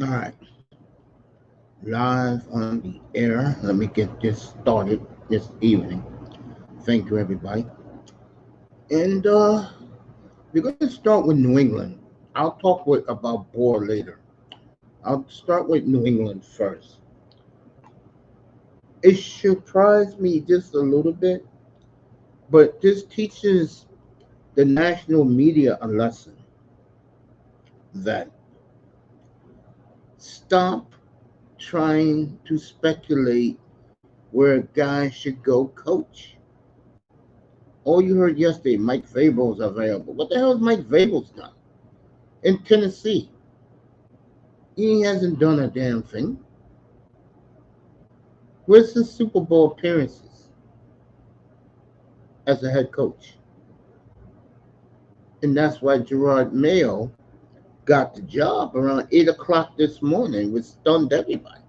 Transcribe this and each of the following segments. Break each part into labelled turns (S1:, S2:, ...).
S1: All right, live on the air. Let me get this started this evening. Thank you, everybody. And we're going to start with New England. I'll talk about Boer later. I'll start with New England first. It surprised me just a little bit, but this teaches the national media a lesson that stop trying to speculate where a guy should go coach. All you heard yesterday, Mike Vrabel's available. What the hell has Mike Vrabel's done in Tennessee? He hasn't done a damn thing. Where's his Super Bowl appearances as a head coach? And that's why Gerard Mayo got the job around 8 o'clock this morning, which stunned everybody.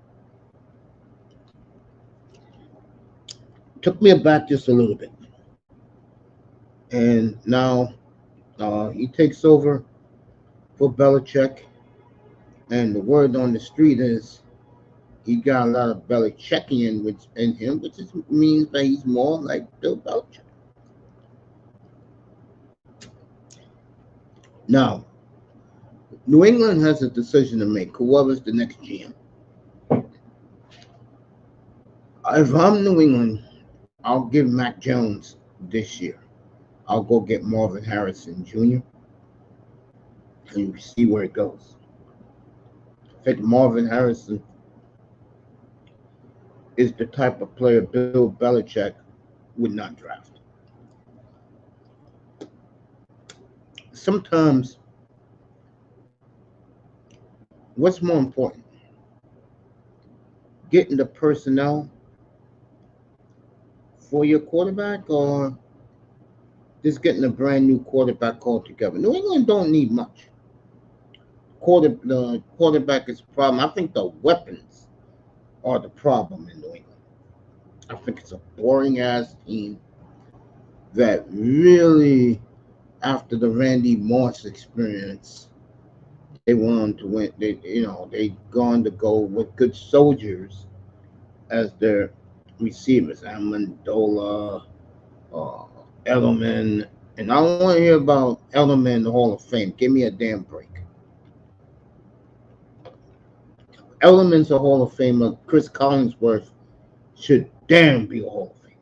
S1: Took me aback just a little bit. And now he takes over for Belichick. And the word on the street is he got a lot of Belichickian in him, which means that he's more like Bill Belichick. Now, New England has a decision to make. Whoever's the next GM. If I'm New England, I'll give Mac Jones this year. I'll go get Marvin Harrison Jr. and see where it goes. I think Marvin Harrison is the type of player Bill Belichick would not draft. Sometimes, what's more important? Getting the personnel for your quarterback or just getting a brand new quarterback altogether? New England don't need much. The quarterback is a problem. I think the weapons are the problem in New England. I think it's a boring ass team that really, after the Randy Moss experience, they wanted to win. They gone to go with good soldiers as their receivers, Amendola, uh, Edelman, and I don't want to hear about Edelman in the Hall of Fame. Give me a damn break. Edelman's a Hall of Famer. Chris Collinsworth should damn be a Hall of Fame,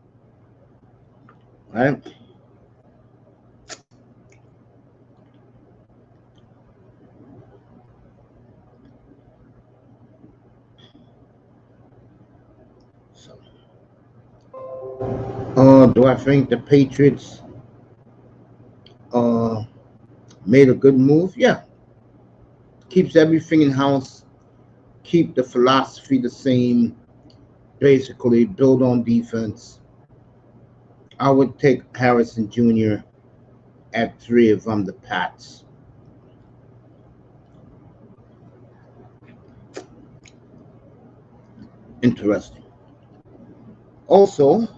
S1: right? So, do I think the Patriots uh made a good move? Yeah, keeps everything in house, keep the philosophy the same. Basically, build on defense. I would take Harrison Jr. at 3 if I'm the Pats. Interesting. Also,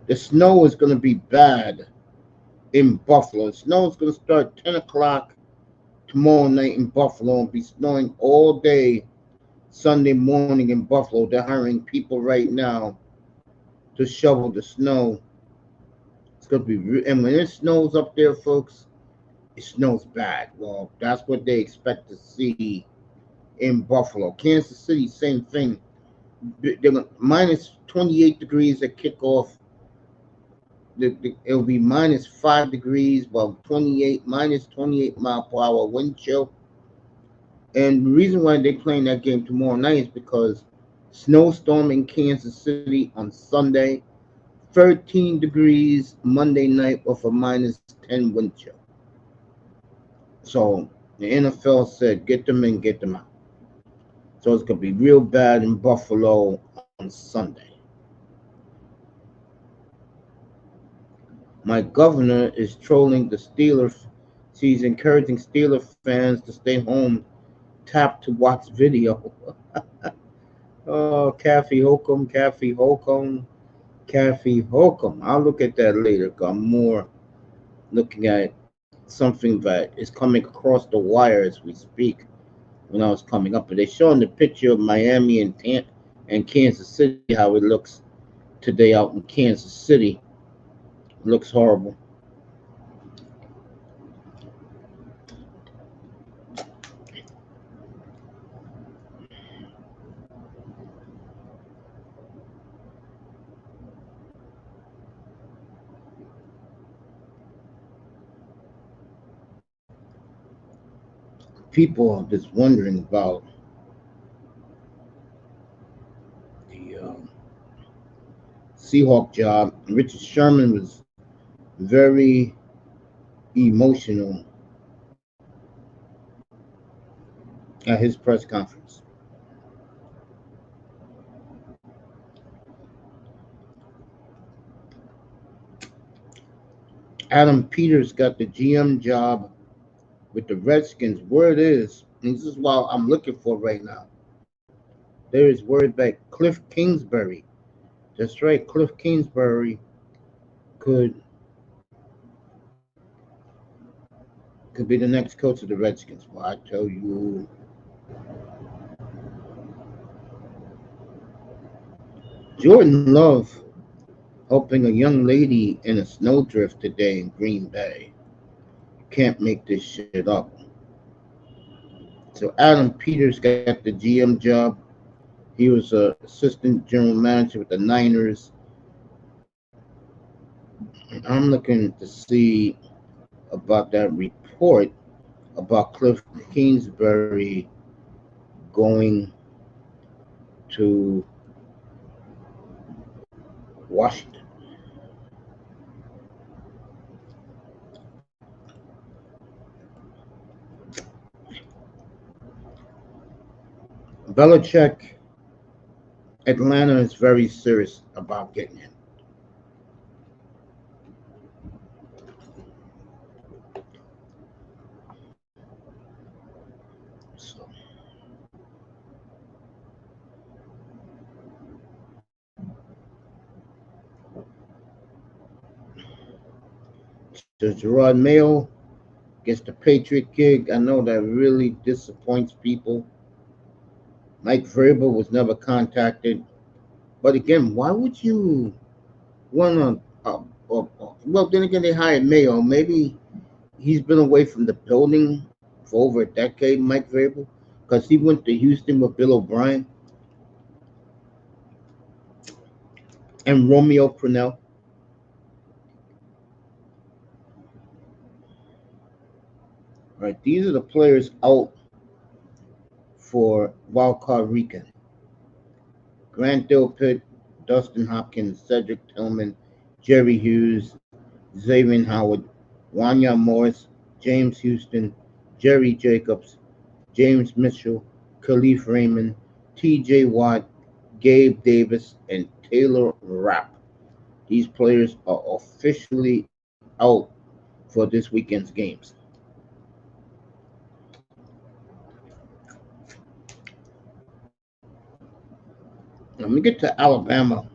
S1: the snow is going to be bad in Buffalo. The snow is going to start 10 o'clock tomorrow night in Buffalo and be snowing all day Sunday morning in Buffalo. They're hiring people right now to shovel the snow. It's going to be, and when it snows up there, folks, it snows bad. Well, that's what they expect to see in Buffalo. Kansas City, same thing. They're minus 28 degrees at kickoff. It'll be minus 5 degrees, well, 28 minus 28 mile per hour wind chill. And the reason why they're playing that game tomorrow night is because snowstorm in Kansas City on Sunday, 13 degrees Monday night with a minus 10 wind chill. So the NFL said, get them in, get them out. So it's going to be real bad in Buffalo on Sunday. My governor is trolling the Steelers. She's encouraging Steeler fans to stay home, tap to watch video. Oh, Kathy Holcomb, Kathy Holcomb. I'll look at that later. Got more looking at something that is coming across the wire as we speak when I was coming up. But they're showing the picture of Miami and Kansas City, how it looks today out in Kansas City. It looks horrible. People are just wondering about the Seahawk job. Richard Sherman was very emotional at his press conference. Adam Peters got the GM job with the Redskins. Word is, and this is what I'm looking for right now. There is word that Cliff Kingsbury, that's right, Cliff Kingsbury could be the next coach of the Redskins. Well, I tell you, Jordan Love helping a young lady in a snowdrift today in Green Bay. Can't make this shit up. So Adam Peters got the GM job. He was a assistant general manager with the Niners. I'm looking to see about that report about Cliff Kingsbury going to Washington. Belichick, Atlanta is very serious about getting him. So, Gerard Mayo gets the Patriot gig. I know that really disappoints people. Mike Vrabel was never contacted. But again, why would you want to? Well, then again, they hired Mayo. Maybe he's been away from the building for over a decade, Mike Vrabel, because he went to Houston with Bill O'Brien and Romeo Purnell. Right, these are the players out for wild card weekend. Grant Delpit, Dustin Hopkins, Cedric Tillman, Jerry Hughes, Xavier Howard, Wanya Morris, James Houston, Jerry Jacobs, James Mitchell, Khalif Raymond, T.J. Watt, Gabe Davis, and Taylor Rapp. These players are officially out for this weekend's games. Let me get to Alabama.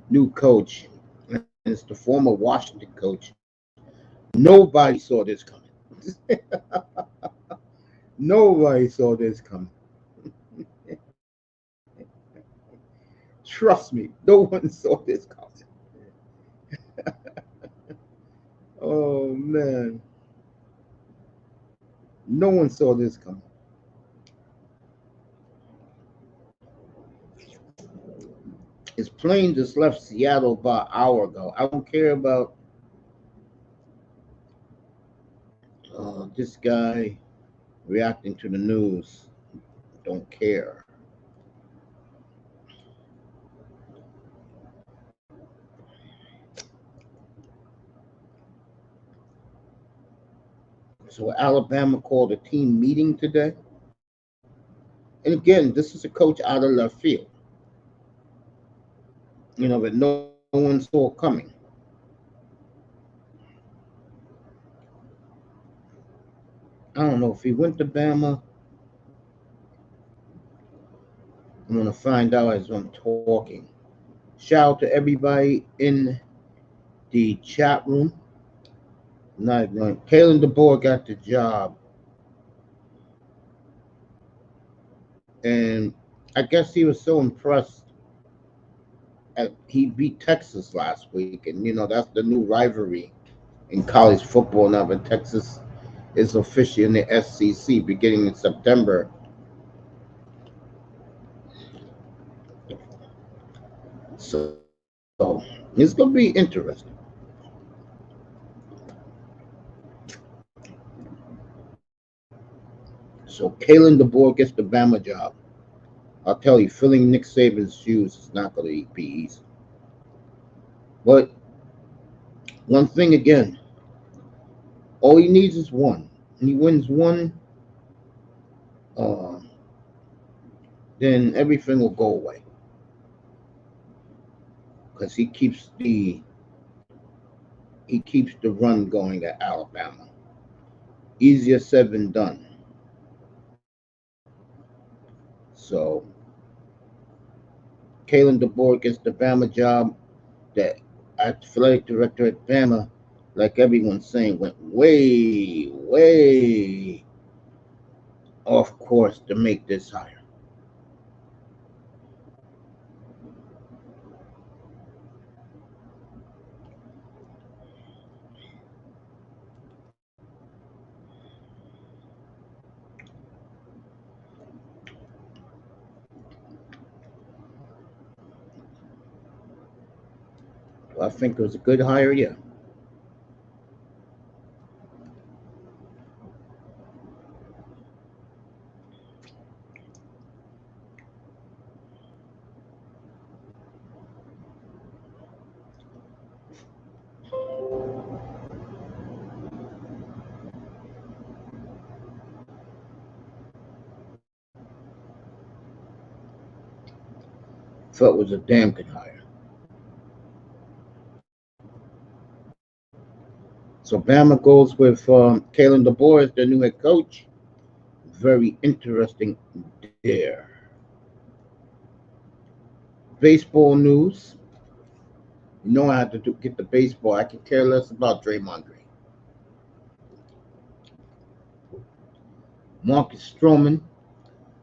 S1: New coach, and it's the former Washington coach. Nobody saw this coming. Nobody saw this coming. Trust me, no one saw this coming. Oh man, no one saw this coming. His plane just left Seattle about an hour ago. I don't care about this guy reacting to the news. Don't care. So Alabama called a team meeting today. And again, this is a coach out of left field. That no one saw coming. I don't know if he went to Bama. I'm going to find out as I'm talking. Shout out to everybody in the chat room. Not ignoring. Kalen DeBoer got the job, and I guess he was so impressed. He beat Texas last week, and that's the new rivalry in college football now. But Texas is officially in the SEC beginning in September. So it's gonna be interesting. So Kalen DeBoer gets the Bama job. I'll tell you, filling Nick Saban's shoes is not going to be easy. But one thing again, all he needs is one. And he wins one, uh, then everything will go away. Because he keeps the run going at Alabama. Easier said than done. So Kalen DeBoer gets the Bama job. The athletic director at Bama, like everyone's saying, went way, way off course to make this hire. I think it was a good hire, yeah. Felt it was a damn good hire. So Bama goes with Kalen DeBoer as their new head coach. Very interesting there. Baseball news. I had to get the baseball. I could care less about Draymond Green. Marcus Stroman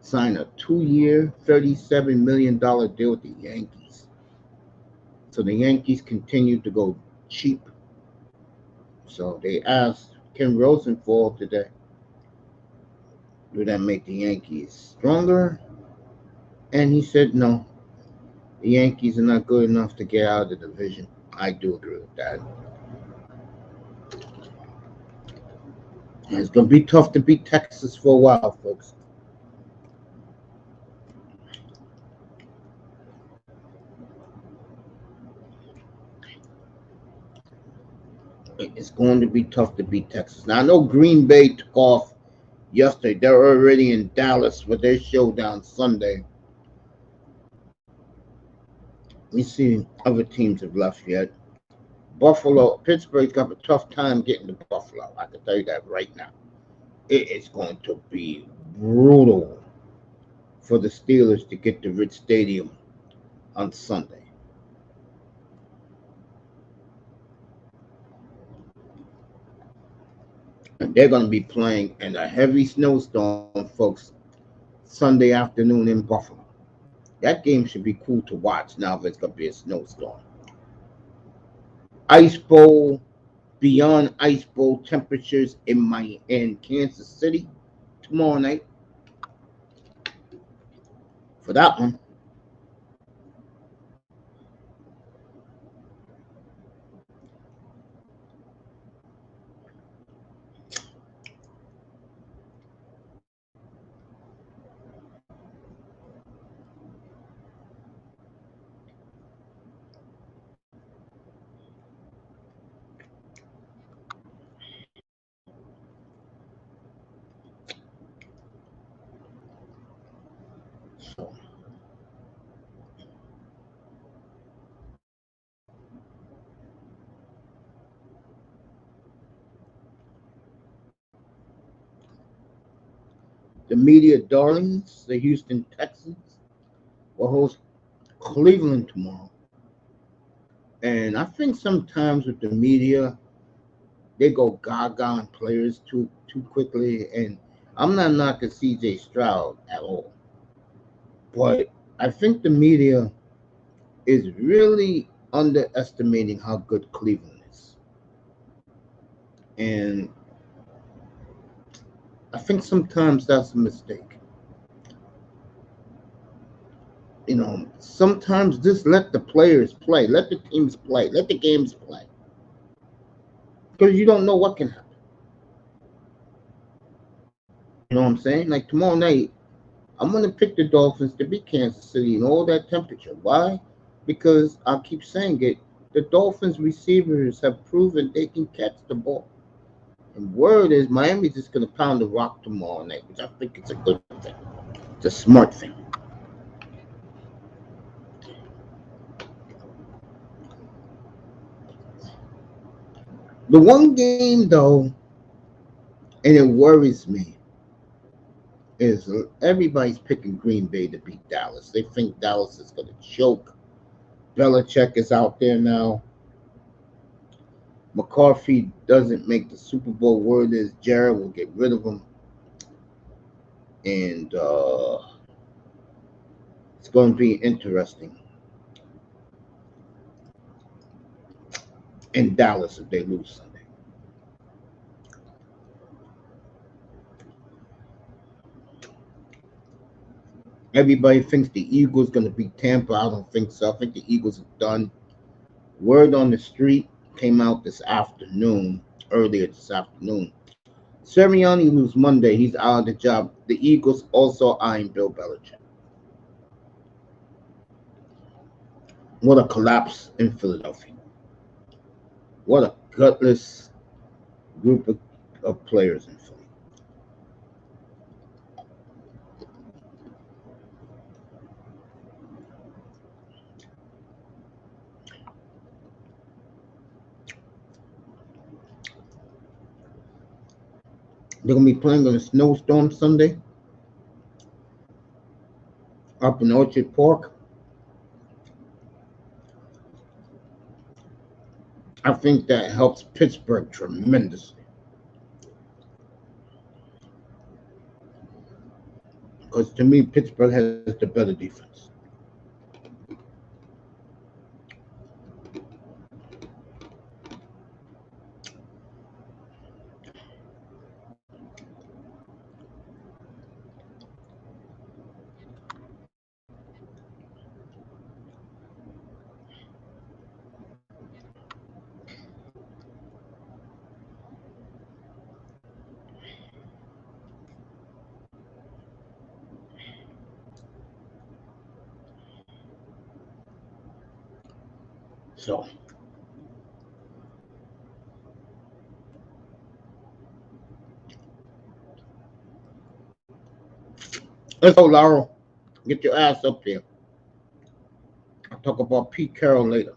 S1: signed a 2-year, $37 million deal with the Yankees. So the Yankees continue to go cheap. So they asked Ken Rosenthal today, do that make the Yankees stronger? And he said no. The Yankees are not good enough to get out of the division. I do agree with that. And it's going to be tough to beat Texas for a while, folks. It's going to be tough to beat Texas. Now, I know Green Bay took off yesterday. They're already in Dallas with their showdown Sunday. We see other teams have left yet. Pittsburgh's got a tough time getting to Buffalo. I can tell you that right now. It is going to be brutal for the Steelers to get to Rich Stadium on Sunday. And they're going to be playing in a heavy snowstorm, folks, Sunday afternoon in Buffalo. That game should be cool to watch now if it's going to be a snowstorm. Ice Bowl, beyond Ice Bowl temperatures in Kansas City tomorrow night. For that one, so the media darlings, the Houston Texans, will host Cleveland tomorrow. And I think sometimes with the media, they go gaga on players too quickly. And I'm not knocking CJ Stroud at all, but I think the media is really underestimating how good Cleveland is. And I think sometimes that's a mistake. Sometimes just let the players play, let the teams play, let the games play, because you don't know what can happen. You know what I'm saying? Like tomorrow night, I'm gonna pick the Dolphins to beat Kansas City and all that temperature. Why? Because I keep saying it. The Dolphins receivers have proven they can catch the ball. And word is Miami's just gonna pound the rock tomorrow night, which I think it's a good thing. It's a smart thing. The one game though, and it worries me, is everybody's picking Green Bay to beat Dallas. They think Dallas is gonna choke. Belichick is out there now. McCarthy doesn't make the Super Bowl. Word is Jared will get rid of him, and it's going to be interesting in Dallas if they lose Sunday. Everybody thinks the Eagles going to beat Tampa. I don't think so. I think the Eagles are done. Word on the street came out earlier this afternoon. Sirianni lose Monday. He's out of the job. The Eagles also eyeing Bill Belichick. What a collapse in Philadelphia. What a gutless group of players in Philly. They're going to be playing on a snowstorm Sunday up in Orchard Park. I think that helps Pittsburgh tremendously. Because to me, Pittsburgh has the better defense. So, let's go, Laurel. Get your ass up here. I'll talk about Pete Carroll later.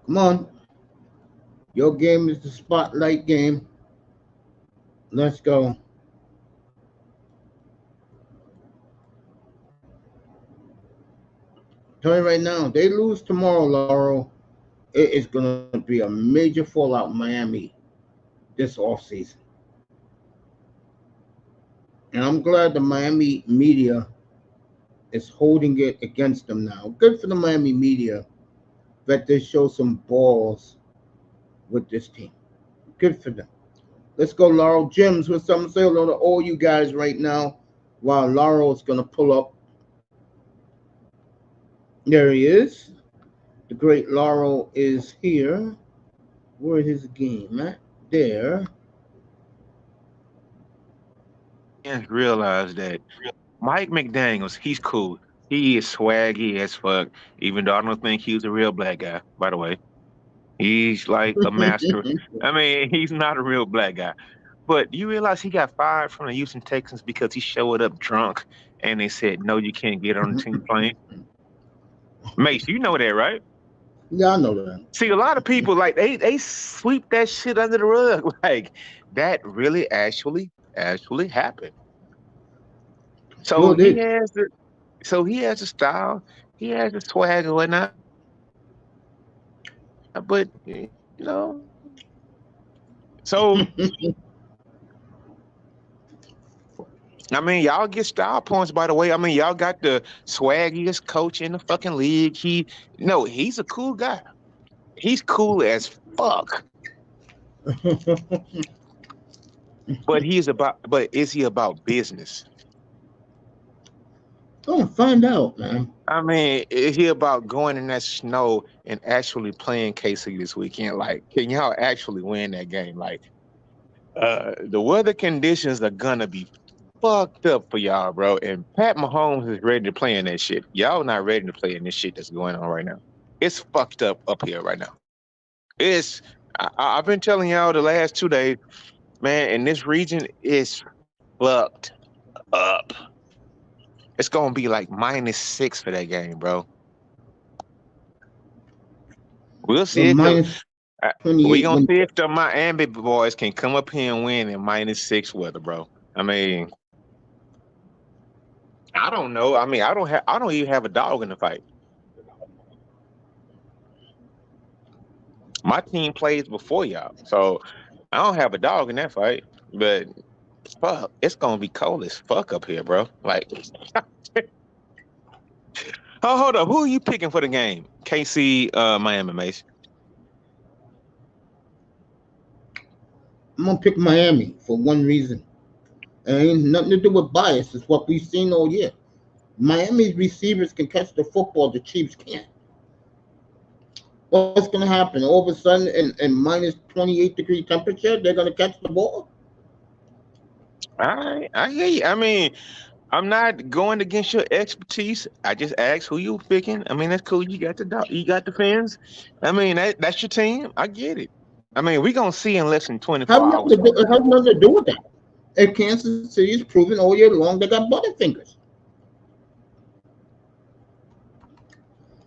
S1: Come on. Your game is the spotlight game. Let's go. Tell you right now, they lose tomorrow, Laurel. It is going to be a major fallout in Miami this offseason. And I'm glad the Miami media is holding it against them now. Good for the Miami media that they show some balls with this team. Good for them. Let's go, Laurel. Jims with something to say hello to all you guys right now while Laurel is going to pull up. There he is. The great Laurel is here. Where is his game at? There.
S2: And realize that Mike McDaniels, he's cool. He is swaggy as fuck, even though I don't think he was a real black guy, by the way. He's like a master. I mean, he's not a real black guy. But you realize he got fired from the Houston Texans because he showed up drunk and they said, no, you can't get on the team plane. Mace, you know that, right?
S1: Yeah, I know that.
S2: See, a lot of people like they sweep that shit under the rug. Like that really actually happened. So
S1: Sure
S2: he
S1: did.
S2: has the so he has a style, he has a swag and whatnot. but so I mean, y'all get style points, by the way. I mean, y'all got the swaggiest coach in the fucking league. He's a cool guy. He's cool as fuck. But is he about business?
S1: Gonna find out, man.
S2: I mean, is he about going in that snow and actually playing KC this weekend? Like, can y'all actually win that game? Like, the weather conditions are gonna be fucked up for y'all, bro. And Pat Mahomes is ready to play in that shit. Y'all not ready to play in this shit that's going on right now. It's fucked up here right now. I've been telling y'all the last 2 days, man, in this region is fucked up. It's gonna be like -6 for that game, bro. We'll see
S1: minus
S2: we
S1: 28
S2: gonna
S1: win.
S2: see if the Miami boys can come up here and win in -6 weather, bro. I mean, I don't know. I mean, I don't even have a dog in the fight. My team plays before y'all, so I don't have a dog in that fight. But fuck, it's gonna be cold as fuck up here, bro. Like, oh, hold up, who are you picking for the game? KC, Miami, Mace.
S1: I'm gonna pick Miami for one reason. It ain't nothing to do with bias. It's what we've seen all year. Miami's receivers can catch the football, the Chiefs can't. What's gonna happen? All of a sudden, in -28-degree temperature, they're gonna catch the ball.
S2: I hear you. I mean, I'm not going against your expertise. I just asked who you picking. I mean, that's cool. You got the dog. You got the fans. I mean, that's your team. I get it. I mean, we're gonna see in less than 24 hours.
S1: It has nothing to do with that. And Kansas City is proven all year long they got butterfingers.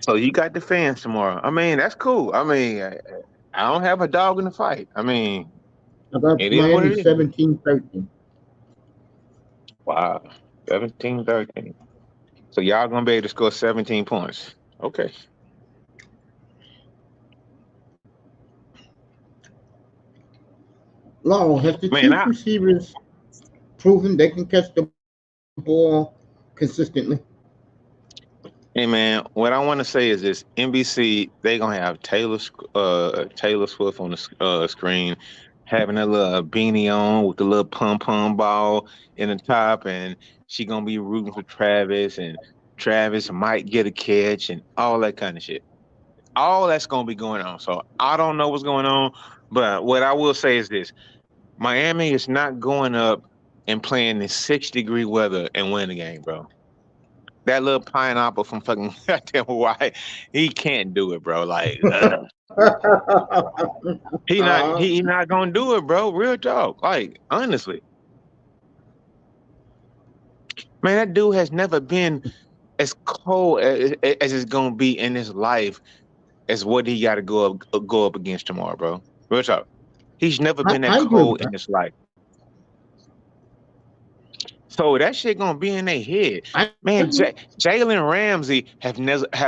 S2: So you got the fans tomorrow. I mean, that's cool. I mean, I don't have a dog in the fight. I mean,
S1: I got
S2: it is what
S1: Miami
S2: it is.
S1: 17-13.
S2: Wow, 17-13. So y'all gonna be able to score 17 points. Okay.
S1: Laurel, has the Chiefs receivers proven they can catch the ball consistently?
S2: Hey man, what I want to say is this: NBC, they gonna have Taylor Swift on the screen, having a little beanie on with the little pom pom ball in the top, and she gonna be rooting for Travis, and Travis might get a catch, and all that kind of shit. All that's gonna be going on. So I don't know what's going on, but what I will say is this: Miami is not going up and playing in 6-degree weather and winning the game, bro. That little pineapple from fucking goddamn Hawaii, he can't do it, bro. Like, he not gonna do it, bro. Real talk. Like, honestly, man, that dude has never been as cold as it's gonna be in his life as what he got to go up against tomorrow, bro. Real talk. He's never been that cold in his life. So that shit gonna be in their head, man. Jalen Ramsey have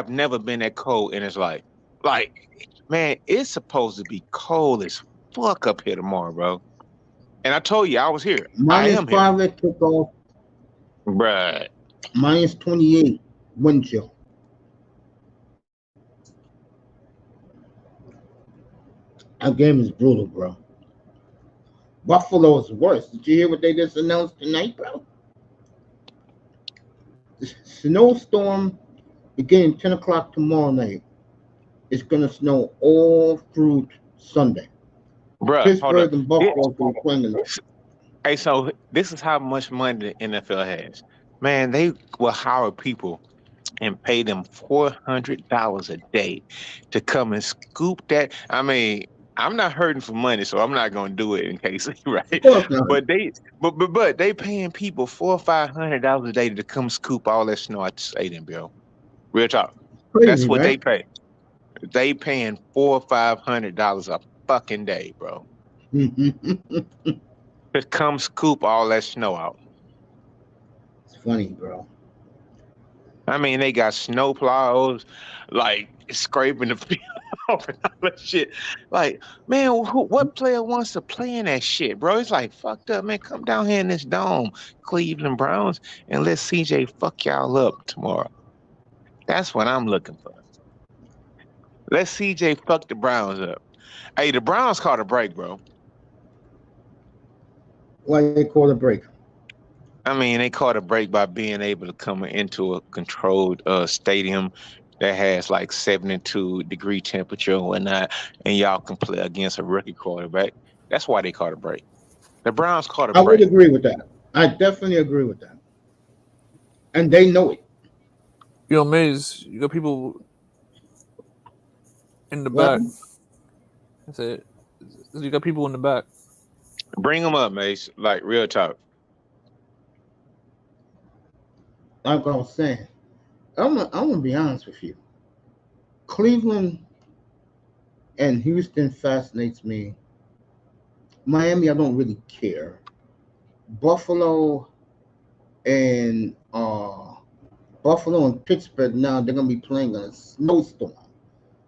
S2: never been that cold in his life. Like, man, it's supposed to be cold as fuck up here tomorrow, bro. And I told you I was here. I am here.
S1: -5 at kickoff.
S2: Bruh.
S1: -28 wind chill. That game is brutal, bro. Buffalo is worse. Did you hear what they just announced tonight, bro? The snowstorm beginning 10 o'clock tomorrow night. It's going to snow all through Sunday.
S2: Bruh,
S1: Pittsburgh and Buffalo are playing.
S2: Hey, so this is how much money the NFL has. Man, they will hire people and pay them $400 a day to come and scoop that. I mean, I'm not hurting for money, so I'm not gonna do it in case, right? But they paying people $400 or $500 a day to come scoop all that snow at the stadium, bro. Real talk.
S1: Crazy,
S2: that's what
S1: right?
S2: they pay. They paying $400 or $500 a fucking day, bro. To come scoop all that snow out.
S1: It's funny, bro.
S2: I mean, they got snow plows, like scraping the field. off and all that shit. Like, man, what player wants to play in that shit, bro? It's like fucked up, man. Come down here in this dome, Cleveland Browns, and let CJ fuck y'all up tomorrow. That's what I'm looking for. Let CJ fuck the Browns up. Hey, the Browns caught a break, bro.
S1: Why they call a break?
S2: I mean, they caught a break by being able to come into a controlled stadium that has like 72-degree temperature and whatnot, and y'all can play against a rookie quarterback. That's why they caught a break. The Browns caught a break.
S1: I would agree with that. I definitely agree with that. And they know it.
S3: Yo, Maze, you got people in the back. That's it. You got people in the back.
S2: Bring them up, Mace. Like, real talk.
S1: Like I was saying, I'm gonna be honest with you. Cleveland and Houston fascinates me. Miami, I don't really care. Buffalo and Pittsburgh, now they're gonna be playing in a snowstorm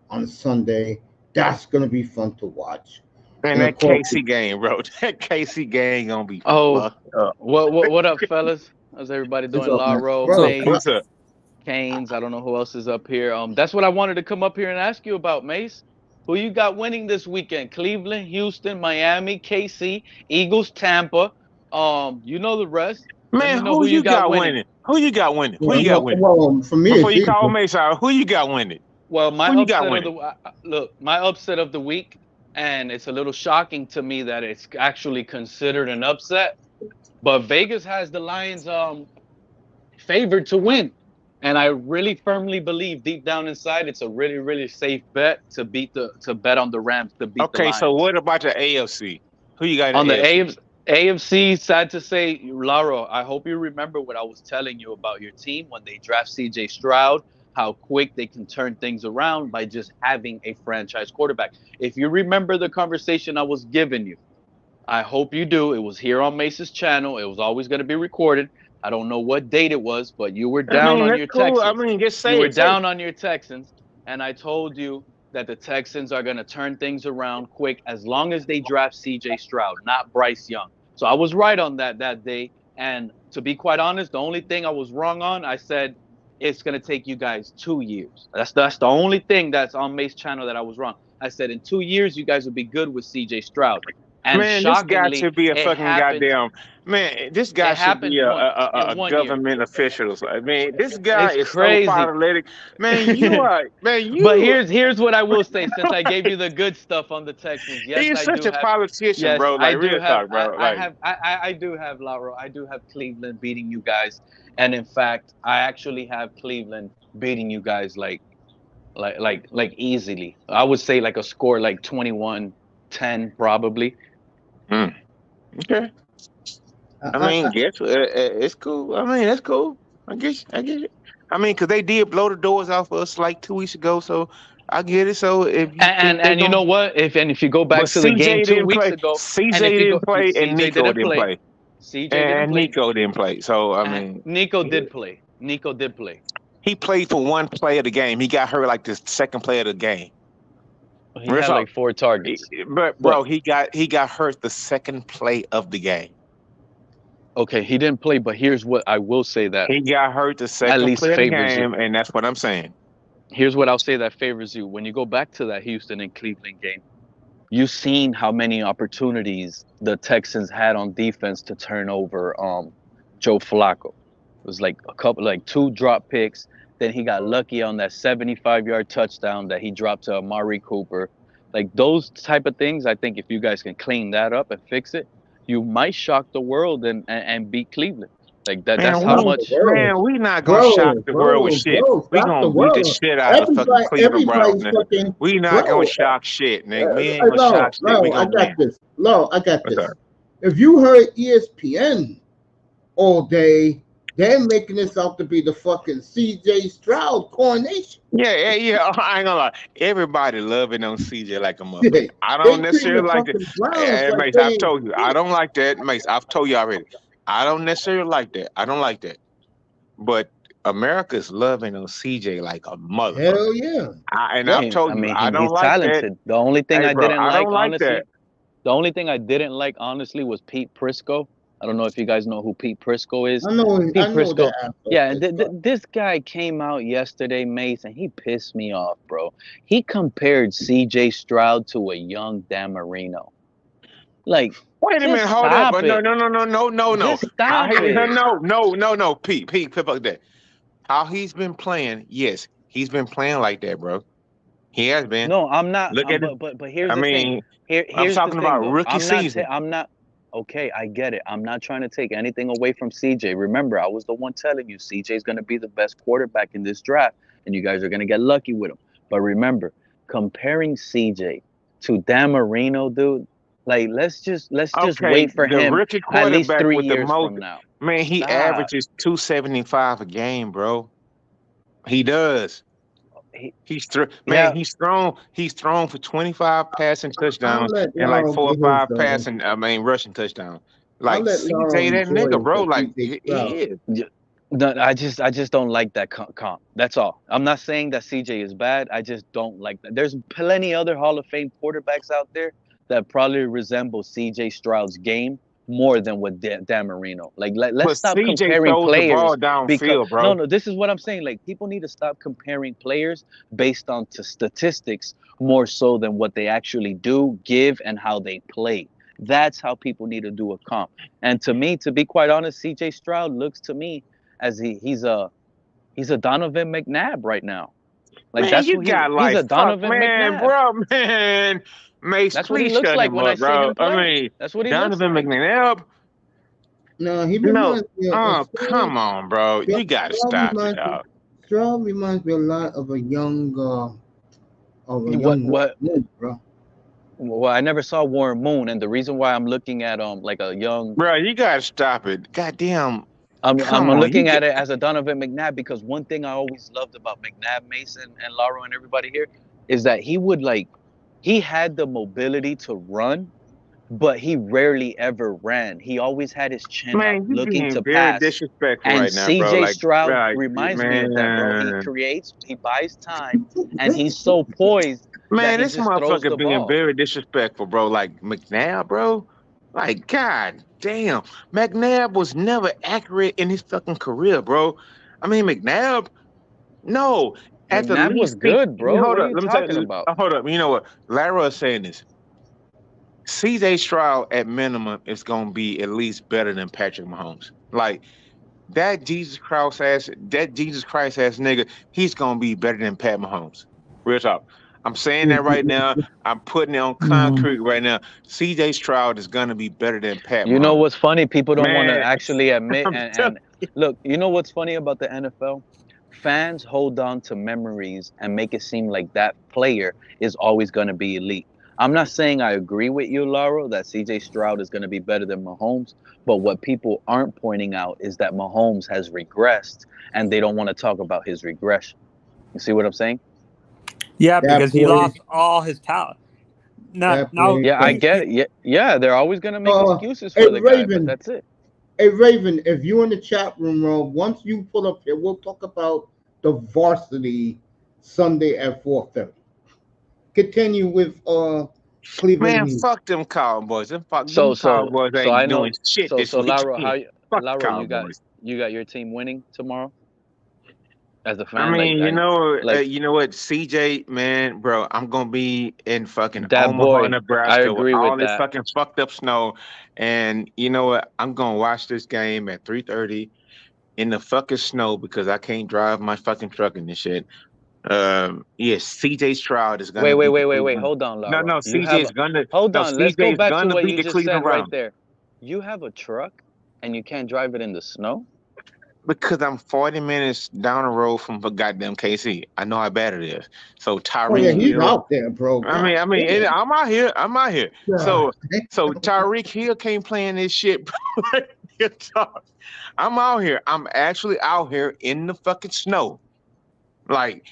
S1: on Sunday. That's gonna be fun to watch.
S2: Man, that KC game, bro. That KC game gonna be fucked up.
S4: What up, fellas? How's everybody doing? Laro, Mace, Canes. I don't know who else is up here. That's what I wanted to come up here and ask you about, Mace. Who you got winning this weekend? Cleveland, Houston, Miami, KC, Eagles, Tampa. You know the rest.
S2: Man, who you got winning? Who you got winning? Who you got winning?
S1: Well, for me,
S2: before you call Mace out, who you got winning?
S4: Well, my upset of the week, and it's a little shocking to me that it's actually considered an upset, but Vegas has the Lions favored to win. And I really firmly believe deep down inside it's a really, really safe bet to bet on the Rams to beat the Lions.
S2: So what about the AFC? Who you got
S4: on the AFC? Sad to say, Laro, I hope you remember what I was telling you about your team when they draft CJ Stroud, how quick they can turn things around by just having a franchise quarterback. If you remember the conversation I was giving you, I hope you do. It was here on Mace's channel. It was always going to be recorded. I don't know what date it was, but you were down on your Texans.
S2: Just say
S4: you were down on your Texans, and I told you that the Texans are going to turn things around quick as long as they draft CJ Stroud, not Bryce Young. So I was right on that day. And to be quite honest, the only thing I was wrong on, I said it's going to take you guys 2 years. That's the only thing that's on Mace's channel that I was wrong. I said in 2 years, you guys will be good with CJ Stroud. And
S2: man, this guy should be a fucking goddamn man. This guy should be a government official. I mean, this guy is crazy. So paralytic. Man, you are man. You.
S4: But here's what I will say. Since I gave you the good stuff on the Texans, yes,
S2: he's such a politician, bro. Like real talk, bro.
S4: I do have Lauro. I do have Cleveland beating you guys, and in fact, I actually have Cleveland beating you guys like easily. I would say like a score like 21-10 probably.
S2: Okay. I mean, it's cool. I mean, that's cool. I get it. I mean, because they did blow the doors off us like 2 weeks ago, so I get it. So if
S4: you know what, if you go back to the game 2 weeks ago,
S2: CJ didn't play and Nico didn't play. Nico didn't play. So I mean,
S4: Nico did play.
S2: He played for one play of the game. He got hurt like the second play of the game.
S4: He had like 4 targets.
S2: But bro, he got hurt the second play of the game.
S4: Okay, he didn't play, but here's what I will say that
S2: he got hurt the second play of the game, and that's what I'm saying.
S4: Here's what I'll say that favors you. When you go back to that Houston and Cleveland game, you've seen how many opportunities the Texans had on defense to turn over Joe Flacco. It was like 2 drop picks. Then he got lucky on that 75-yard touchdown that he dropped to Amari Cooper. Like those type of things, I think if you guys can clean that up and fix it, you might shock the world and beat Cleveland. Like that. That's how much.
S2: Man, we not gonna shock the world with shit. We gonna beat the shit out of fucking Cleveland Browns. We not gonna shock shit, nigga. We ain't gonna shock shit. We gonna win.
S1: I got this. If you heard ESPN all day, they're making this out to be the fucking CJ Stroud coronation.
S2: Yeah. I ain't gonna lie. Everybody loving on CJ like a motherfucker. I don't necessarily like that. Mace, I've told you. I don't like that. Mace, I've told you already. I don't necessarily like that. I don't like that. But America's loving on CJ like a motherfucker.
S1: Hell yeah.
S2: I've told you, I don't
S4: he's
S2: like
S4: talented.
S2: that.
S4: The only thing
S2: Hey,
S4: I
S2: bro,
S4: didn't
S2: I
S4: like,
S2: don't like
S4: honestly,
S2: that.
S4: the only thing I didn't like, honestly, was Pete Prisco. I don't know if you guys know who Pete Prisco is.
S1: I know
S4: Pete
S1: that
S4: Prisco.
S1: aspect.
S4: Yeah, this guy came out yesterday, Mace, and he pissed me off, bro. He compared CJ Stroud to a young Dan Marino. Like,
S2: Wait a minute,
S4: just
S2: hold up.
S4: stop
S2: No,
S4: it.
S2: no.
S4: Just
S2: How
S4: stop
S2: he,
S4: it.
S2: no. Pete, fuck that. How he's been playing, yes, he's been playing like that, bro. He has been.
S4: No, I'm not.
S2: Look at it.
S4: But here's
S2: I
S4: the thing.
S2: mean,
S4: Here's
S2: I'm
S4: the
S2: talking
S4: thing,
S2: about
S4: though.
S2: rookie season.
S4: I'm not. Okay, I get it. I'm not trying to take anything away from CJ. Remember, I was the one telling you CJ's going to be the best quarterback in this draft, and you guys are going to get lucky with him. But remember, comparing CJ to Dan Marino, dude, like let's just
S2: Okay,
S4: wait for
S2: the
S4: him
S2: rookie
S4: at least
S2: quarterback
S4: 3
S2: with the
S4: years
S2: most,
S4: from now.
S2: man, he
S4: Stop.
S2: averages 275 a game, bro. He does. He's thrown for 25 passing touchdowns and like 4 or 5 rushing touchdowns. Like CJ, that nigga, bro, like he is.
S4: No, I just don't like that comp. That's all. I'm not saying that CJ is bad. I just don't like that. There's plenty other Hall of Fame quarterbacks out there that probably resemble CJ Stroud's game more than what Dan Marino. Like let's stop
S2: CJ
S4: comparing
S2: throws
S4: players
S2: the ball downfield, bro.
S4: No, this is what I'm saying. Like people need to stop comparing players based on statistics more so than what they actually do, give, and how they play. That's how people need to do a comp. And to me, to be quite honest, CJ Stroud looks to me as he's a Donovan McNabb right now. Like
S2: man,
S4: that's
S2: you
S4: what
S2: got
S4: he's a Donovan
S2: man,
S4: McNabb.
S2: bro, man. Mace,
S4: That's what he
S2: please
S4: looks
S2: shut
S4: like
S2: him
S4: when I
S2: up,
S4: see
S2: bro.
S4: him play.
S2: I mean,
S4: That's what he
S2: Donovan
S4: looks like.
S2: McNabb.
S1: No, he
S2: No,
S1: reminds me of
S2: come on, bro. You gotta stop it, dog.
S1: Stroud reminds me a lot of a young
S4: What?
S1: Moon, bro.
S4: Well, I never saw Warren Moon, and the reason why I'm looking at like a young,
S2: bro, you gotta stop it. Goddamn.
S4: I'm looking at it as a Donovan McNabb because one thing I always loved about McNabb, Mason, and Lauro, and everybody here is that he had the mobility to run, but he rarely ever ran. He always had his chin up, looking to
S2: very
S4: pass.
S2: disrespectful
S4: And
S2: right now, bro.
S4: CJ
S2: Like,
S4: Stroud reminds me of that, bro. He buys time, and he's so poised.
S2: Man,
S4: that
S2: this
S4: he just throws
S2: motherfucker
S4: the
S2: being
S4: ball.
S2: very disrespectful, bro. Like McNabb, bro. Like, god damn. McNabb was never accurate in his fucking career, bro. I mean, McNabb, no. At the
S4: McNabb
S2: least,
S4: was good, bro.
S2: Hold
S4: What
S2: up,
S4: are you
S2: let me
S4: talking
S2: tell you.
S4: about?
S2: Hold up. You know what? Lara is saying this. CJ Stroud at minimum is gonna be at least better than Patrick Mahomes. Like that Jesus Christ ass nigga, he's gonna be better than Pat Mahomes. Real talk. I'm saying that right now. I'm putting it on concrete right now. CJ Stroud is gonna be better than Pat Mahomes.
S4: You know what's funny? People don't want to
S2: Man.
S4: actually admit and look, you know what's funny about the NFL? Fans hold on to memories and make it seem like that player is always going to be elite. I'm not saying I agree with you, Lauro, that CJ Stroud is going to be better than Mahomes, but what people aren't pointing out is that Mahomes has regressed and they don't want to talk about his regression. You see what I'm saying?
S5: Yeah, because he lost all his talent. No,
S4: yeah, I get it. Yeah, they're always going to make excuses for the guy, but that's it.
S1: Hey, Raven, if you're in the chat room, once you pull up here, we'll talk about the varsity Sunday at 4:30. Continue with Cleveland.
S2: Man, fuck them Cowboys. Them Cowboys ain't doing shit this weekend.
S4: Lauro, you got your team winning tomorrow? As a fan,
S2: I mean, you know what, CJ, man, bro, I'm gonna be in fucking Omaha, Nebraska, with all this fucking fucked up snow, and you know what, I'm gonna watch this game at 3:30 in the fucking snow because I can't drive my fucking truck in this shit. Yes, CJ Stroud is gonna.
S4: Wait, hold on, Lauro.
S2: No, CJ's gonna.
S4: Hold on, let's go back to what you just said right
S2: round.
S4: there. You have a truck and you can't drive it in the snow?
S2: Because I'm 40 minutes down the road from goddamn KC. I know how bad it is. So Tyreek
S1: he's out there, bro.
S2: I'm out here. Yeah. So Tyreek Hill can't play in this shit, bro. I'm out here. I'm actually out here in the fucking snow. Like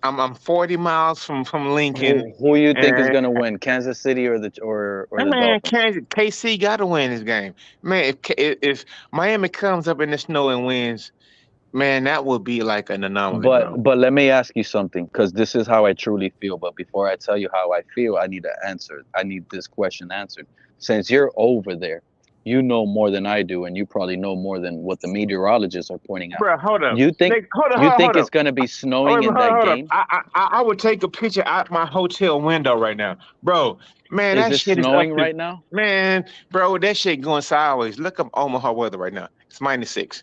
S2: I'm 40 miles from Lincoln.
S4: Who you think is gonna win, Kansas City or the Dolphins?
S2: KC got to win this game, man. If Miami comes up in the snow and wins, Man, that would be like an anomaly, bro.
S4: But let me ask you something, because this is how I truly feel. But before I tell you how I feel, I need to answer. I need this question answered. Since you're over there, you know more than I do, and you probably know more than what the meteorologists are pointing out.
S2: Bro, hold up.
S4: You think
S2: Nick, hold
S4: you
S2: up,
S4: think
S2: hold
S4: it's
S2: up.
S4: gonna be snowing in
S2: Hold
S4: that
S2: up.
S4: game?
S2: I would take a picture out my hotel window right now, bro. Man,
S4: Is
S2: that
S4: it
S2: shit is up
S4: snowing
S2: to,
S4: right now?
S2: man, bro. That shit going sideways. Look up Omaha weather right now. It's -6.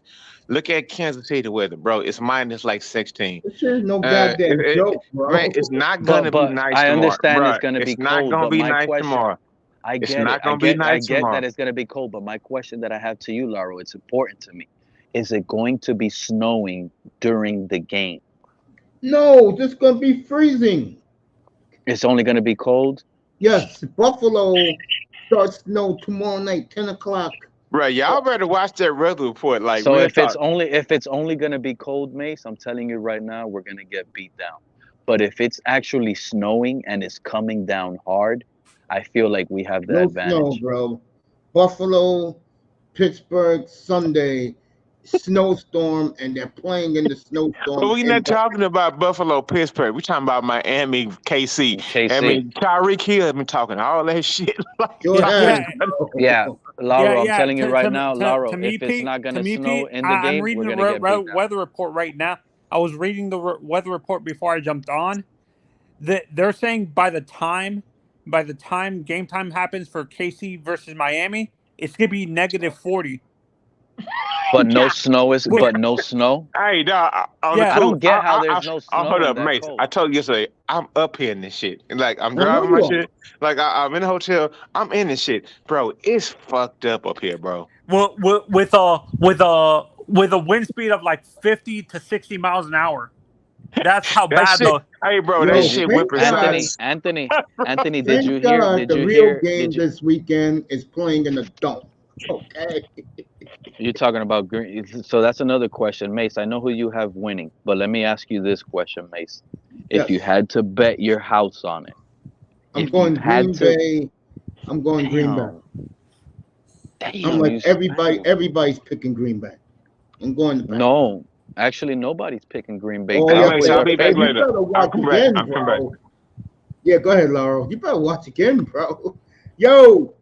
S2: Look at Kansas City weather, bro. It's minus like 16.
S1: This is no goddamn joke,
S2: Man,
S1: bro.
S2: it's not gonna be
S4: But
S2: nice
S4: I
S2: tomorrow,
S4: understand
S2: bro.
S4: it's gonna be
S2: It's not
S4: cold.
S2: gonna
S4: But
S2: be
S4: my
S2: nice
S4: question,
S2: tomorrow.
S4: I
S2: It's
S4: get it.
S2: not gonna be
S4: I
S2: nice
S4: get
S2: tomorrow.
S4: that it's gonna be cold. But my question that I have to you, Laro, it's important to me. Is it going to be snowing during the game?
S1: No, this gonna be freezing.
S4: It's only gonna be cold.
S1: Yes, Buffalo starts snow tomorrow night, 10 o'clock.
S2: Bro, y'all better watch that weather report. Like
S4: So
S2: real
S4: if it's
S2: talk.
S4: only gonna be cold, Mace, I'm telling you right now, we're gonna get beat down. But if it's actually snowing and it's coming down hard, I feel like we have the
S1: No snow,
S4: advantage.
S1: bro. Buffalo, Pittsburgh, Sunday, snowstorm, and they're playing in the
S2: But
S1: snowstorm
S2: we
S1: in
S2: not
S1: Buffalo.
S2: talking about Buffalo, Pittsburgh. We talking about Miami, KC. I
S4: KC.
S2: mean, Tyreek Hill have been talking all that shit. Like,
S1: Go
S2: y'all
S1: ahead,
S2: ain't
S1: bro.
S4: Yeah, Laro, I'm
S5: Yeah.
S4: telling you right now, Laro,
S5: To me,
S4: if it's
S5: Pete.
S4: not
S5: To
S4: gonna
S5: me,
S4: snow
S5: Pete.
S4: in the
S5: I'm
S4: game,
S5: reading
S4: we're
S5: the
S4: gonna get beat down.
S5: weather report right now. I was reading the weather report before I jumped on. That they're saying by the time game time happens for KC versus Miami, it's gonna be -40.
S4: But no snow is
S5: Wait,
S4: but no snow.
S2: Hey, dog, on the
S5: yeah.
S4: I
S2: cool.
S4: don't get how there's no
S2: Hold
S4: snow in
S2: up,
S4: that
S2: Mace. I
S4: cold.
S2: told you yesterday, I'm up here in this shit. And like, I'm
S1: I know
S2: driving my
S1: you are.
S2: shit. Like, I'm in the hotel. I'm in this shit. Bro, it's fucked up here, bro.
S5: Well, with a wind speed of like 50 to 60 miles an hour. That's how
S2: That
S5: bad
S2: shit,
S5: the
S2: hey, bro, that
S4: Did
S1: Yo,
S4: you,
S2: shit
S1: thank
S2: whipping
S1: God,
S2: sides.
S4: Anthony, did you
S1: thank
S4: hear?
S1: God
S4: Did
S1: the
S4: you
S1: real
S4: hear?
S1: game
S4: Did you?
S1: this weekend is playing in the dome. Okay.
S4: You're talking about green. So that's another question, Mace. I know who you have winning, but let me ask you this question, Mace. If you
S1: Yes.
S4: had to bet your house on it,
S1: I'm
S4: if you
S1: going
S4: had
S1: Green
S4: to,
S1: Bay. I'm going Green Bay. I'm
S4: damn,
S1: like
S4: you
S1: everybody.
S4: spam.
S1: Everybody's picking Green Bay. I'm going to Packers.
S4: No, actually, nobody's picking Green Bay.
S1: Oh
S2: Hey,
S1: yes,
S2: Mace,
S1: they
S4: Cowboys
S2: I'll
S4: are
S2: be
S1: are.
S2: back
S1: You
S4: favored.
S2: later.
S1: better
S2: I'll
S1: watch
S2: come back.
S1: again,
S2: I'll come back.
S1: bro. Yeah, go ahead, Laurel. You better watch again, bro. Yo,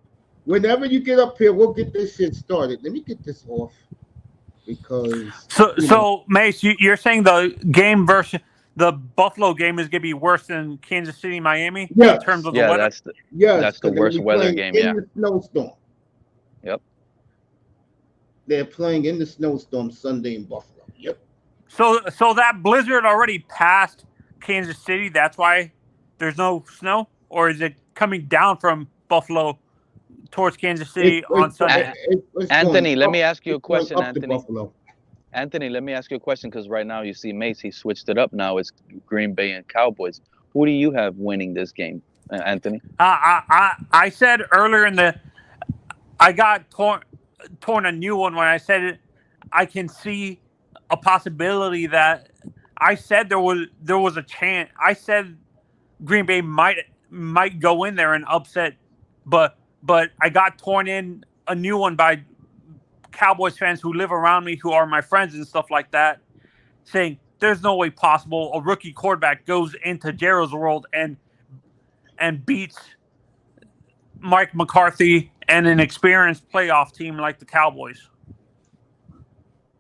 S1: whenever you get up here, we'll get this shit started. Let me get this off because
S5: so Mace, you're saying the Buffalo game is gonna be worse than Kansas City Miami in terms
S1: yes,
S5: of the
S4: Yeah,
S5: weather.
S1: yes,
S4: that's the
S1: because they're gonna
S4: worst
S1: be
S4: weather
S1: playing
S4: game.
S1: in
S4: Yeah.
S1: the snowstorm.
S4: Yep.
S1: They're playing in the snowstorm Sunday in Buffalo. Yep.
S5: So that blizzard already passed Kansas City. That's why there's no snow, or is it coming down from Buffalo towards Kansas City on Sunday?
S1: It's
S4: Anthony,
S1: going
S4: let
S1: up.
S4: me ask you a
S1: It's going
S4: question,
S1: up to
S4: Anthony.
S1: Buffalo.
S4: Anthony, let me ask you a question because right now you see Mace, he switched it up now. It's Green Bay and Cowboys. Who do you have winning this game, Anthony?
S5: I said earlier I got torn a new one when I said it. I can see a possibility that I said there was a chance. I said Green Bay might go in there and upset, but I got torn in a new one by Cowboys fans who live around me, who are my friends and stuff like that, saying there's no way possible a rookie quarterback goes into Jarrell's world and beats Mike McCarthy and an experienced playoff team like the Cowboys.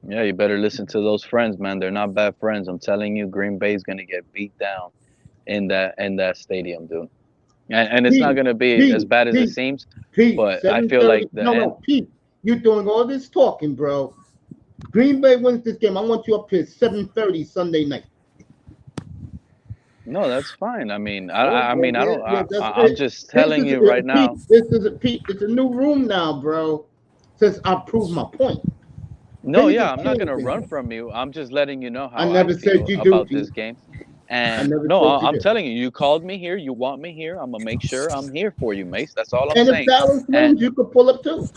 S4: Yeah, you better listen to those friends, man. They're not bad friends. I'm telling you, Green Bay's gonna get beat down in that stadium, dude. And it's not gonna be as bad as it seems.
S1: Pete,
S4: But I feel
S1: 7:30.
S4: like
S1: No, Pete, you're doing all this talking, bro. Green Bay wins this game. I want you up here 7:30 Sunday night.
S4: No, that's fine. I mean,
S1: Yeah,
S4: I mean, I don't.
S1: that's
S4: I'm
S1: it.
S4: just telling you right now.
S1: Pete, this is Pete. It's a new room now, bro. Since I proved my point.
S4: No,
S1: Things
S4: yeah,
S1: have
S4: I'm not gonna
S1: changed in
S4: run
S1: here.
S4: from you. I'm just letting you know
S1: I
S4: how I
S1: never said
S4: feel
S1: you do,
S4: about
S1: Pete.
S4: this game.
S1: I
S4: And
S1: never
S4: no,
S1: said you
S4: I'm
S1: did.
S4: telling you, you called me here. You want me here. I'm gonna make sure I'm here for you, Mace. That's all I'm
S1: And if
S4: saying.
S1: Dallas
S4: And
S1: wins, you could pull up too.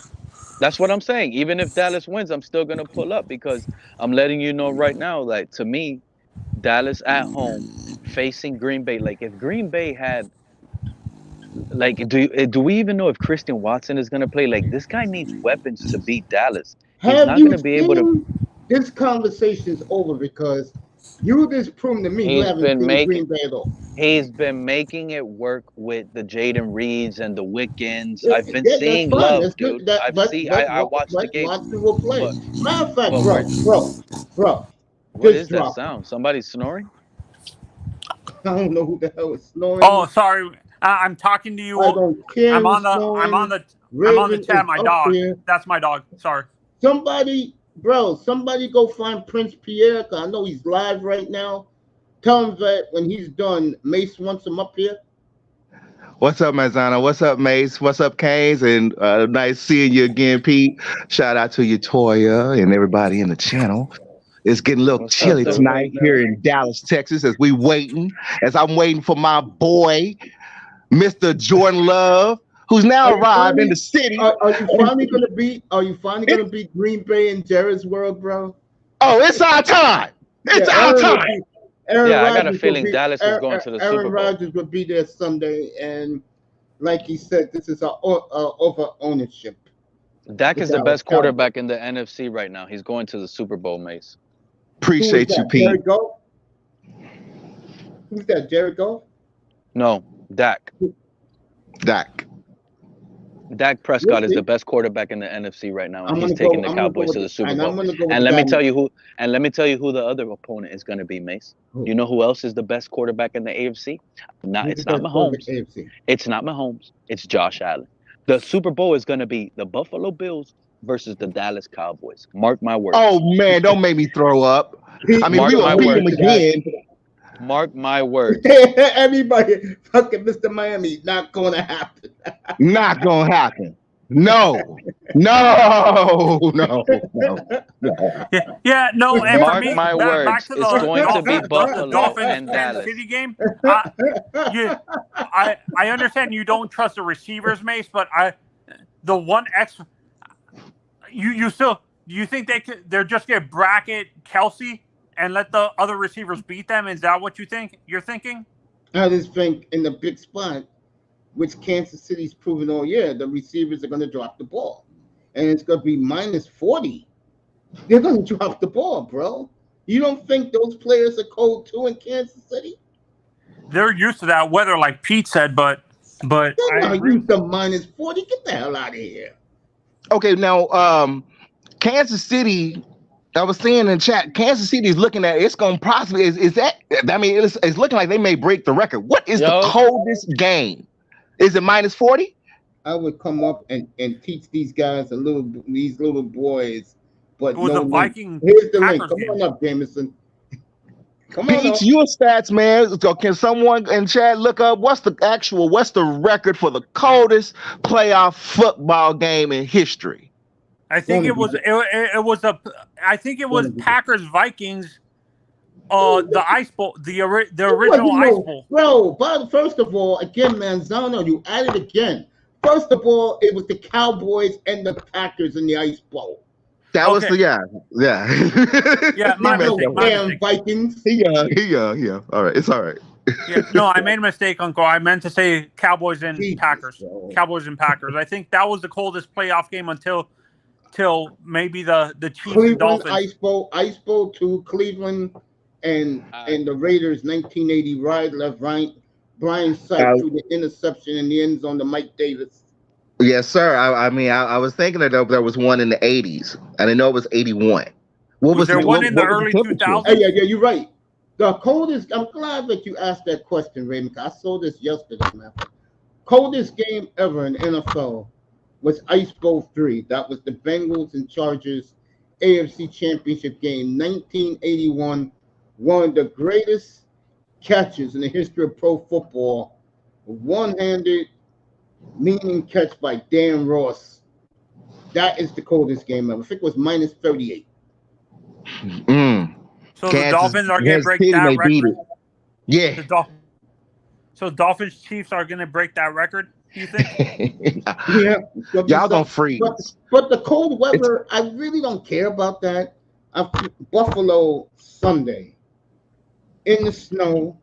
S4: that's what I'm saying. Even if Dallas wins, I'm still gonna pull up because I'm letting you know right now. Like to me, Dallas at home facing Green Bay. Like if Green Bay had, like, do we even know if Christian Watson is gonna play? Like this guy needs weapons to beat Dallas. He's
S1: Have
S4: not
S1: you
S4: gonna be able to.
S1: seen this conversation's over because you just proved to me you haven't seen Green Bay at all.
S4: He's been making it work with the Jaden Reeds and the Wiggins.
S1: Yeah,
S4: I've been
S1: yeah,
S4: seeing
S1: that's fine.
S4: love,
S1: That's good.
S4: dude.
S1: That,
S4: I watched the game.
S1: Watson will play.
S4: But,
S1: Matter of fact,
S4: but
S1: bro.
S4: what is that sound? Somebody snoring?
S1: I don't know who the hell is snoring.
S5: Oh, sorry. I'm talking to you.
S1: I don't care.
S5: I'm on the chat. My dog.
S1: Here.
S5: That's my dog. Sorry.
S1: Somebody go find Prince Pierre. Cause I know he's live right now. Tell him that when he's done, Mace wants him up here.
S6: What's up, Manzana? What's up, Mace? What's up, Canes? And nice seeing you again, Pete. Shout out to you, Toya, and everybody in the channel. It's getting a little chilly tonight here in Dallas, Texas, as I'm waiting for my boy, Mr. Jordan Love, who's now arrived in the city.
S1: Are you finally gonna be Green Bay and Jared's world, bro?
S6: Oh, it's our time. It's our time.
S4: I got a feeling Dallas is going to the Super Bowl.
S1: Aaron Rodgers will be there Sunday, and like he said, this is over ownership.
S4: Dak is the best quarterback in the NFC right now. He's going to the Super Bowl, Mace.
S6: Appreciate you, Pete.
S1: Jared Goff? Who's that, Jared Goff?
S4: No, Dak. Dak Prescott is the best quarterback in the NFC right now, and he's taking the Cowboys to the Super Bowl. And let me tell you who the other opponent is going to be, Mace. You know who else is the best quarterback in the AFC? It's not Mahomes. It's not Mahomes. It's Josh Allen. The Super Bowl is going to be the Buffalo Bills versus the Dallas Cowboys. Mark my words.
S6: Oh man, don't make me throw up. I mean, we will beat them again.
S4: Mark my words.
S1: Everybody, fucking Mr. Miami, not going to happen.
S6: Not going to happen. No.
S5: Yeah, no. And
S4: Mark
S5: for me,
S4: my
S5: back
S4: words.
S5: to
S4: It's going to be Buffalo
S5: Dolphins
S4: and Dallas.
S5: City game. I understand you don't trust the receivers, Mace, but the one extra. You think they're just gonna bracket Kelsey and let the other receivers beat them? Is that what you're thinking?
S1: I just think in the big spot, which Kansas City's proven all year, the receivers are going to drop the ball. And it's going to be minus 40. They're going to drop the ball, bro. You don't think those players are cold too in Kansas City?
S5: They're used to that weather, like Pete said, but
S1: they're not used to minus 40. Get the hell out of here.
S6: Okay, now Kansas City, I was saying in chat, Kansas City is looking at it's going to possibly it's looking like they may break the record. What is the coldest game? Is it minus 40?
S1: I would come up and teach these guys these little boys. But
S5: it was a Viking.
S1: Here's the link. Come on up, Jameson. Come on.
S6: Pete, your stats, man. So can someone in chat look up what's the record for the coldest playoff football game in history?
S5: I think it was Packers Vikings, the Ice Bowl, the original Ice Bowl.
S1: Bro, but first of all, again, Manzano, you added again. First of all, it was the Cowboys and the Packers in the Ice Bowl.
S6: That was yeah.
S5: My mistake.
S1: Vikings.
S6: Yeah. All right, it's all right.
S5: No, I made a mistake, Uncle. I meant to say Cowboys and Packers. Bro. Cowboys and Packers. I think that was the coldest playoff game until maybe the Chiefs
S1: Cleveland
S5: and Dolphins.
S1: Ice Bowl 2, Cleveland and the Raiders 1980 left right. Brian Sykes threw the interception in the end zone to Mike Davis.
S6: Yes, sir. I was thinking that there was one in the 80s. I didn't know it was 81.
S5: Was there one in the early 2000s?
S1: Yeah, you're right. The coldest, I'm glad that you asked that question, Raymond. I saw this yesterday, man. Coldest game ever in NFL was Ice Bowl 3. That was the Bengals and Chargers AFC Championship game, 1981. One of the greatest catches in the history of pro football. One-handed, meaning catch by Dan Ross. That is the coldest game ever. I think it was minus 38.
S5: So the Dolphins are going to break that record?
S6: Yeah.
S5: So Dolphins Chiefs are going to break that record, you think?
S1: Yeah.
S6: Y'all going to freeze.
S1: But the cold weather, I really don't care about that. Buffalo Sunday in the snow.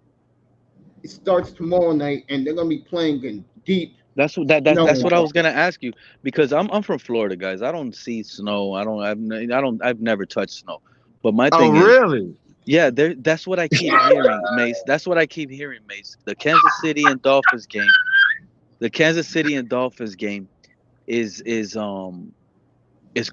S1: It starts tomorrow night, and they're going to be playing in deep.
S4: That's what I was gonna ask you, because I'm from Florida, guys. I don't see snow. I've never touched snow. But my
S2: Oh,
S4: thing is,
S2: really?
S4: yeah, that's what I keep hearing, Mace. That's what I keep hearing, Mace. The Kansas City and Dolphins game. The Kansas City and Dolphins game is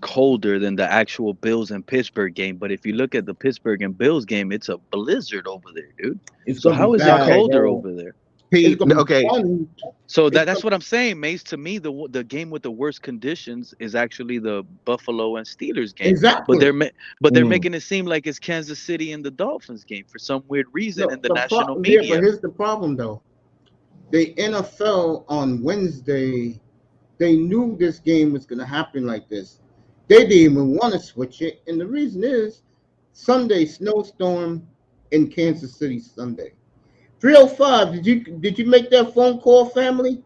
S4: colder than the actual Bills and Pittsburgh game. But if you look at the Pittsburgh and Bills game, it's a blizzard over there, dude.
S1: It's
S4: So
S1: gonna
S4: how
S1: be
S4: is it
S1: bad,
S4: colder
S1: bro.
S4: over there?
S1: It's
S6: Pete,
S1: gonna be
S6: okay,
S1: fun.
S4: So
S1: It's
S4: that's what I'm saying, Mace. To me, the game with the worst conditions is actually the Buffalo and Steelers game. But
S1: exactly.
S4: they're
S6: Mm.
S4: making it seem like it's Kansas City and the Dolphins game for some weird reason in the
S1: The
S4: national
S1: problem, yeah,
S4: media.
S1: but here's the problem though. The NFL on Wednesday, they knew this game was gonna happen like this. They didn't even want to switch it, and the reason is Sunday snowstorm in Kansas City Sunday. 305. Did you make that phone call, family?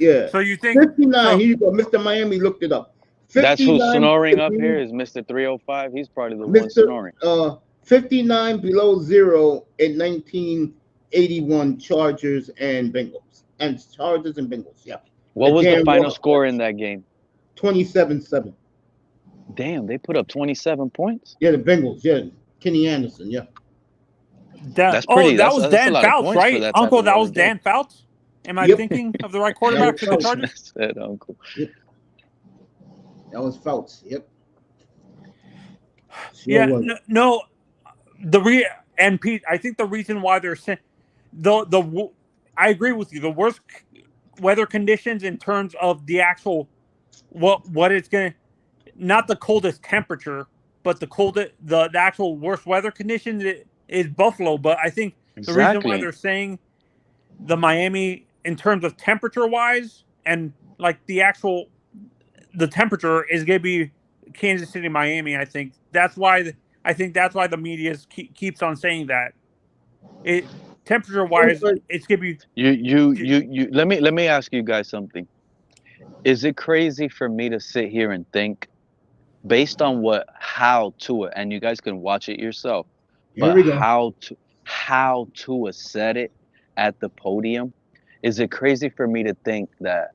S1: Yeah.
S5: So you think
S1: 59.
S5: so?
S1: Here you go. Mr. Miami looked it up.
S4: That's who's
S1: 59
S4: snoring up here is Mr. 305. He's probably the one
S1: Mr.
S4: snoring.
S1: 59 below zero in 1981 Chargers and Bengals. And Chargers and Bengals, yeah.
S4: What was the
S1: Again,
S4: final
S1: what-
S4: score in that game?
S1: 27-7.
S4: Damn, they put up 27 points.
S1: Yeah, the Bengals, yeah. Kenny Anderson, yeah.
S4: That's pretty-
S5: that
S4: that's-
S5: was
S4: that's a
S5: Dan
S4: lot of
S5: Fouts,
S4: points for
S5: right?
S4: that type
S5: Uncle,
S4: of
S5: that was
S4: weather game.
S5: Dan Fouts. Am I
S1: Yep.
S5: thinking of the right quarterback for the
S1: That was
S5: Chargers?
S4: Said Uncle.
S1: That was Fouts, yep. Sure
S5: Yeah,
S1: was.
S5: no. And Pete, I think the reason why they're saying I agree with you. The worst weather conditions in terms of the actual what it's gonna, not the coldest temperature, but the actual worst weather conditions is Buffalo. But I think the reason why
S4: Exactly.
S5: they're saying the Miami in terms of temperature wise and like the temperature is gonna be Kansas City, Miami. I think that's why the media keeps on saying that. It temperature wise, it's gonna be.
S4: You let me ask you guys something. Is it crazy for me to sit here and think, based on how Tua, and you guys can watch it yourself,
S1: Here
S4: but
S1: we go.
S4: how Tua said it at the podium? Is it crazy for me to think that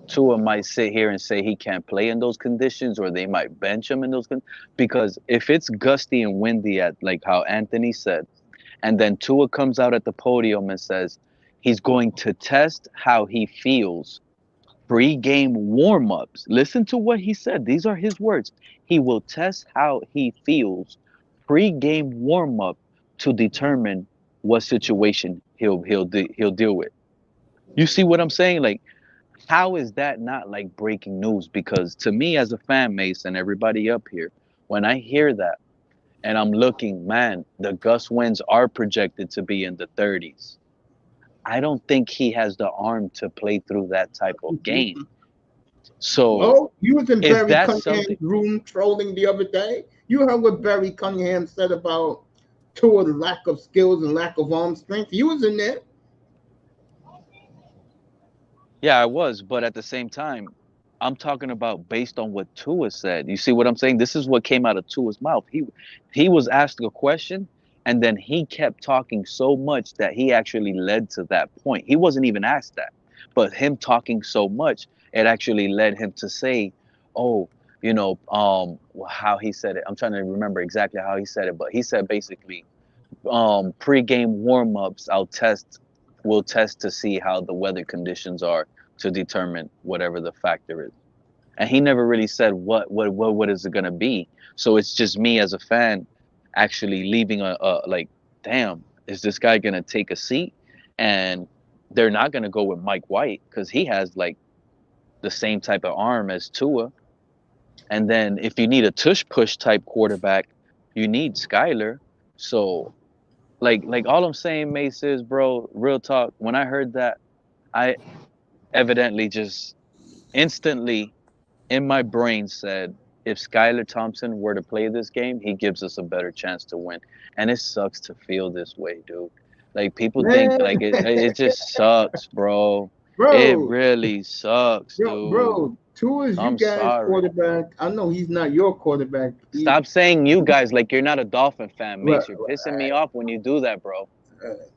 S4: Tua might sit here and say he can't play in those conditions, or they might bench him in those conditions? Because if it's gusty and windy, at like how Anthony said, and then Tua comes out at the podium and says he's going to test how he feels pre-game warm-ups. Listen to what he said. These are his words. He will test how he feels pre-game warm-up to determine what situation he'll deal with. You see what I'm saying? Like, how is that not like breaking news? Because to me, as a fan, Mace, and everybody up here, when I hear that and I'm looking, man, the gust winds are projected to be in the 30s. I don't think he has the arm to play through that type of game. So,
S1: Oh, you was in
S4: is
S1: Barry
S4: that
S1: Cunningham's
S4: something-
S1: room trolling the other day. You heard what Barry Cunningham said about Tua's lack of skills and lack of arm strength. You was in there.
S4: yeah, I was, but at the same time, I'm talking about based on what Tua said. You see what I'm saying? This is what came out of Tua's mouth. He was asked a question, and then he kept talking so much that he actually led to that point. He wasn't even asked that, but him talking so much, it actually led him to say, "Oh, you know, how he said it. I'm trying to remember exactly how he said it, but he said basically, pre-game warm-ups, we'll test to see how the weather conditions are to determine whatever the factor is." And he never really said what is it gonna be. So it's just me as a fan actually leaving a like, damn, is this guy gonna take a seat? And they're not gonna go with Mike White because he has like the same type of arm as Tua. And then if you need a tush push type quarterback, you need Skyler. So like all I'm saying, Mace, is, bro, real talk, when I heard that, I evidently just instantly in my brain said, if Skylar Thompson were to play this game, he gives us a better chance to win. And it sucks to feel this way, dude. Like, people think like it just sucks, bro. It really sucks, dude.
S1: Bro, Tua's you
S4: I'm
S1: guys
S4: sorry.
S1: quarterback. I know he's not your quarterback.
S4: Stop saying you guys like you're not a Dolphin fan, Mace.
S1: Right,
S4: You're pissing me off when you do that, bro.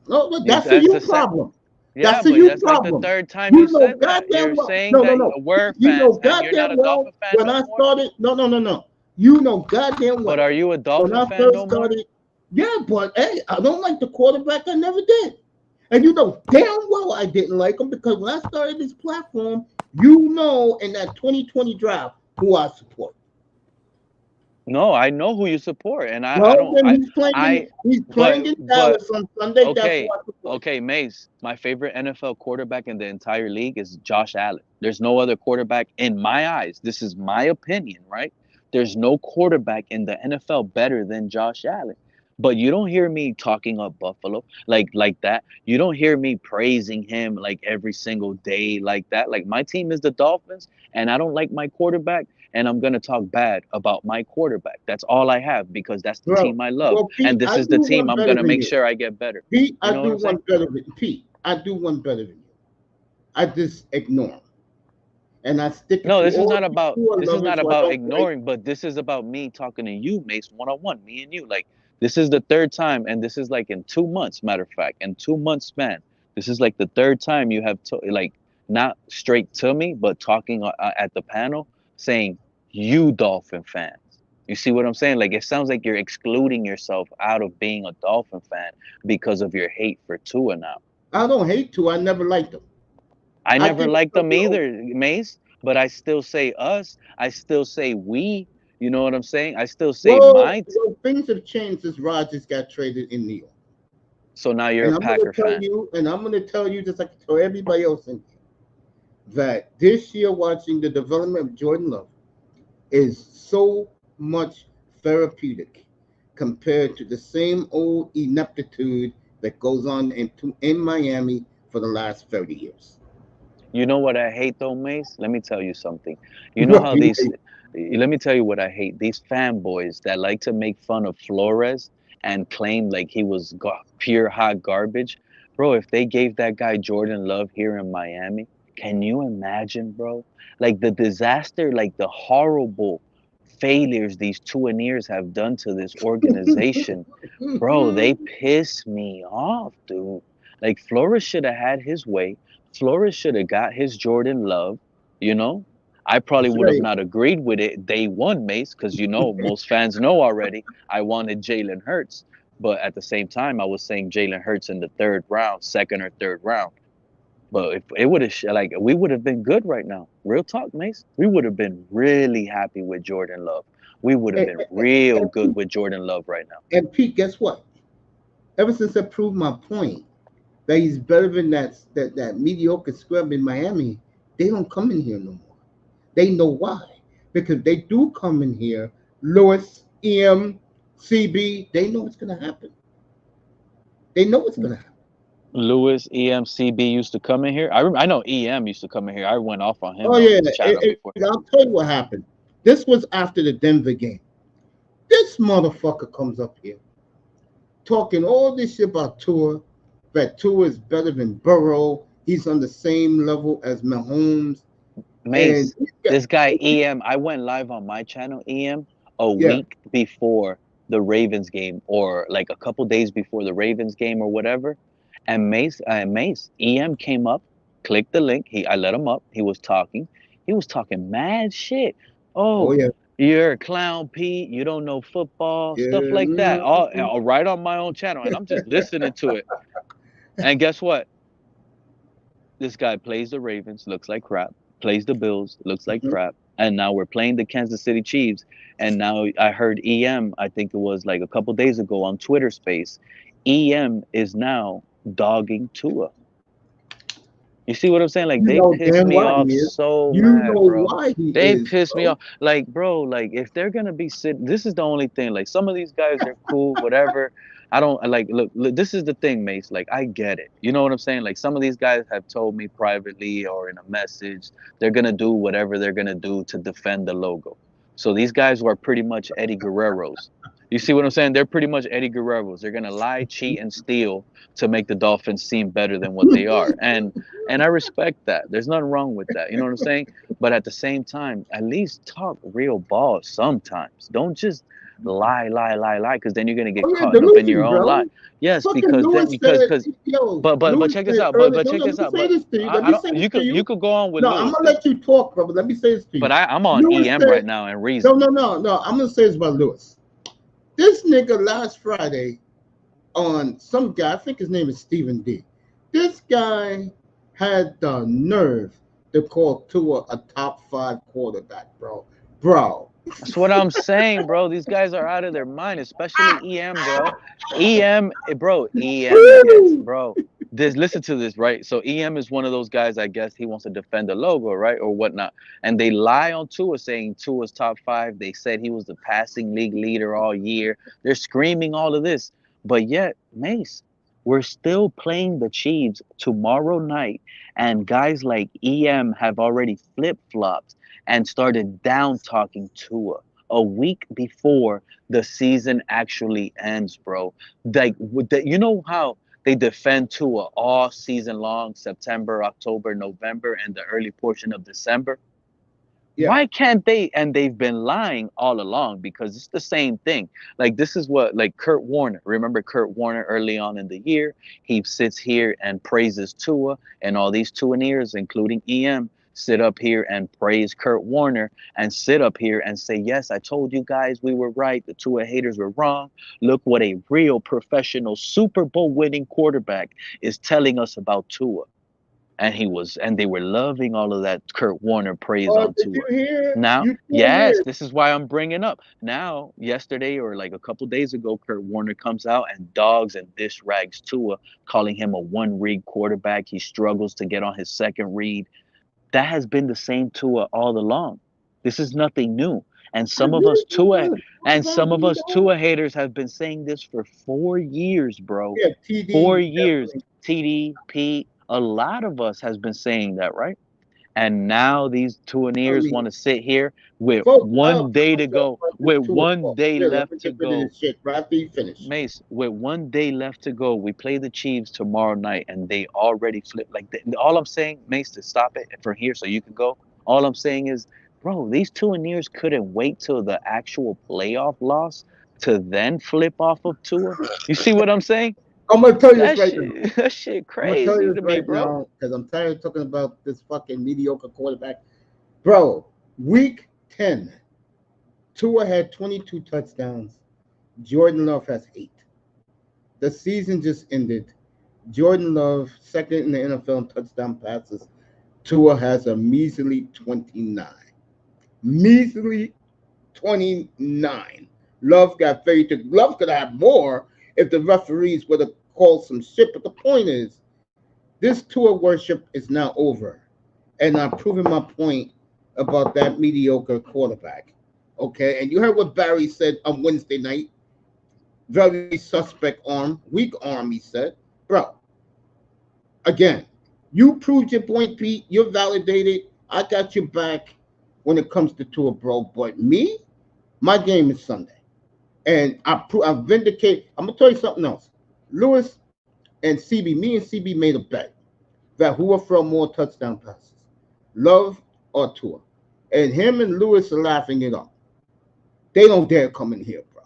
S1: No, but that's a
S4: that's
S1: you
S4: the same-
S1: problem.
S4: Yeah,
S1: That's a
S4: but
S1: you
S4: that's like
S1: problem.
S4: the third time
S1: You
S4: you
S1: know
S4: said that.
S1: goddamn
S4: You're
S1: well-
S4: saying
S1: no,
S4: that
S1: no.
S4: we're
S1: You know
S4: fans and you're not
S1: goddamn
S4: a
S1: well
S4: Dolphin fan
S1: when
S4: no
S1: I
S4: more.
S1: started. No. You know goddamn
S4: But
S1: well.
S4: are you a
S1: When
S4: Dolphin
S1: I
S4: fan
S1: first
S4: no more?
S1: started, yeah, but hey, I don't like the quarterback. I never did. And you know damn well I didn't like him because when I started this platform, you know, in that 2020 draft, who I support.
S4: No, I know who you support, and I
S1: Well,
S4: don't
S1: then
S4: I
S1: he's
S4: I
S1: playing in
S4: but
S1: Dallas on Sunday. That's who
S4: okay,
S1: I support.
S4: okay, Mace. My favorite NFL quarterback in the entire league is Josh Allen. There's no other quarterback in my eyes. This is my opinion, right? There's no quarterback in the NFL better than Josh Allen. But you don't hear me talking up Buffalo like that. You don't hear me praising him like every single day like that. Like my team is the Dolphins, and I don't like my quarterback, and I'm gonna talk bad about my quarterback. That's all I have because that's the
S1: Well,
S4: team I love,
S1: well,
S4: and
S1: Pete,
S4: this
S1: I
S4: is
S1: do
S4: the team
S1: one
S4: I'm
S1: better
S4: gonna
S1: than
S4: make
S1: you.
S4: sure I get better.
S1: Pete,
S4: You
S1: I
S4: know what
S1: do
S4: I'm saying?
S1: one better than Pete. I do one better than you. I just ignore him, and I stick it
S4: No,
S1: to all these poor
S4: this is
S1: lovers
S4: not
S1: who I
S4: about
S1: don't like.
S4: ignoring, but this is about me talking to you, Mace, one on one, me and you. Like this is the third time, and this is like in 2 months. Matter of fact, in 2 months span, this is like the third time you have like not straight to me, but talking at the panel, saying you Dolphin fans. You see what I'm saying? Like it sounds like you're excluding yourself out of being a Dolphin fan because of your hate for Tua now.
S1: I don't hate to. I never liked him.
S4: I
S1: I
S4: never
S1: think
S4: liked
S1: because
S4: them
S1: you're old.
S4: either, Mace, but I still say us. I still say we. You know what I'm saying? I still say
S1: Well, things have changed since Rodgers got traded in New York.
S4: So now you're
S1: And
S4: a
S1: I'm going to
S4: Packer
S1: tell
S4: fan.
S1: you, and I'm going to tell you, just like I tell everybody else in here, that this year watching the development of Jordan Love is so much therapeutic compared to the same old ineptitude that goes on in Miami for the last 30 years.
S4: You know what I hate though, Mace? Let me tell you something. You know
S1: What
S4: how
S1: do you
S4: these let me tell you what I hate. These fanboys that like to make fun of Flores and claim like he was pure hot garbage. Bro, if they gave that guy Jordan Love here in Miami, can you imagine, bro? Like the disaster, like the horrible failures these two ears have done to this organization. Bro, they piss me off, dude. Like Flores should have had his way. Flores should have got his Jordan Love, you know? I probably
S1: That's
S4: would have
S1: right.
S4: not agreed with it day one, Mace, because you know most fans know already I wanted Jalen Hurts. But at the same time, I was saying Jalen Hurts in the third round, second or third round. But if it would have like we would have been good right now. Real talk, Mace. We would have been really happy with Jordan Love. We would have
S1: And,
S4: been real
S1: and,
S4: good with Jordan Love right now.
S1: and Pete, guess what? Ever since I proved my point that he's better than that mediocre scrub in Miami, they don't come in here no more. They know why. Because they do come in here, Lewis, EM, CB, they know what's going to happen. They know what's going to happen.
S4: Lewis, EMCB used to come in here. I know EM used to come in here. I went off on him
S1: Oh,
S4: on
S1: yeah.
S4: this channel before.
S1: I'll tell you what happened. This was after the Denver game. This motherfucker comes up here talking all this shit about Tua, that Tua is better than Burrow. He's on the same level as Mahomes. And
S4: Mace, this guy EM, I went live on my channel, EM, a
S1: yeah,
S4: week before the Ravens game or like a couple days before the Ravens game or whatever. And Mace, EM came up, clicked the link. I let him up. He was talking. He was talking mad shit.
S1: oh
S4: Oh,
S1: yeah,
S4: you're a clown, Pete. You don't know football,
S1: yeah.
S4: stuff like that. All right on my own channel. And I'm just listening to it. And guess what? This guy plays the Ravens, looks like crap. Plays the Bills, looks like
S1: Mhm.
S4: crap. And now we're playing the Kansas City Chiefs. And now I heard EM, I think it was like a couple days ago on Twitter Space, EM is now dogging Tua. You see what I'm saying? Like
S1: You
S4: they
S1: know
S4: piss
S1: damn
S4: me
S1: why
S4: off
S1: he is.
S4: so
S1: You
S4: mad,
S1: know
S4: bro.
S1: why he
S4: They
S1: is,
S4: piss me
S1: bro.
S4: off. Like, bro, like if they're gonna be sitting, this is the only thing. Like some of these guys are cool, whatever. I don't like look, this is the thing, Mace. Like I get it. You know what I'm saying? Like some of these guys have told me privately or in a message, they're gonna do whatever they're gonna do to defend the logo. So these guys were pretty much Eddie Guerreros. You see what I'm saying? They're pretty much Eddie Guerreros. They're gonna lie, cheat, and steal to make the Dolphins seem better than what they are. And I respect that. There's nothing wrong with that. You know what I'm saying? But at the same time, at least talk real ball sometimes. Don't just lie, because then you're gonna get
S1: Oh yeah,
S4: caught up in your
S1: delusion,
S4: own lie.
S1: bro.
S4: Yes,
S1: Fucking
S4: because then
S1: Lewis said, yo,
S4: but
S1: Lewis
S4: check this
S1: said
S4: out.
S1: early.
S4: But
S1: No,
S4: check
S1: no, let
S4: this
S1: me
S4: out.
S1: say
S4: But
S1: this to you. Let
S4: I
S1: me
S4: don't.
S1: say this to
S4: You
S1: you.
S4: could go on with
S1: No, I'm
S4: Lewis
S1: gonna
S4: then.
S1: let you talk, brother. Let me say this to you.
S4: But I'm on
S1: Lewis
S4: EM
S1: said,
S4: right now and Reason.
S1: no. I'm gonna say this about Lewis. This nigga last Friday on some guy, I think his name is Stephen D. This guy had the nerve to call Tua a top 5 quarterback, bro.
S4: That's what I'm saying, bro. These guys are out of their mind, especially EM, bro. EM, bro. EM gets, bro. Listen to this, right? So EM is one of those guys. I guess he wants to defend the logo, right, or whatnot. And they lie on Tua, saying Tua's top 5. They said he was the passing league leader all year. They're screaming all of this, but yet, Mace, we're still playing the Chiefs tomorrow night, and guys like EM have already flip flopped and started down talking Tua a week before the season actually ends, bro. Like, you know how they defend Tua all season long, September, October, November, and the early portion of December? Yeah. Why can't they? And they've been lying all along, because it's the same thing. Like, this is what, like, Kurt Warner. Remember Kurt Warner early on in the year? He sits here and praises Tua, and all these Tuaneers, including EM, sit up here and praise Kurt Warner and sit up here and say, yes, I told you guys we were right. The Tua haters were wrong. Look what a real professional Super Bowl winning quarterback is telling us about Tua. And they were loving all of that Kurt Warner praise on Tua. Now, yes, this is why I'm bringing up. Now, yesterday or like a couple days ago, Kurt Warner comes out and dogs and diss rags Tua, calling him a one-read quarterback. He struggles to get on his second read. That has been the same Tua all along. This is nothing new. And some of us Tua haters have been saying this for 4 years, bro. Yeah, TD, 4 years. TD, Pete, a lot of us has been saying that, right? And now these Tuaneers want to sit here with one day to go, with 1 day left to go. Mace, with 1 day left to go, we play the Chiefs tomorrow night, and they already flip. Like, all I'm saying, Mace, to stop it from here so you can go. All I'm saying is, bro, these Tuaneers couldn't wait till the actual playoff loss to then flip off of Tua. You see what I'm saying?
S1: I'm gonna tell you this right now.
S4: That shit crazy to me, bro.
S1: Because I'm tired of talking about this fucking mediocre quarterback. Bro, week 10, Tua had 22 touchdowns. Jordan Love has 8. The season just ended. Jordan Love, second in the NFL in touchdown passes. Tua has a measly 29. Measly 29. Love got 32. Love could have more if the referees would have called some shit. But the point is, this Tua worship is now over. And I'm proving my point about that mediocre quarterback. Okay? And you heard what Barry said on Wednesday night. Very suspect arm, weak arm, he said. Bro, again, you proved your point, Pete. You're validated. I got your back when it comes to Tua, bro. But me, my game is Sunday. And I vindicate. I'm going to tell you something else. Lewis and CB, me and CB made a bet that who will throw more touchdown passes, Love or Tua. And him and Lewis are laughing it up. They don't dare come in here, bro.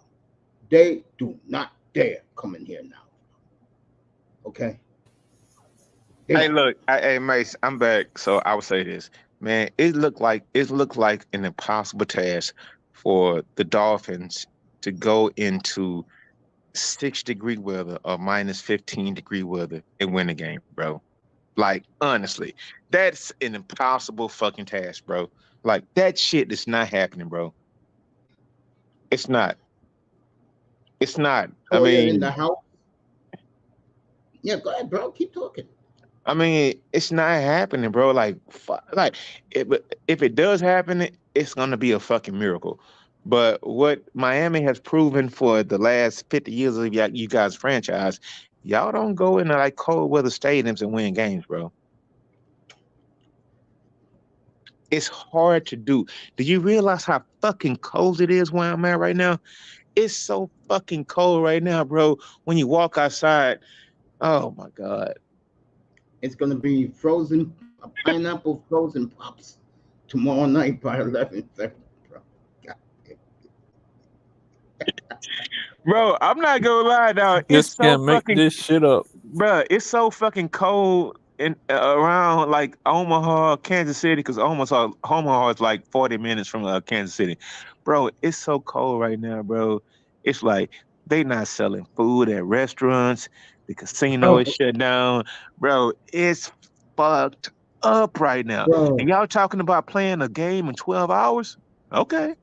S1: They do not dare come in here now. Okay?
S2: Hey, look, hey, Mace, I'm back. So I would say this, man. It looked like an impossible task for the Dolphins to go into 6-degree weather or minus 15-degree weather and win a game, bro. Like, honestly, that's an impossible fucking task, bro. Like, that shit is not happening, bro. It's not. It's not. I mean,
S1: in the house. Yeah, go ahead, bro. Keep talking.
S2: I mean, it's not happening, bro. Like, if it does happen, it's gonna be a fucking miracle. But what Miami has proven for the last 50 years of you guys' franchise, y'all don't go into like cold weather stadiums and win games, bro. It's hard to do. Do you realize how fucking cold it is where I'm at right now? It's so fucking cold right now, bro. When you walk outside, oh my God.
S1: It's going to be frozen, pineapple frozen pops tomorrow night by 11:30, bro. God.
S2: Bro, I'm not gonna lie now. It's
S3: Just
S2: so
S3: can't make
S2: fucking,
S3: this shit up.
S2: bro. It's so fucking cold in around like Omaha, Kansas City, because Omaha is like 40 minutes from Kansas City. Bro, it's so cold right now, bro. It's like they not selling food at restaurants. The casino is
S1: Bro,
S2: shut down. Bro, it's fucked up right now. And
S1: bro.
S2: y'all talking about playing a game in 12 hours? Okay.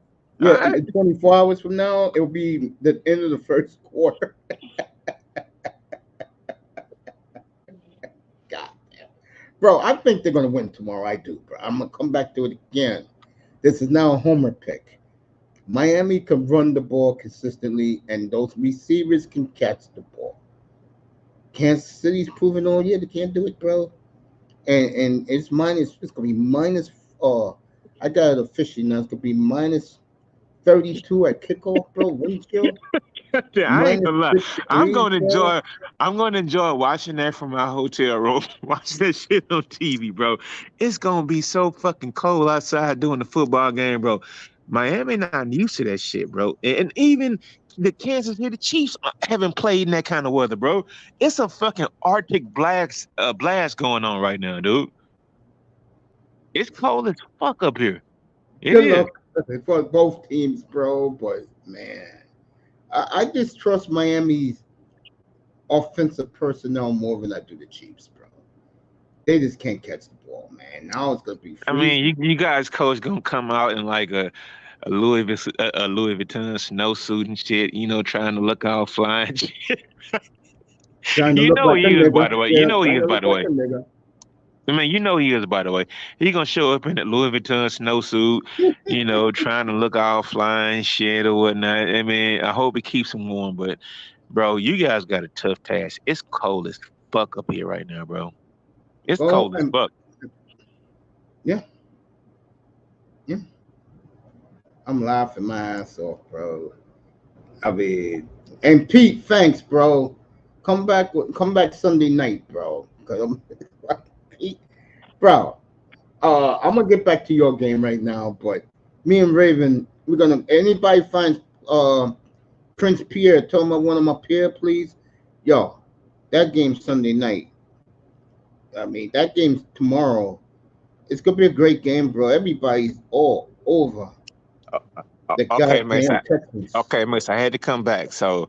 S2: All
S1: Yeah,
S2: right.
S1: 24 hours from now, it'll be the end of the first quarter. God damn. Bro, I think they're going to win tomorrow. I do, bro. I'm going to come back to it again. This is now a homer pick. Miami can run the ball consistently, and those receivers can catch the ball. Kansas City's proven all year they can't do it, bro. And it's minus. It's gonna be minus. I got it officially now. It's gonna be minus 32 at kickoff, bro. Wind chill
S2: Yeah, I ain't
S1: minus
S2: gonna lie.
S1: 6 degrees, bro.
S2: I'm gonna enjoy watching that from my hotel room, watching that shit on TV, bro. It's gonna be so fucking cold outside doing the football game, bro. Miami not used to that shit, bro. And even the Kansas City Chiefs haven't played in that kind of weather, bro. It's a fucking Arctic blast going on right now, dude. It's cold as fuck up here. It
S1: Good
S2: is.
S1: luck for both teams, bro. But man, I just trust Miami's offensive personnel more than I do the Chiefs, bro. They just can't catch the ball, man. Now it's gonna be
S2: I mean,
S1: freezing.
S2: you guys, coach, gonna come out in like a Louis Vuitton snowsuit and shit, trying to look all flying.
S1: Trying to
S2: You
S1: look
S2: know
S1: like a
S2: he is, by
S1: nigga.
S2: the way. You
S1: Yeah,
S2: know he
S1: trying
S2: is,
S1: to
S2: by
S1: look
S2: the
S1: like
S2: way.
S1: a nigga.
S2: I mean, you know he is, by the way. He gonna show up in that Louis Vuitton snowsuit, trying to look all flying shit or whatnot. I mean, I hope it keeps him warm, but bro, you guys got a tough task. It's cold as fuck up here right now, bro. It's
S1: Well,
S2: cold as fuck.
S1: yeah, yeah. I'm laughing my ass off, bro. I mean, and Pete, thanks, bro. Come back Sunday night, bro. Cause I'm Pete, bro. I'm gonna get back to your game right now, but me and Raven, we're gonna. Anybody finds Prince Pierre, tell him I want him up here, please. Yo, that game's Sunday night. I mean, that game's tomorrow. It's gonna be a great game, bro. Everybody's all over the
S2: Okay, Mace.
S1: goddamn Texans.
S2: Okay, Mace. I had to come back, so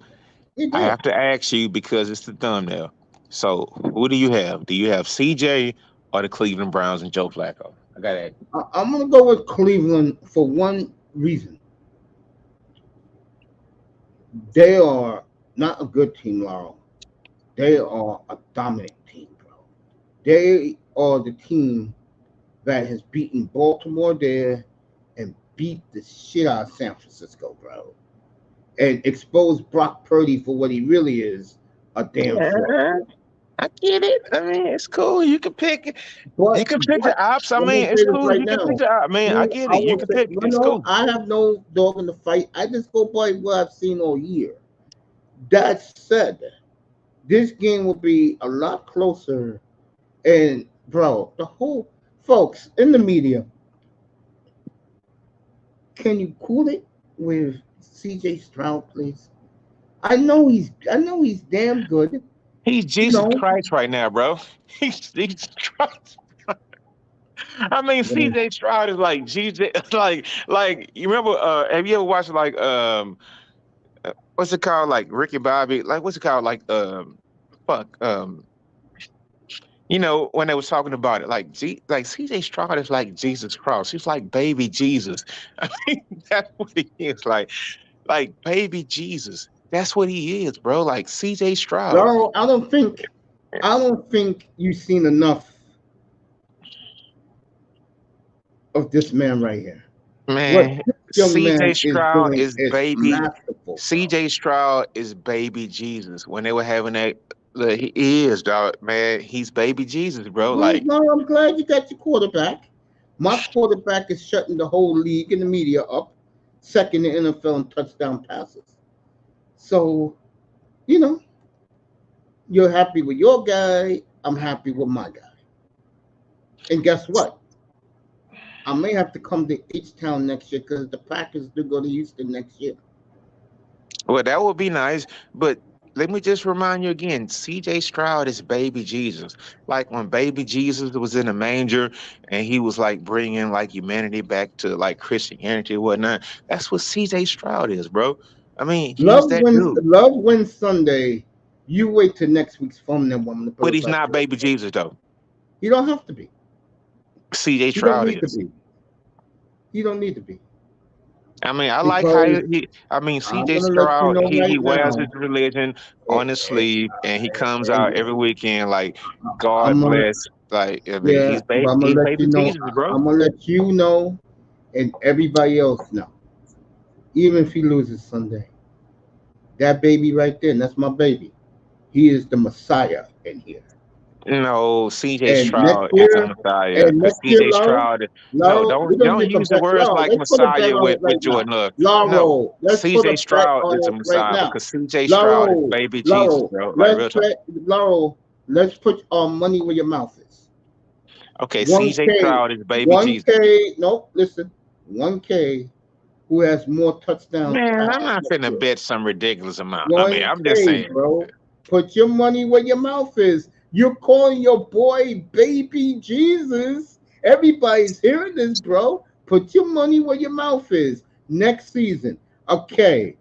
S1: You
S2: I
S1: good?
S2: have to ask you because it's the thumbnail. So, who do you have? Do you have CJ or the Cleveland Browns and Joe Flacco? I got to ask.
S1: I'm gonna go with Cleveland for one reason. They are not a good team, Laurel. They are a dominant team, bro. They are the team that has beaten Baltimore there and beat the shit out of San Francisco, bro. And exposed Brock Purdy for what he really is, a damn fraud.
S2: Yeah, I get it. I mean, it's cool. You can pick. You
S1: But
S2: can pick the ops. I
S1: let
S2: mean,
S1: me
S2: it's
S1: say this
S2: cool.
S1: right
S2: You can pick
S1: now.
S2: the ops. Man, I get
S1: I
S2: it. You
S1: will
S2: can
S1: say,
S2: pick.
S1: no,
S2: It's
S1: no,
S2: cool.
S1: I have no dog in the fight. I just go by what I've seen all year. That said, this game will be a lot closer. And bro, the whole folks in the media, can you cool it with CJ Stroud, please? I know he's damn good.
S2: He's
S1: You
S2: Jesus
S1: know,
S2: Christ right now, bro. He's Jesus Christ. I mean,
S1: yeah.
S2: CJ Stroud is like Jesus. Like you remember? Have you ever watched like what's it called? Like Ricky Bobby? Like what's it called? Like fuck when they was talking about it, like CJ Stroud is like Jesus Christ. He's like baby Jesus. I mean, that's what he is. Like baby Jesus. That's what he is, bro. Like CJ Stroud.
S1: No, I don't think you've seen enough of this man right here. What
S2: Man,
S1: this young
S2: CJ
S1: man is
S2: Stroud
S1: doing
S2: is
S1: is
S2: baby.
S1: masterful, bro.
S2: CJ Stroud is baby Jesus. When they were having that, he is dog. Man, he's baby Jesus, bro.
S1: Well,
S2: Like,
S1: no, I'm glad you got your quarterback. My quarterback is shutting the whole league and the media up, second in the NFL in touchdown passes. So, you know, you're happy with your guy. I'm happy with my guy. And guess what? I may have to come to H Town next year because the Packers do go to Houston next year.
S2: Well, that would be nice, but let me just remind you again, CJ Stroud is baby Jesus. Like when baby Jesus was in the manger and he was like bringing like humanity back to like Christianity and whatnot. That's what CJ Stroud is, bro. I mean, he's that dude.
S1: Love wins Sunday. You wait till next week's phone and woman to put
S2: But
S1: it
S2: he's
S1: back
S2: not
S1: there.
S2: baby Jesus though.
S1: You don't have to be.
S2: CJ
S1: You don't
S2: Stroud
S1: need to
S2: is.
S1: be. You don't need to be.
S2: I mean, I like how
S1: Because
S2: I mean,
S1: I'm
S2: CJ
S1: gonna let you
S2: Stroud,
S1: know
S2: he
S1: right
S2: wears his
S1: now.
S2: religion
S1: eh,
S2: on his
S1: eh,
S2: sleeve and he comes
S1: eh,
S2: out every weekend like
S1: I'm
S2: God
S1: gonna
S2: bless. Like I mean,
S1: yeah, but I'm gonna
S2: he's
S1: let
S2: baby
S1: you know.
S2: Jesus, bro.
S1: I'm gonna let you know, and everybody else know. Even if he loses Sunday, that baby right there, and that's my baby. He is the Messiah in here.
S2: No, CJ
S1: And next
S2: Stroud is a
S1: year,
S2: Messiah because CJ Stroud. No,
S1: We're gonna
S2: don't
S1: make a
S2: use the
S1: bet.
S2: words
S1: Laurel,
S2: like
S1: let's put a bet
S2: Messiah
S1: on it
S2: with
S1: right now.
S2: Jordan Love. No,
S1: Laurel, let's put a
S2: CJ
S1: bet
S2: Stroud
S1: on
S2: is a
S1: it right
S2: Messiah
S1: now.
S2: because CJ Stroud is
S1: Laurel,
S2: baby Jesus,
S1: Laurel,
S2: bro. Like
S1: let's
S2: real talk.
S1: bet. Laurel, let's put our money where your mouth is.
S2: Okay, CJ
S1: 1K,
S2: Stroud is baby Jesus.
S1: 1K. Nope, listen, 1K. Who has more touchdown
S2: Man, I'm
S1: pass
S2: not
S1: next
S2: finna
S1: year?
S2: bet some ridiculous amount. I mean, I'm just
S1: 1K,
S2: saying.
S1: bro. Put your money where your mouth is. You're calling your boy baby Jesus. Everybody's hearing this, bro. Put your money where your mouth is. Next season. Okay.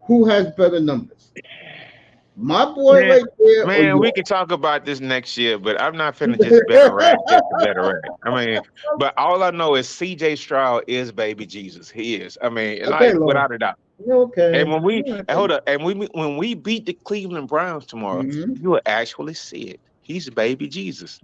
S1: Who has better numbers? My boy
S2: Man,
S1: right there or
S2: man, we
S1: yours?
S2: can talk about this next year, but I'm not finna just bet a rack just to bet a rack. I mean, but all I know is CJ Stroud is baby Jesus. He is. I mean,
S1: Okay,
S2: like
S1: Lord.
S2: without a doubt.
S1: Okay.
S2: And when we
S1: All right,
S2: hold
S1: then.
S2: up, and when we beat the Cleveland Browns tomorrow,
S1: Mhm.
S2: you will actually see it. He's baby Jesus.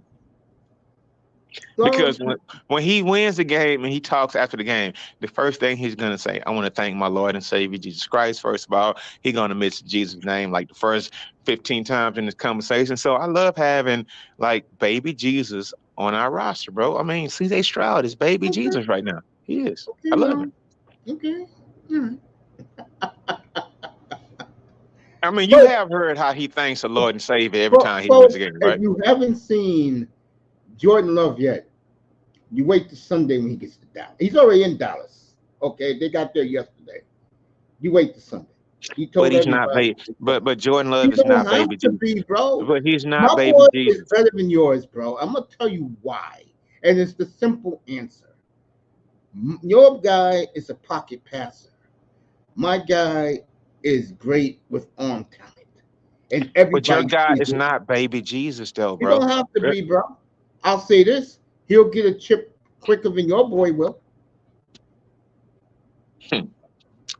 S1: So,
S2: Because when he wins the game and he talks after the game, the first thing he's gonna say, I want to thank my Lord and Savior Jesus Christ. First of all, he's gonna mention Jesus' name like the first 15 times in this conversation. So I love having like baby Jesus on our roster, bro. I mean, CJ Stroud is baby
S1: okay.
S2: Jesus right now. He is.
S1: Okay,
S2: I love it.
S1: Lord. Okay. All right.
S2: I mean, you
S1: But
S2: have heard how he thanks the Lord and Savior every
S1: But
S2: time he wins a
S1: folks,
S2: game,
S1: if
S2: right?
S1: you haven't seen Jordan Love yet, you wait till Sunday when he gets to Dallas. He's already in Dallas. Okay, they got there yesterday. You wait till Sunday. He
S2: But
S1: told
S2: he's not
S1: everybody.
S2: baby. But Jordan
S1: You
S2: Love is
S1: don't
S2: not
S1: have
S2: baby
S1: to
S2: Jesus.
S1: be, bro.
S2: But he's
S1: My
S2: not baby
S1: boy is
S2: Jesus.
S1: better than yours, bro. I'm gonna tell you why, and it's the simple answer. Your guy is a pocket passer. My guy is great with arm talent, and
S2: But your
S1: everybody
S2: guy
S1: sees
S2: is
S1: it.
S2: not baby Jesus, though,
S1: You
S2: bro.
S1: don't have to be, bro. I'll say this: he'll get a chip quicker than your boy will.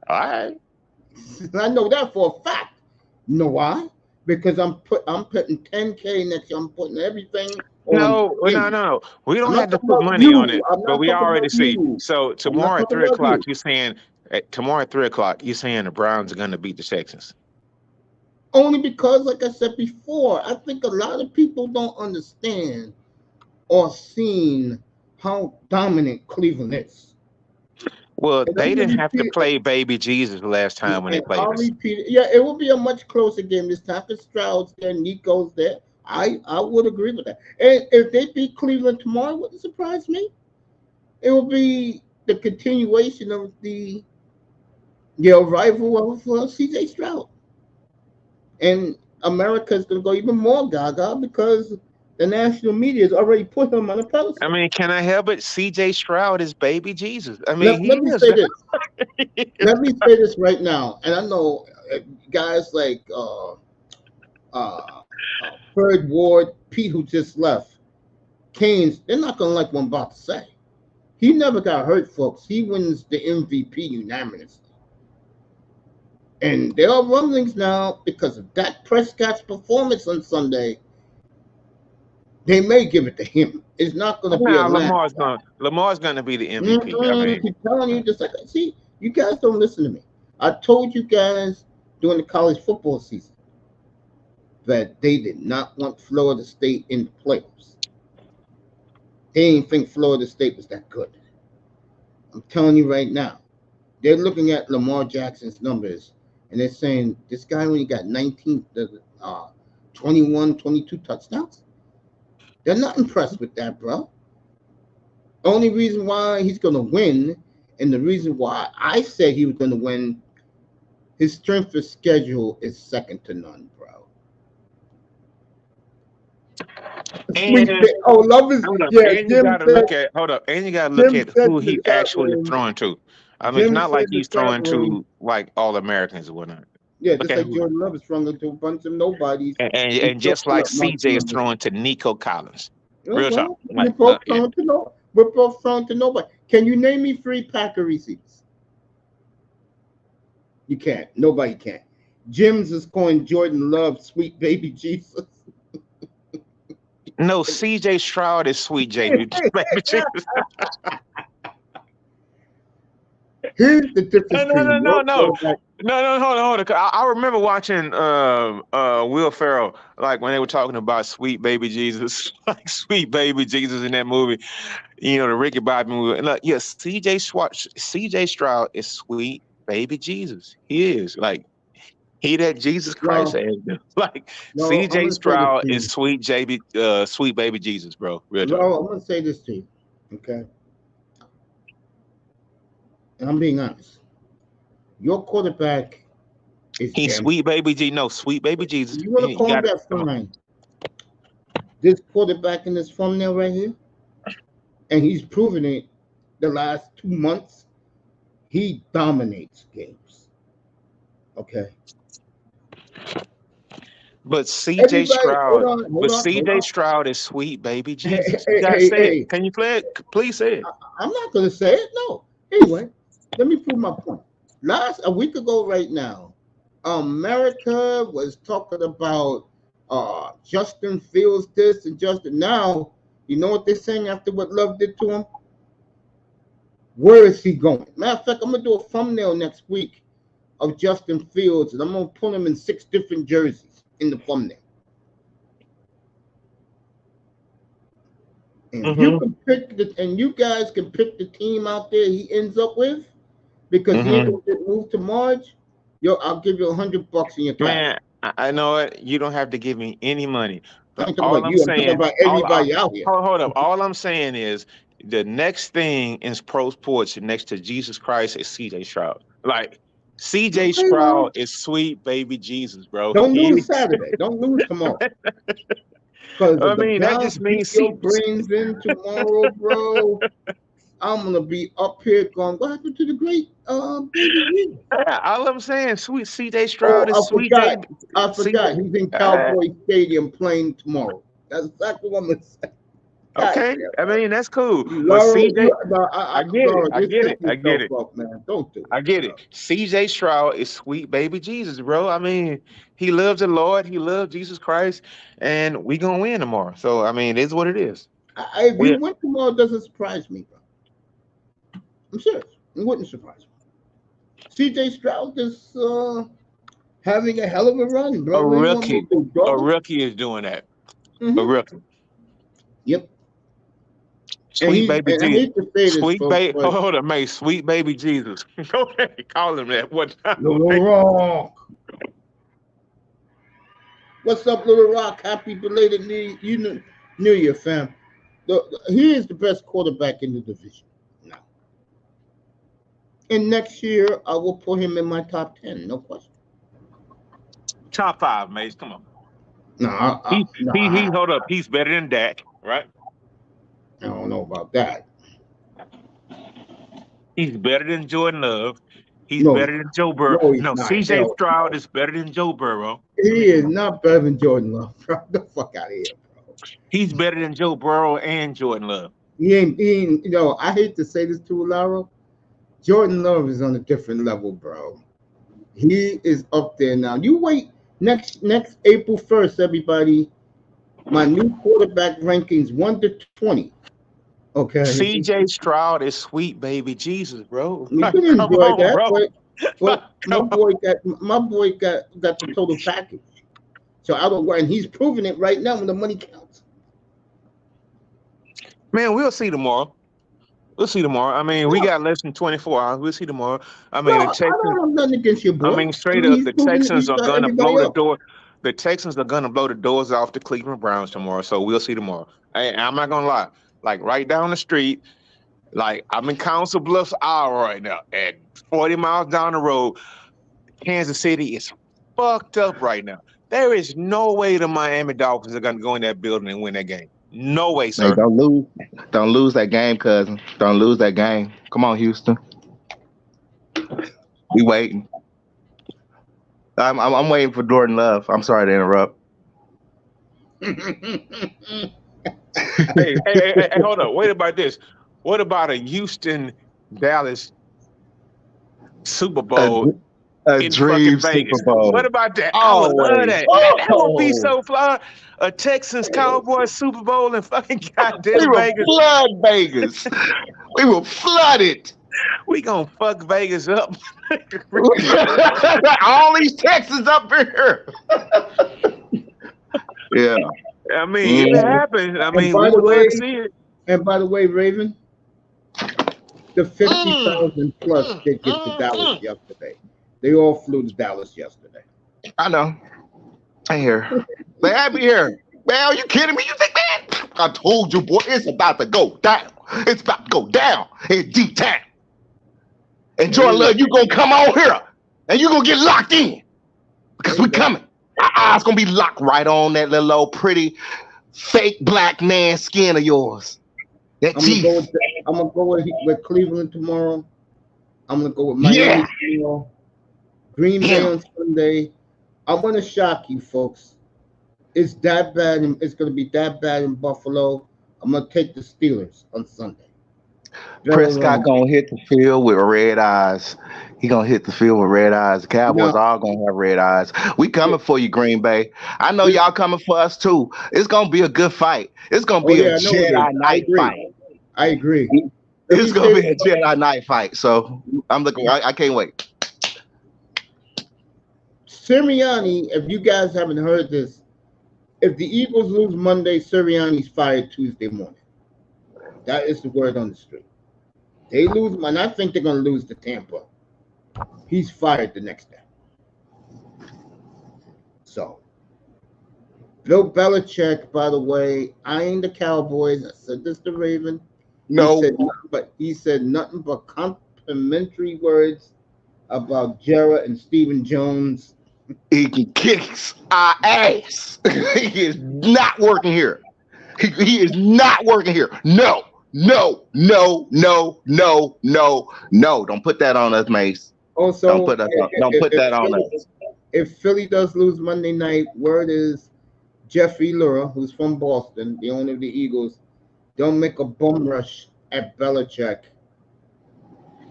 S2: All right.
S1: I know that for a fact. You know why? Because I'm putting 10K next year. I'm putting everything on
S2: No, well, no,
S1: him.
S2: no. We
S1: I'm
S2: don't
S1: not
S2: have to
S1: talking
S2: put
S1: about
S2: money on
S1: you.
S2: it,
S1: I'm
S2: but
S1: not
S2: we
S1: talking about
S2: already see.
S1: you.
S2: So
S1: I'm not
S2: tomorrow at
S1: talking
S2: three
S1: about
S2: o'clock,
S1: you.
S2: you're saying tomorrow at 3 o'clock, you're saying the Browns are going to beat the Texans.
S1: Only because, like I said before, I think a lot of people don't understand or seen how dominant Cleveland is.
S2: Well,
S1: And I'm
S2: they
S1: gonna
S2: didn't have to
S1: repeat it.
S2: play baby Jesus the last time when they
S1: And
S2: played
S1: I'll
S2: us.
S1: repeat it. Yeah, it will be a much closer game this time. Because Stroud's there, Nico's there. I would agree with that. And if they beat Cleveland tomorrow, it wouldn't surprise me. It will be the continuation of the arrival of CJ Stroud. And America is going to go even more gaga because the national media has already put him on a
S2: I
S1: pedestal.
S2: mean, can I help it? C.J. Stroud is baby Jesus. I mean,
S1: Let
S2: he
S1: me
S2: is.
S1: say this. Let me say this right now. And I know guys like Fred Ward, Pete, who just left, Canes, they're not going to like what I'm about to say. He never got hurt, folks. He wins the MVP unanimously. And there are rumblings now because of Dak Prescott's performance on Sunday. They may give it to him. It's not going to be a
S2: Now
S1: landslide.
S2: Lamar's gonna be the MVP. I
S1: I
S2: mean,
S1: keep telling you, just like see, you guys don't listen to me. I told you guys during the college football season that they did not want Florida State in the playoffs. They didn't think Florida State was that good. I'm telling you right now, they're looking at Lamar Jackson's numbers and they're saying this guy only got 19, 21, 22 touchdowns. They're not impressed with that, bro. Only reason why he's going to win, and the reason why I said he was going to win His strength of schedule is second to none, bro.
S2: And
S1: Love is
S2: hold up,
S1: yeah.
S2: and you gotta look at and you gotta look
S1: Jim
S2: at
S1: said
S2: who
S1: in the
S2: he
S1: chat
S2: actually is
S1: room.
S2: throwing to. I mean, it's
S1: Jim
S2: not
S1: said
S2: like
S1: in the
S2: he's
S1: chat
S2: throwing
S1: room.
S2: to like all Americans or whatnot.
S1: Yeah,
S2: Look
S1: just
S2: at
S1: like
S2: who,
S1: Jordan Love is throwing to a bunch of nobodies.
S2: and just like CJ is throwing to Nico Collins. Real talk.
S1: We're
S2: Like,
S1: both throwing to no. We're both throwing to nobody. Can you name me 3 Packer receivers? You can't. Nobody can. Jim's is calling Jordan Love sweet baby Jesus.
S2: No, CJ Stroud is sweet baby Jesus.
S1: Here's the difference between
S2: No. Hold on. I remember watching Will Ferrell, like when they were talking about sweet baby Jesus, like sweet baby Jesus in that movie, you know, the Ricky Bobby movie. And like, yeah, CJ Stroud is sweet baby Jesus. He is like he that Jesus Christ is. Like CJ Stroud is sweet baby Jesus, bro. Real talk.
S1: No, I'm gonna say this to you, okay? And I'm being honest. Your quarterback is
S2: sweet baby sweet baby Jesus.
S1: You want to call that fine? This quarterback in this thumbnail right here, and he's proven it the last 2 months. He dominates games. Okay.
S2: But CJ Stroud is sweet baby Jesus. You gotta say it. Can you play it? Please say it.
S1: I'm not gonna say it. No. Anyway, let me prove my point. A week ago, right now, America was talking about Justin Fields this and Justin. Now, you know what they're saying after what Love did to him? Where is he going? Matter of fact, I'm gonna do a thumbnail next week of Justin Fields, and I'm gonna put him in 6 different jerseys in the thumbnail. And you can pick and you guys can pick the team out there he ends up with, because he ain't gonna get moved to March. I'll give you $100 in your cash.
S2: Man, I know it. You don't have to give me any money.
S1: But all I'm saying, about everybody out here.
S2: Hold up. All I'm saying is the next thing in pro sports next to Jesus Christ is CJ Stroud. Like CJ Stroud is sweet baby Jesus, bro.
S1: Don't lose Saturday. Don't lose tomorrow.
S2: I mean, that just means
S1: brains in tomorrow, bro. I'm gonna be up here going, what happened to the great baby?
S2: All I'm saying, sweet CJ Stroud is sweet.
S1: I forgot. He's in Cowboy Stadium playing tomorrow. That's exactly what I'm gonna say.
S2: Okay, I mean that's cool.
S1: But CJ,
S2: I get it.
S1: Man. Don't do it.
S2: I get it. CJ Stroud is sweet baby Jesus, bro. I mean, he loves the Lord. He loves Jesus Christ, and we gonna win tomorrow. So I mean, it is what it is.
S1: If we win tomorrow, it doesn't surprise me, bro. I'm serious. It wouldn't surprise me. CJ Stroud is having a hell of a run, bro.
S2: A rookie is doing that. A rookie.
S1: Yep.
S2: Sweet baby Jesus. Sweet baby. Hold on, mate. Sweet baby Jesus. Go ahead, call him that one time.
S1: Little Rock. What's up, Little Rock? Happy belated New Year, fam. He is the best quarterback in the division now. And next year, I will put him in my top 10. No question.
S2: Top 5, Mace. Come on.
S1: No,
S2: hold up. He's better than Dak, right?
S1: I don't know about that.
S2: He's better than Jordan Love. He's better than Joe Burrow. No, CJ Stroud is better than Joe Burrow.
S1: He is not better than Jordan Love, bro. Get the fuck out of here, bro.
S2: He's better than Joe Burrow and Jordan Love.
S1: He ain't, I hate to say this to Laro. Jordan Love is on a different level, bro. He is up there now. You wait next April 1st, everybody. My new quarterback rankings 1 to 20. Okay.
S2: CJ Stroud is sweet baby Jesus, bro.
S1: You can enjoy that, bro. But my boy got the total package. So I don't worry, and he's proving it right now when the money counts.
S2: Man, we'll see tomorrow. I mean, we got less than 24 hours. We'll see tomorrow. I mean, the Texans.
S1: I don't have nothing against your boy.
S2: I mean, straight up, the Texans are gonna blow the door. The Texans are gonna blow the doors off the Cleveland Browns tomorrow. So we'll see tomorrow. I'm not gonna lie. Like right down the street, like I'm in Council Bluffs, Iowa right now, at 40 miles down the road. Kansas City is fucked up right now. There is no way the Miami Dolphins are going to go in that building and win that game. No way, sir.
S6: Hey, don't lose that game, cousin. Don't lose that game. Come on, Houston. We waiting. I'm waiting for Jordan Love. I'm sorry to interrupt.
S2: hey, hold on. Wait about this. What about a Houston Dallas Super Bowl?
S6: A dream Super Bowl.
S2: What about that?
S6: Oh,
S2: I would love that. That would be so fly. A Texans Cowboys Super Bowl in fucking goddamn Vegas.
S6: Flood Vegas. We will flood it.
S2: We gonna fuck Vegas up.
S6: All these Texans up here. Yeah.
S2: I mean, if it happens, I mean, we would love to see it.
S1: And by the way, Raven, the 50,000 plus tickets to Dallas yesterday. They all flew to Dallas yesterday.
S6: I know. I hear. They had me here. Man, are you kidding me? You think, man? I told you, boy, it's about to go down. It's about to go down in D-Town. And Jordan Love, you gonna come on here and you gonna get locked in because we coming. Our eyes gonna be locked right on that little old pretty fake black man skin of yours. That teeth.
S1: I'm gonna go with Cleveland tomorrow. I'm gonna go with Miami tomorrow. Green Bay on Sunday. I'm gonna shock you, folks. It's that bad. It's gonna be that bad in Buffalo. I'm gonna take the Steelers on Sunday.
S6: Prescott gonna hit the field with red eyes. He gonna hit the field with red eyes. The Cowboys all gonna have red eyes. We coming for you, Green Bay. I know y'all coming for us too. It's gonna be a good fight. It's gonna be a Jedi Knight fight.
S1: I agree.
S6: It's gonna be a Jedi Knight fight. So I'm looking. I can't wait.
S1: Sirianni, if you guys haven't heard this, if the Eagles lose Monday, Sirianni's fired Tuesday morning. That is the word on the street. They lose, and I think they're going to lose to Tampa. He's fired the next day. So, Bill Belichick, by the way, eyeing the Cowboys. I said this to Raven.
S6: No.
S1: He said nothing but complimentary words about Jarrett and Stephen Jones.
S6: He can kick our ass. He is not working here. He is not working here. No. Don't put that on us, Mace.
S1: Also,
S6: don't put that on us.
S1: If Philly does lose Monday night, word is Jeffrey Lurie, who's from Boston, the owner of the Eagles, don't make a bum rush at Belichick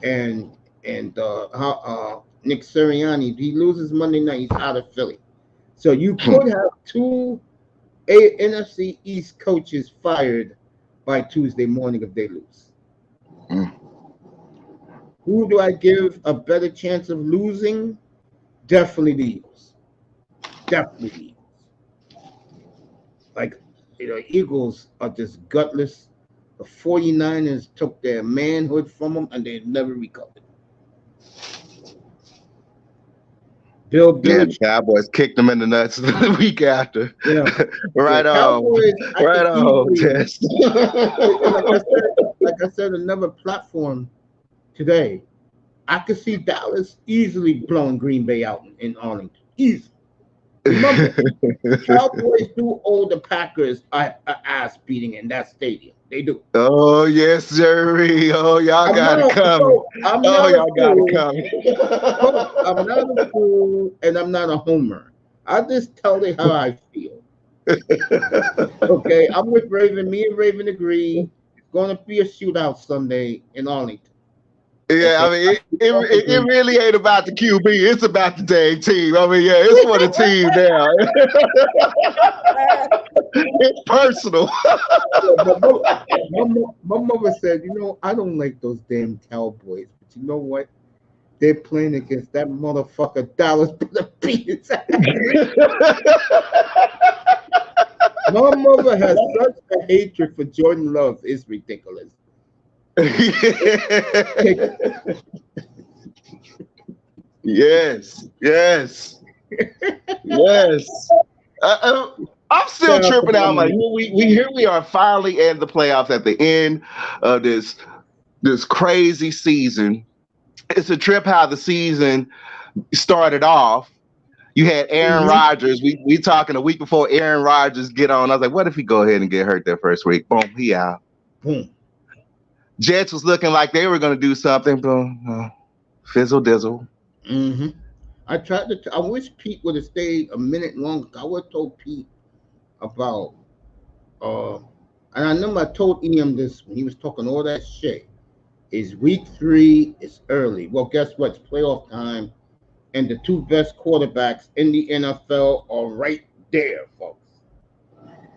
S1: and Nick Sirianni. If he loses Monday night, he's out of Philly. So you could have two NFC East coaches fired by Tuesday morning if they lose. Who do I give a better chance of losing? Definitely the Eagles. Definitely the Eagles. Eagles are just gutless. The 49ers took their manhood from them and they never recovered. Bill Belichick.
S6: Cowboys kicked them in the nuts the week after.
S1: Yeah.
S6: Right on. Test.
S1: Like I said, another platform today. I could see Dallas easily blowing Green Bay out in Arlington. Easily. Remember, Cowboys do owe the Packers a ass beating in that stadium. They do.
S6: Oh, yes, Jerry. Oh, y'all got it coming. I'm not
S1: a fool and I'm not a homer. I just tell you how I feel. Okay, I'm with Raven. Me and Raven agree. It's going to be a shootout Sunday in Arlington.
S6: Yeah, I mean, it really ain't about the QB. It's about the dang team. I mean, yeah, it's for the team now. It's personal.
S1: My mother said, I don't like those damn Cowboys. But you know what? They're playing against that motherfucker Dallas beat. My mother has such a hatred for Jordan Love. It's ridiculous.
S6: Yes. I'm still tripping out. Like we are finally in the playoffs at the end of this crazy season. It's a trip how the season started off. You had Aaron
S1: Mhm.
S6: Rodgers. We talking a week before Aaron Rodgers get on. I was like, what if he go ahead and get hurt that first week? Boom, he out.
S1: Boom.
S6: Jets was looking like they were going to do something. Boom, fizzle dizzle.
S1: Mm-hmm. I wish Pete would have stayed a minute longer. I would have told Pete about, and I remember I told EM this when he was talking all that shit. Is week 3 is early. Well, guess what? It's playoff time, and the 2 best quarterbacks in the NFL are right there, folks.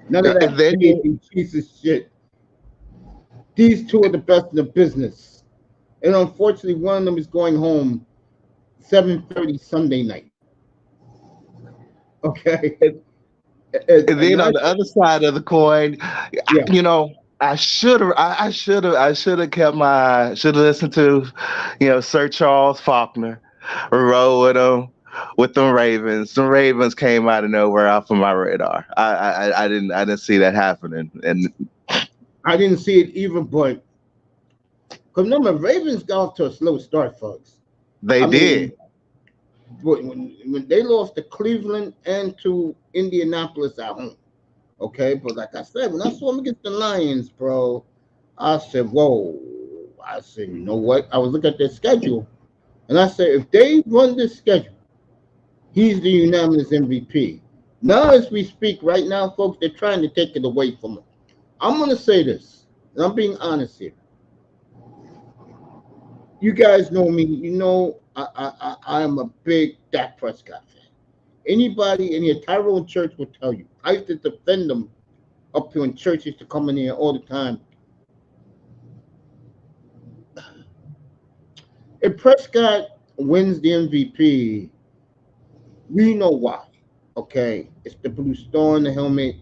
S1: None of that crazy piece of shit. These 2 are the best in the business, and unfortunately, one of them is going home 7:30 Sunday night. Okay.
S6: And then on the other side of the coin,
S1: Yeah.
S6: you know, I should have listened to, Sir Charles Faulkner, roll with him with them Ravens. Some Ravens came out of nowhere off of my radar. I didn't see that happening, and
S1: I didn't see it either. But because remember, Ravens got off to a slow start, folks.
S6: they did.
S1: When they lost to Cleveland and to Indianapolis at home. Okay, but like I said, when I saw him against the Lions, bro, I said, whoa. I said, you know what? I was looking at their schedule, and I said, if they run this schedule, he's the unanimous MVP. Now, as we speak right now, folks, they're trying to take it away from him. I'm going to say this, and I'm being honest here. You guys know me. You know I am a big Dak Prescott fan. Anybody in here, Tyrone Church will tell you. I used to defend them up here in church. Used to come in here all the time. If Prescott wins the MVP, we know why. Okay, it's the blue star in the helmet.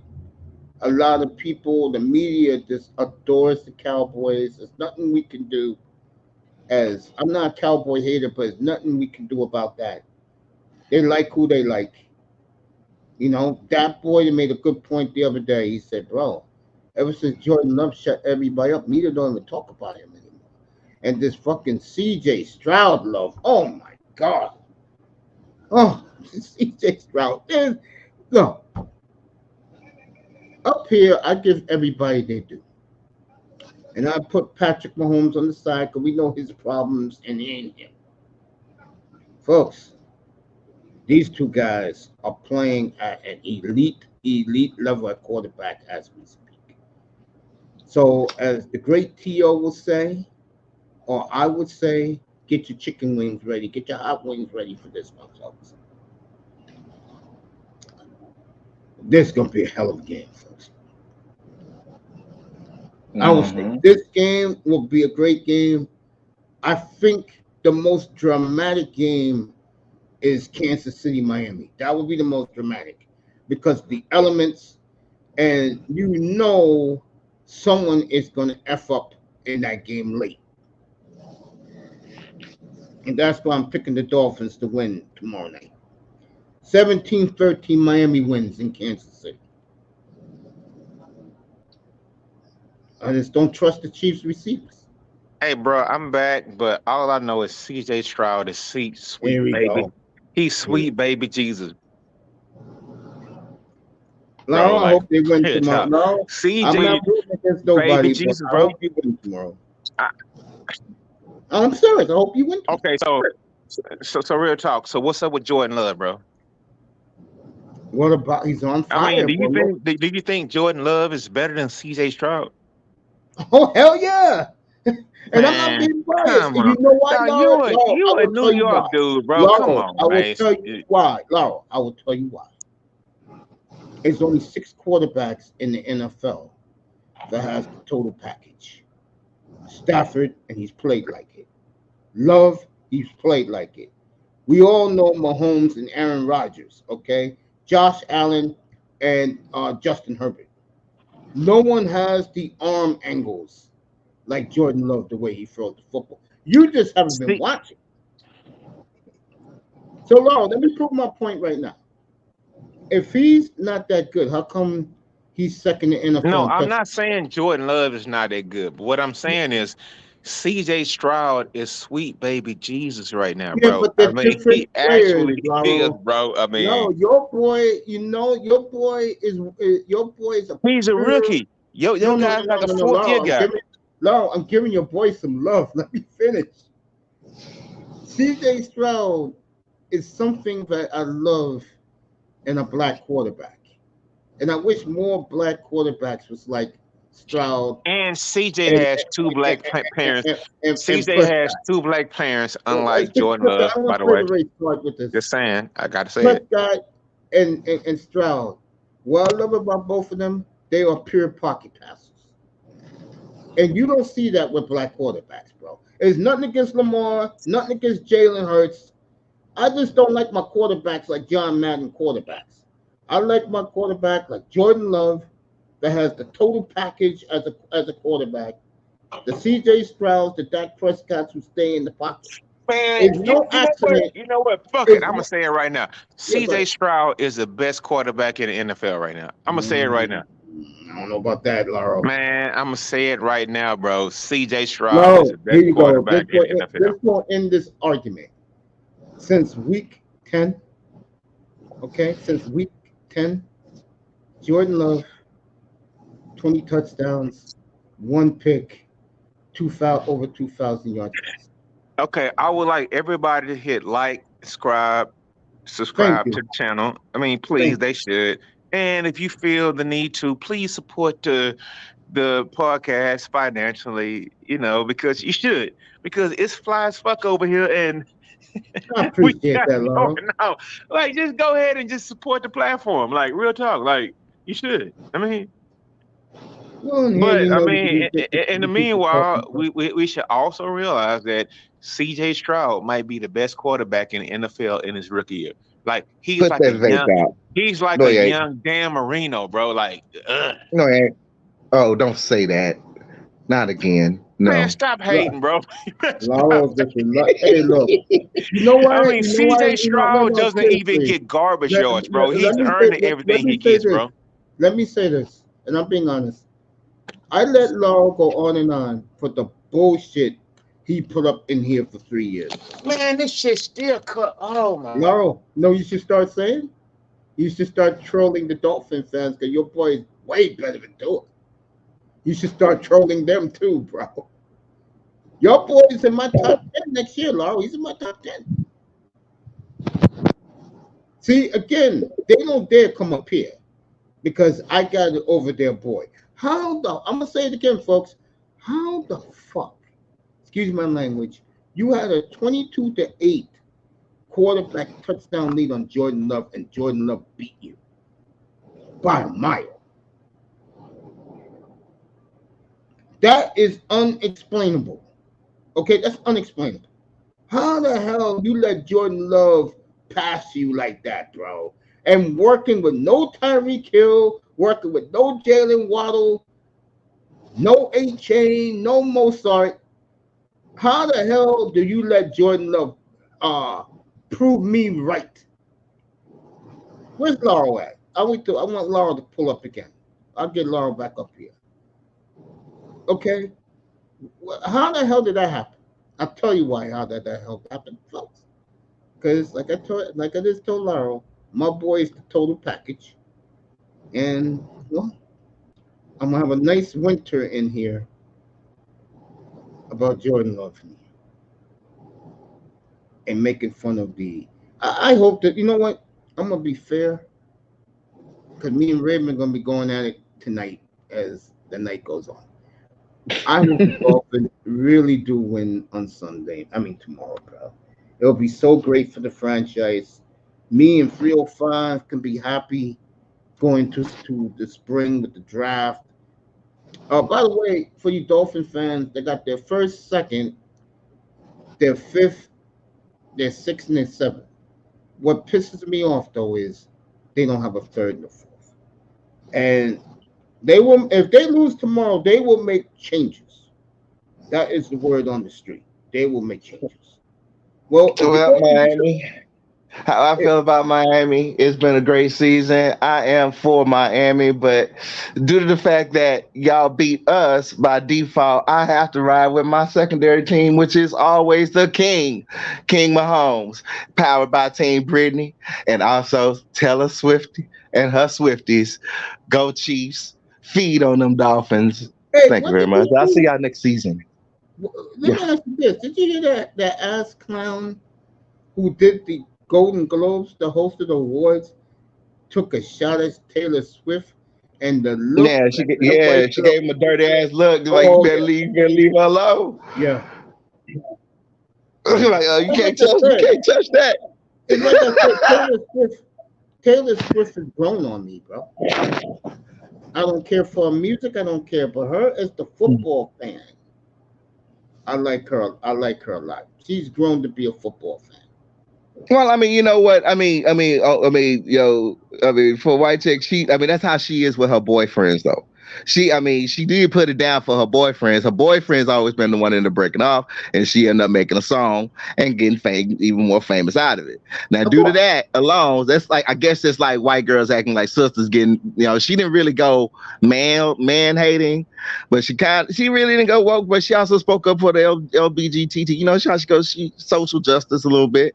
S1: A lot of people, the media just adores the Cowboys. There's nothing we can do. As I'm not a Cowboy hater, but there's nothing we can do about that. They like who they like. You know, that boy made a good point the other day. He said, bro, ever since Jordan Love shut everybody up, media don't even talk about him anymore. And this fucking CJ Stroud love, oh my God. Oh, CJ Stroud. No. Up here, I give everybody their due. And I put Patrick Mahomes on the side because we know his problems and in him. Folks, these 2 guys are playing at an elite level at quarterback as we speak. So, as the great T.O. will say, or I would say, get your chicken wings ready. Get your hot wings ready for this one, folks. This is going to be a hell of a game, folks. I will say this game will be a great game. I think the most dramatic game is Kansas City, Miami. That would be the most dramatic because the elements, and someone is going to F up in that game late. And that's why I'm picking the Dolphins to win tomorrow night. 17-13 Miami wins in Kansas City. I just don't trust the Chiefs receivers.
S2: Hey, bro, I'm back, but all I know is CJ Stroud is sweet baby.
S1: Go.
S2: He's sweet baby Jesus.
S1: No, I hope they win tomorrow. No,
S2: CJ,
S1: I'm not rooting against nobody.
S2: baby Jesus,
S1: I
S2: bro.
S1: hope you win tomorrow. I'm serious. I hope you win tomorrow.
S2: Okay, so real talk. So what's up with Jordan Love, bro?
S1: What about he's on fire?
S2: I mean, do you think Jordan Love is better than CJ Stroud?
S1: Oh hell yeah! And I'm not being biased. You know why?
S2: You a New York dude, bro.
S1: Laura,
S2: come on,
S1: I will
S2: man.
S1: tell you why. Laura, I will tell you why. There's only 6 quarterbacks in the NFL that has the total package. Stafford, and he's played like it. Love, he's played like it. We all know Mahomes and Aaron Rodgers, okay? Josh Allen and Justin Herbert. No one has the arm angles like Jordan Love, the way he throws the football. You just haven't been watching. So, Laura, let me prove my point right now. If he's not that good, how come he's second in NFL?
S2: No, I'm not saying Jordan Love is not that good. But what I'm saying is CJ Stroud is sweet baby Jesus right now,
S1: Yeah,
S2: bro.
S1: but
S2: I
S1: they're
S2: mean,
S1: different
S2: he
S1: players,
S2: actually is,
S1: Laro.
S2: bro. I
S1: No,
S2: mean,
S1: your boy, your boy is a
S2: he's a
S1: pure.
S2: rookie. Your
S1: No, no, no,
S2: guy's
S1: no,
S2: like a
S1: no, no,
S2: fourth year guy.
S1: Laro, I'm giving your boy some love. Let me finish. CJ Stroud is something that I love in a black quarterback. And I wish more black quarterbacks was like Stroud
S2: And CJ
S1: and
S2: has two black parents.
S1: and
S2: CJ
S1: Prescott.
S2: has two black parents, unlike
S1: I
S2: Jordan Love,
S1: don't
S2: by
S1: want
S2: the
S1: to play
S2: way.
S1: the race card with this.
S2: Just saying, I gotta say it.
S1: Prescott and Stroud. What I love about both of them, they are pure pocket passers. And you don't see that with black quarterbacks, bro. It's nothing against Lamar, nothing against Jalen Hurts. I just don't like my quarterbacks like John Madden quarterbacks. I like my quarterback like Jordan Love that has the total package as a quarterback. The CJ Strouds, the Dak Prescotts who stay in the pocket.
S2: Man,
S1: It's no
S2: you know what?
S1: accident.
S2: You know what? Fuck
S1: It's
S2: it. I'm gonna say it right now.
S1: yeah, go
S2: CJ
S1: ahead.
S2: Stroud is the best quarterback in the NFL right now. I'm gonna say it right now.
S1: I don't know about that, Lauro.
S2: Man, I'm gonna say it right now, bro. CJ Stroud is
S1: No,
S2: the
S1: here
S2: best
S1: you go.
S2: quarterback in the NFL.
S1: This will end this argument. Since week 10, okay, since week 10, Jordan Love, 20 touchdowns, one pick, over 2,000 yards.
S2: Okay, I would like everybody to hit like,
S1: Thank
S2: subscribe
S1: you.
S2: to the channel. I mean, please,
S1: Thank
S2: they should. And if you feel the need to, please support the podcast financially. You know, because you should, because it's fly as fuck over here, and
S1: I
S2: we
S1: appreciate
S2: got
S1: that, Lauro.
S2: going on. Like, just go ahead and just support the platform. Like, real talk. Like, you should. I mean,
S1: Well, here
S2: but
S1: you
S2: I
S1: know
S2: mean, in the
S1: the people
S2: meanwhile,
S1: talking.
S2: we should also realize that CJ Stroud might be the best quarterback in the NFL in his rookie year. Like
S6: Put that vape out.
S2: he's like
S6: No,
S2: a
S6: he ain't.
S2: young Dan Marino, bro. Like,
S6: No, he ain't. Oh, don't say that. Not again. No.
S2: man, stop hating, bro.
S1: Lauro, hey, look. You know why?
S2: I mean,
S1: You know why?
S2: CJ Stroud
S1: No,
S2: doesn't even
S1: seriously.
S2: get garbage
S1: Let,
S2: yards, bro.
S1: let,
S2: He's
S1: let me
S2: earning
S1: say,
S2: everything he
S1: say
S2: gets,
S1: this.
S2: bro.
S1: Let me say this, and I'm being honest. I let Lauro go on and on for the bullshit he put up in here for 3 years.
S2: Man, this shit still cut. Oh my.
S1: Lauro, no, you should start saying. You should start trolling the Dolphin fans because your boy is way better than Tua. You should start trolling them too, bro. Your boy is in my top 10 next year, Lauro. He's in my top 10. See, again, they don't dare come up here because I got it over their boy. I'm gonna say it again, folks. How the fuck, excuse my language, you had a 22-8 quarterback touchdown lead on Jordan Love, and Jordan Love beat you by a mile? That is unexplainable. Okay, that's unexplainable. How the hell you let Jordan Love pass you like that, bro? And working with no Tyreek Hill, working with no Jalen Waddle, no A-Chain, no Mozart. How the hell do you let Jordan Love prove me right? Where's Lauro at? I want Lauro to pull up again. I'll get Lauro back up here. Okay? How the hell did that happen? I'll tell you why how that hell happened, folks. Because like I just told Lauro, my boy is the total package. And well, I'm gonna have a nice winter in here about Jordan Love and making fun of I hope that, you know what, I'm gonna be fair, because me and Raymond are gonna be going at it tonight as the night goes on. I hope the Dolphins really do win on tomorrow, bro. It'll be so great for the franchise. Me and 305 can be happy going to the spring with the draft. By the way, for you Dolphin fans, they got their first, second, their fifth, their sixth, and their seventh. What pisses me off though is they don't have a third and a fourth. And they will, if they lose tomorrow, they will make changes. That is the word on the street. They will make changes. Well,
S6: Miami. How I feel about Miami. It's been a great season. I am for Miami, but due to the fact that y'all beat us by default, I have to ride with my secondary team, which is always the King, King Mahomes, powered by Team Brittany, and also Taylor Swift and her Swifties. Go Chiefs. Feed on them Dolphins.
S1: Hey,
S6: Thank you
S1: what
S6: very
S1: did
S6: much.
S1: you
S6: I'll see
S1: do?
S6: y'all next season.
S1: Let
S6: Yeah.
S1: me ask you this: did you hear that ass clown who did the Golden Globes, the host of the awards, took a shot at Taylor Swift, and the look that that
S6: Yeah,
S1: white
S6: she
S1: girl.
S6: gave him a dirty ass look, like
S1: Oh yeah,
S6: you better leave her alone.
S1: yeah, yeah.
S6: Like,
S1: But like I
S6: you
S1: said,
S6: can't touch that.
S1: it's like I said, Taylor Swift has grown on me, bro. I don't care for her music. I don't care, but her as the football fan, I like her. I like her a lot. She's grown to be a football fan.
S6: Well, I mean, you know what? For white chick, that's how she is with her boyfriends, though. She did put it down for her boyfriends. Her boyfriend's always been the one in the breaking off, and she ended up making a song and getting even more famous out of it. Now,
S1: Of
S6: due to
S1: course.
S6: that alone, that's like, I guess it's like white girls acting like sisters getting, she didn't really go man hating, but she really didn't go woke, but she also spoke up for the LBGTT, she social justice a little bit.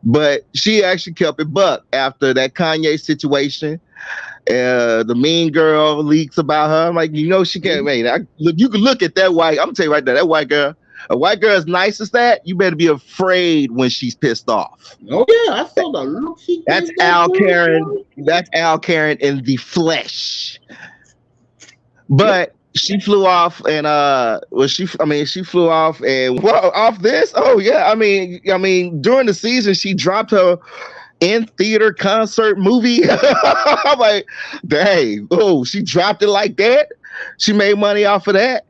S6: But she actually kept it buck after that Kanye situation. The mean girl leaks about her. I'm like, she can't.
S1: Mhm.
S6: Man, look, you can look at that white. I'm gonna tell you right there, that white girl. A white girl as nice as that, you better be afraid when she's pissed off.
S1: Oh yeah, I saw the look she
S6: That's
S1: gave that
S6: Al
S1: girl,
S6: Karen.
S1: boy.
S6: That's Al Karen in the flesh.
S1: Yep.
S6: But she flew off and she flew off and off this. Oh yeah, during the season she dropped her in theater concert movie. I'm like, dang, oh, she dropped it like that. She made money off of that,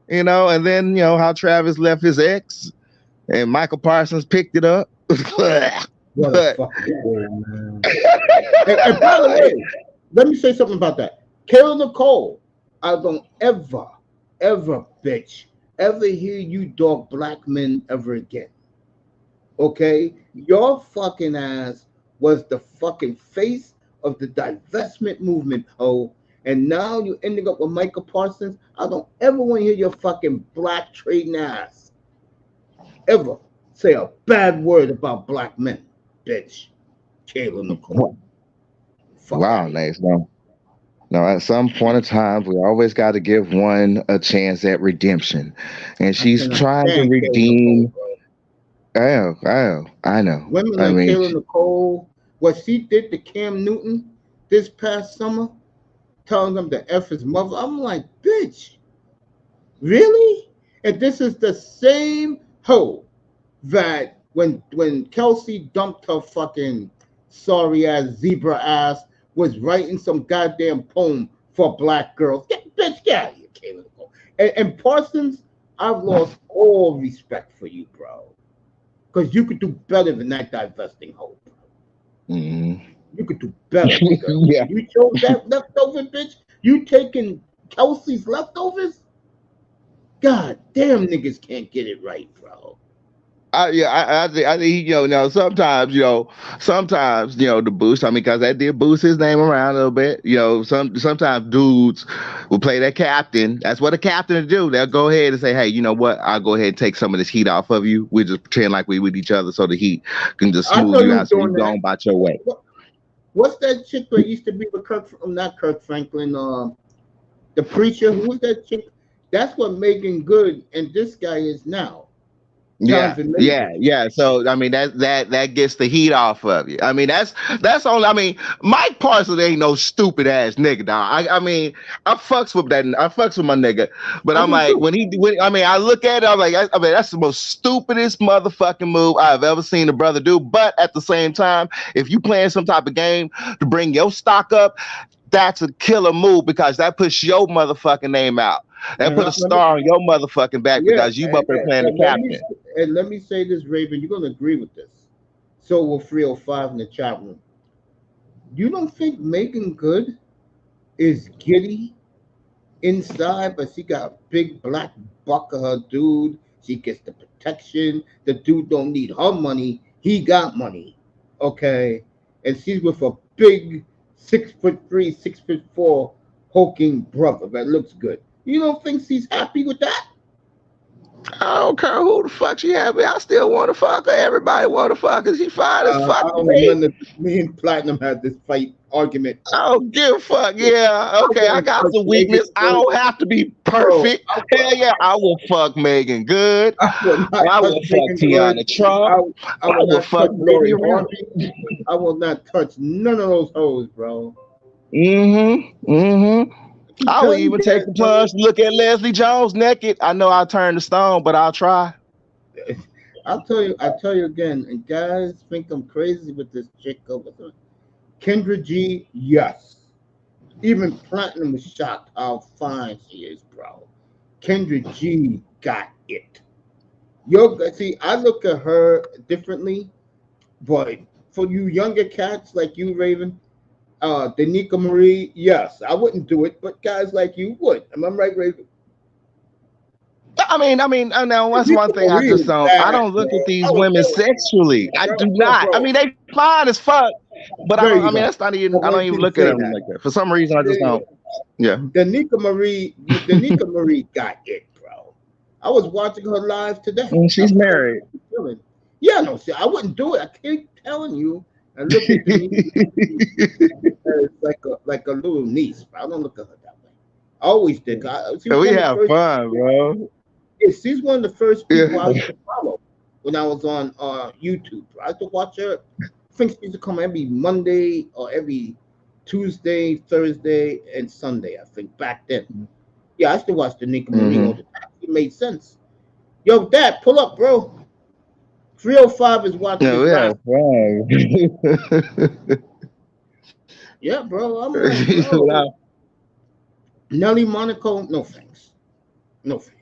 S6: and then how Travis left his ex and Michael Parsons picked it up.
S1: What a
S6: But
S1: fucking fool, man. And by the way, let me say something about that. Kayla Nicole, I don't ever, bitch, ever hear you dog black men ever again. Okay? Your fucking ass was the fucking face of the divestment movement, oh. And now you ending up with Michael Parsons. I don't ever want to hear your fucking black trading ass ever say a bad word about black men, bitch. Kayla Nicole. Fuck
S6: wow,
S1: out.
S6: nice. No, at some point in time, we always got to give one a chance at redemption, and
S1: I
S6: she's
S1: cannot
S6: trying to
S1: stand Kayla Nicole,
S6: redeem.
S1: bro.
S6: I know.
S1: Women
S6: I
S1: like
S6: mean,
S1: Kayla Nicole, what she did to Cam Newton this past summer, telling him to F his mother. I'm like, bitch, really? And this is the same hoe that when Kelsey dumped her fucking sorry ass zebra ass was writing some goddamn poem for black girls. Bitch, get out of here, Kayla Nicole. And Parsons, I've lost all respect for you, bro. Because you could do better than that divesting hoe.
S6: mm,
S1: You could do better, nigga.
S6: yeah.
S1: You chose that leftover bitch. You taking Kelsey's leftovers? God damn, niggas can't get it right, bro.
S6: I think now sometimes the boost. Because that did boost his name around a little bit. Sometimes dudes will play that captain. That's what a captain will do. They'll go ahead and say, hey, you know what? I'll go ahead and take some of this heat off of you. We just pretend like we with each other, so the heat can just
S1: I
S6: smooth
S1: know
S6: you
S1: you was
S6: out, so you
S1: doing
S6: go
S1: that.
S6: on about your way.
S1: What's that chick that used to be with not Kirk Franklin, the preacher? Who was that chick? That's what Megan Good and this guy is now. Jonathan Majors.
S6: Yeah. So that gets the heat off of you. That's only. Mike Parsons ain't no stupid ass nigga, dog. I fucks with that. I fucks with my nigga, but
S1: I
S6: I'm
S1: do
S6: like
S1: too.
S6: I look at it. I'm like, that's the most stupidest motherfucking move I've ever seen a brother do. But at the same time, if you playing some type of game to bring your stock up, that's a killer move because that puts your motherfucking name out. That
S1: And
S6: put a star on your motherfucking back
S1: yeah,
S6: because you up there playing the captain.
S1: let me say this, Raven. You're gonna agree with this. So will 305 in the chat room. You don't think Megan Good is giddy inside, but she got a big black buck of her dude. She gets the protection. The dude don't need her money. He got money. okay, and she's with a big 6'3", 6'4" hulking brother that looks good. You don't think she's happy with that?
S6: I don't care who the fuck she happy. I still want to fuck her. Everybody want to fuck her. She fine as fuck
S1: I
S6: to
S1: don't
S6: me.
S1: remember. Me and Platinum had this fight argument.
S6: I don't give a fuck. Yeah, okay, I got some weakness. I don't have to be perfect. Hell yeah, I will fuck Megan Good. I will fuck Tiana Trump. I will fuck Lori Harvey.
S1: I will not touch none of those hoes, bro.
S6: I will even take the plunge to look at Leslie Jones naked. I know I'll turn to stone, but I'll try.
S1: I'll tell you again, and guys think I'm crazy with this chick over there. Kendra G, yes. Even Platinum was shocked how fine she is, bro. Kendra G got it. See, I look at her differently, but for you younger cats like you, Raven, Danica Marie, yes, I wouldn't do it, but guys like you would. Am I right, Raven?
S6: I mean, now that's one thing I just don't. I don't look at these women sexually. I do not. I mean, they fine as fuck, but I don't. I mean, that's not even. I don't even look at them like that. For some reason, I just don't. Yeah.
S1: Danica Marie got it, bro. I was watching her live today.
S6: She's married.
S1: Yeah, no, see, I wouldn't do it. I keep telling you. I look at me like a little niece. But I don't look at her that way. I always did.
S6: We have fun, bro.
S1: Yeah, she's one of the first people I used to follow when I was on YouTube. I used to watch her. I think she used to come every Monday or every Tuesday, Thursday, and Sunday, I think, back then. Yeah, I used to watch the Danica Marie all the time. It made sense. Yo, Dad, pull up, bro. 305 is watching.
S6: Yeah,
S1: yeah, bro. I'm right, bro. Nelly Monaco, no thanks. No thanks.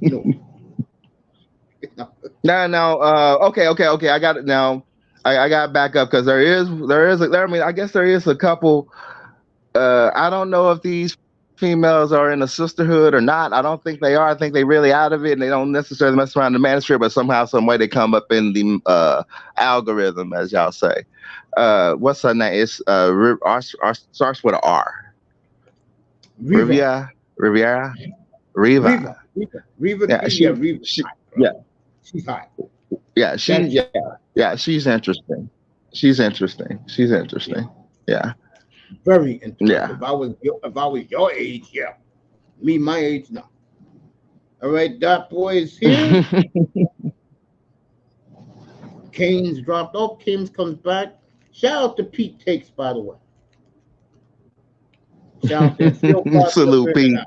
S1: No.
S6: Okay. I got it now. I got back up because there is. I mean, I guess there is a couple. I don't know if these females are in a sisterhood or not. I don't think they are. I think they really out of it, and they don't necessarily mess around the manosphere, but somehow, some way, they come up in the algorithm, as y'all say. What's her name? It's starts with an R. Riviera.
S1: Riva.
S6: Yeah, she's hot. Yeah, she's interesting. She's interesting. Yeah.
S1: Very interesting.
S6: Yeah.
S1: If I was your age, yeah. Me, my age, no. All right, Dot Boy is here. Kane's dropped off. Kane's comes back. Shout out to Pete Takes, by the way. Shout out to
S6: salute Pete.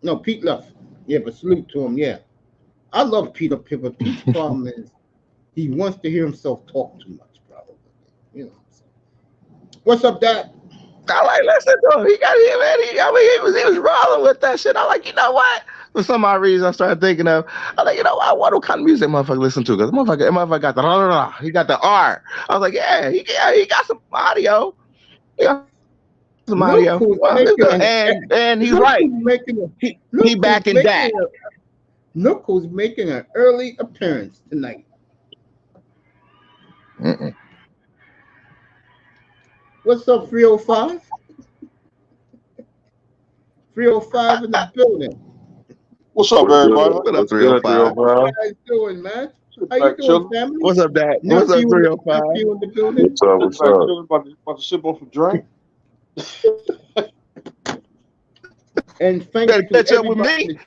S1: No, Pete left. Yeah, but salute to him. Yeah, I love Peter Piper. Pete's problem is he wants to hear himself talk too much, probably. You know what I'm saying? What's up, Dad?
S6: I like listen to him. He was rolling with that shit. I like, you know what? For some odd reason, I started thinking of. I like, you know what kind of music motherfucker listen to? Because motherfucker got the he got the R. I was like, yeah, he got some audio. Yeah. Some audio. And he's right. He back in that.
S1: Look who's making an early appearance tonight. What's up, 305? 305 in the building.
S7: What's up, everybody?
S6: What up, 305?
S1: How you doing, man? How you doing, family?
S6: What's up, Dad? What's up, 305?
S1: In the building?
S7: What's up? About to sip on some drink.
S1: And thank you to
S6: catch up with me.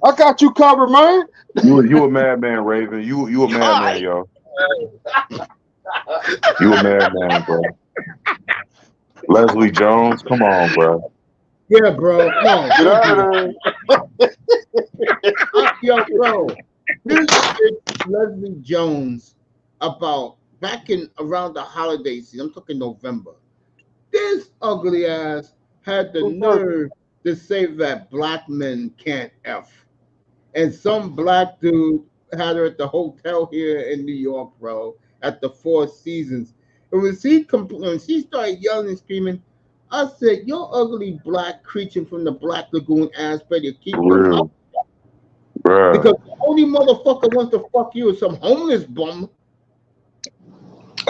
S7: I got you covered, man. You a madman, Raven. You a madman, yo. You a madman, bro. Leslie Jones, come on, bro.
S1: Yeah, bro. No.
S7: Get out of there.
S1: Yo, bro. This is Leslie Jones about back in around the holiday season. I'm talking November. This ugly ass had the nerve to say that black men can't F. And some black dude had her at the hotel here in New York, bro, at the Four Seasons. And when she started yelling and screaming, I said, "Your ugly black creature from the Black Lagoon ass better keep your mouth."
S7: Bruh.
S1: Because the only motherfucker wants to fuck you is some homeless bum.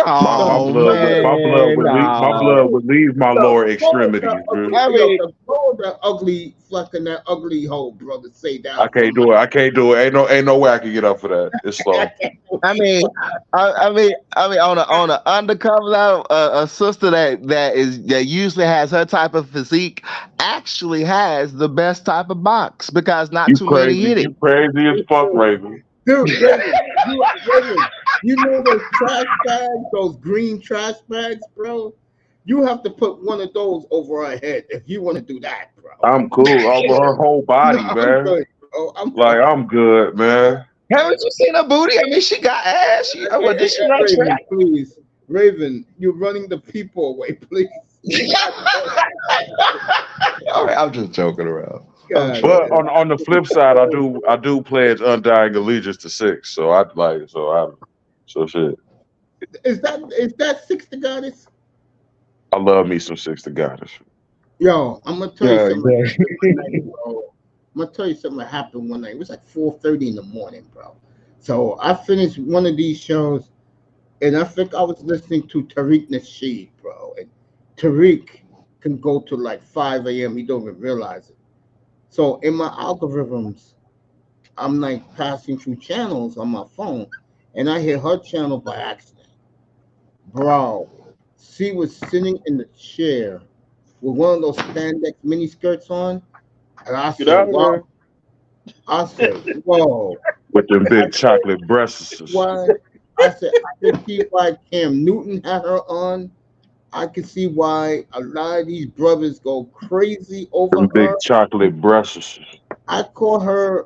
S6: Oh man,
S7: my blood would leave my lower extremities, bro.
S6: I mean,
S1: That ugly fucking that ugly hole, brother. Say that.
S7: I can't do it. I can't do it. Ain't no way I can get up for that. It's slow.
S6: I mean, on a undercover level, a sister that usually has her type of physique actually has the best type of box because not too many hit it.
S7: You crazy as fuck, Raven.
S1: Dude, Raven, you know those trash bags, those green trash bags, bro? You have to put one of those over her head if you want to do that, bro.
S7: I'm cool over her whole body, man.
S1: Good.
S7: I'm good, man.
S6: Haven't you seen her booty? I mean, she got ass. Did she run
S1: Raven,
S6: track?
S1: please. Raven, you're running the people away, please.
S6: All right, I'm just joking around.
S1: God,
S7: But on the flip side, I do pledge undying allegiance to Six. So shit.
S1: Is that Six the Goddess?
S7: I love me some Six the Goddess.
S1: Yo, I'm gonna tell you something. I'm gonna tell you something that happened one night. It was like 4:30 in the morning, bro. So I finished one of these shows, and I think I was listening to Tariq Nasheed, bro. And Tariq can go to like 5 a.m. He don't even realize it. So in my algorithms, I'm like passing through channels on my phone, and I hear her channel by accident. Bro, she was sitting in the chair with one of those spandex mini skirts on, and I said, "Wow!" I said, "Whoa!"
S7: With them big chocolate breasts.
S1: Why? I said, I can see why Cam Newton had her on. I can see why a lot of these brothers go crazy over
S7: Them big
S1: her.
S7: chocolate breasts.
S1: I call her.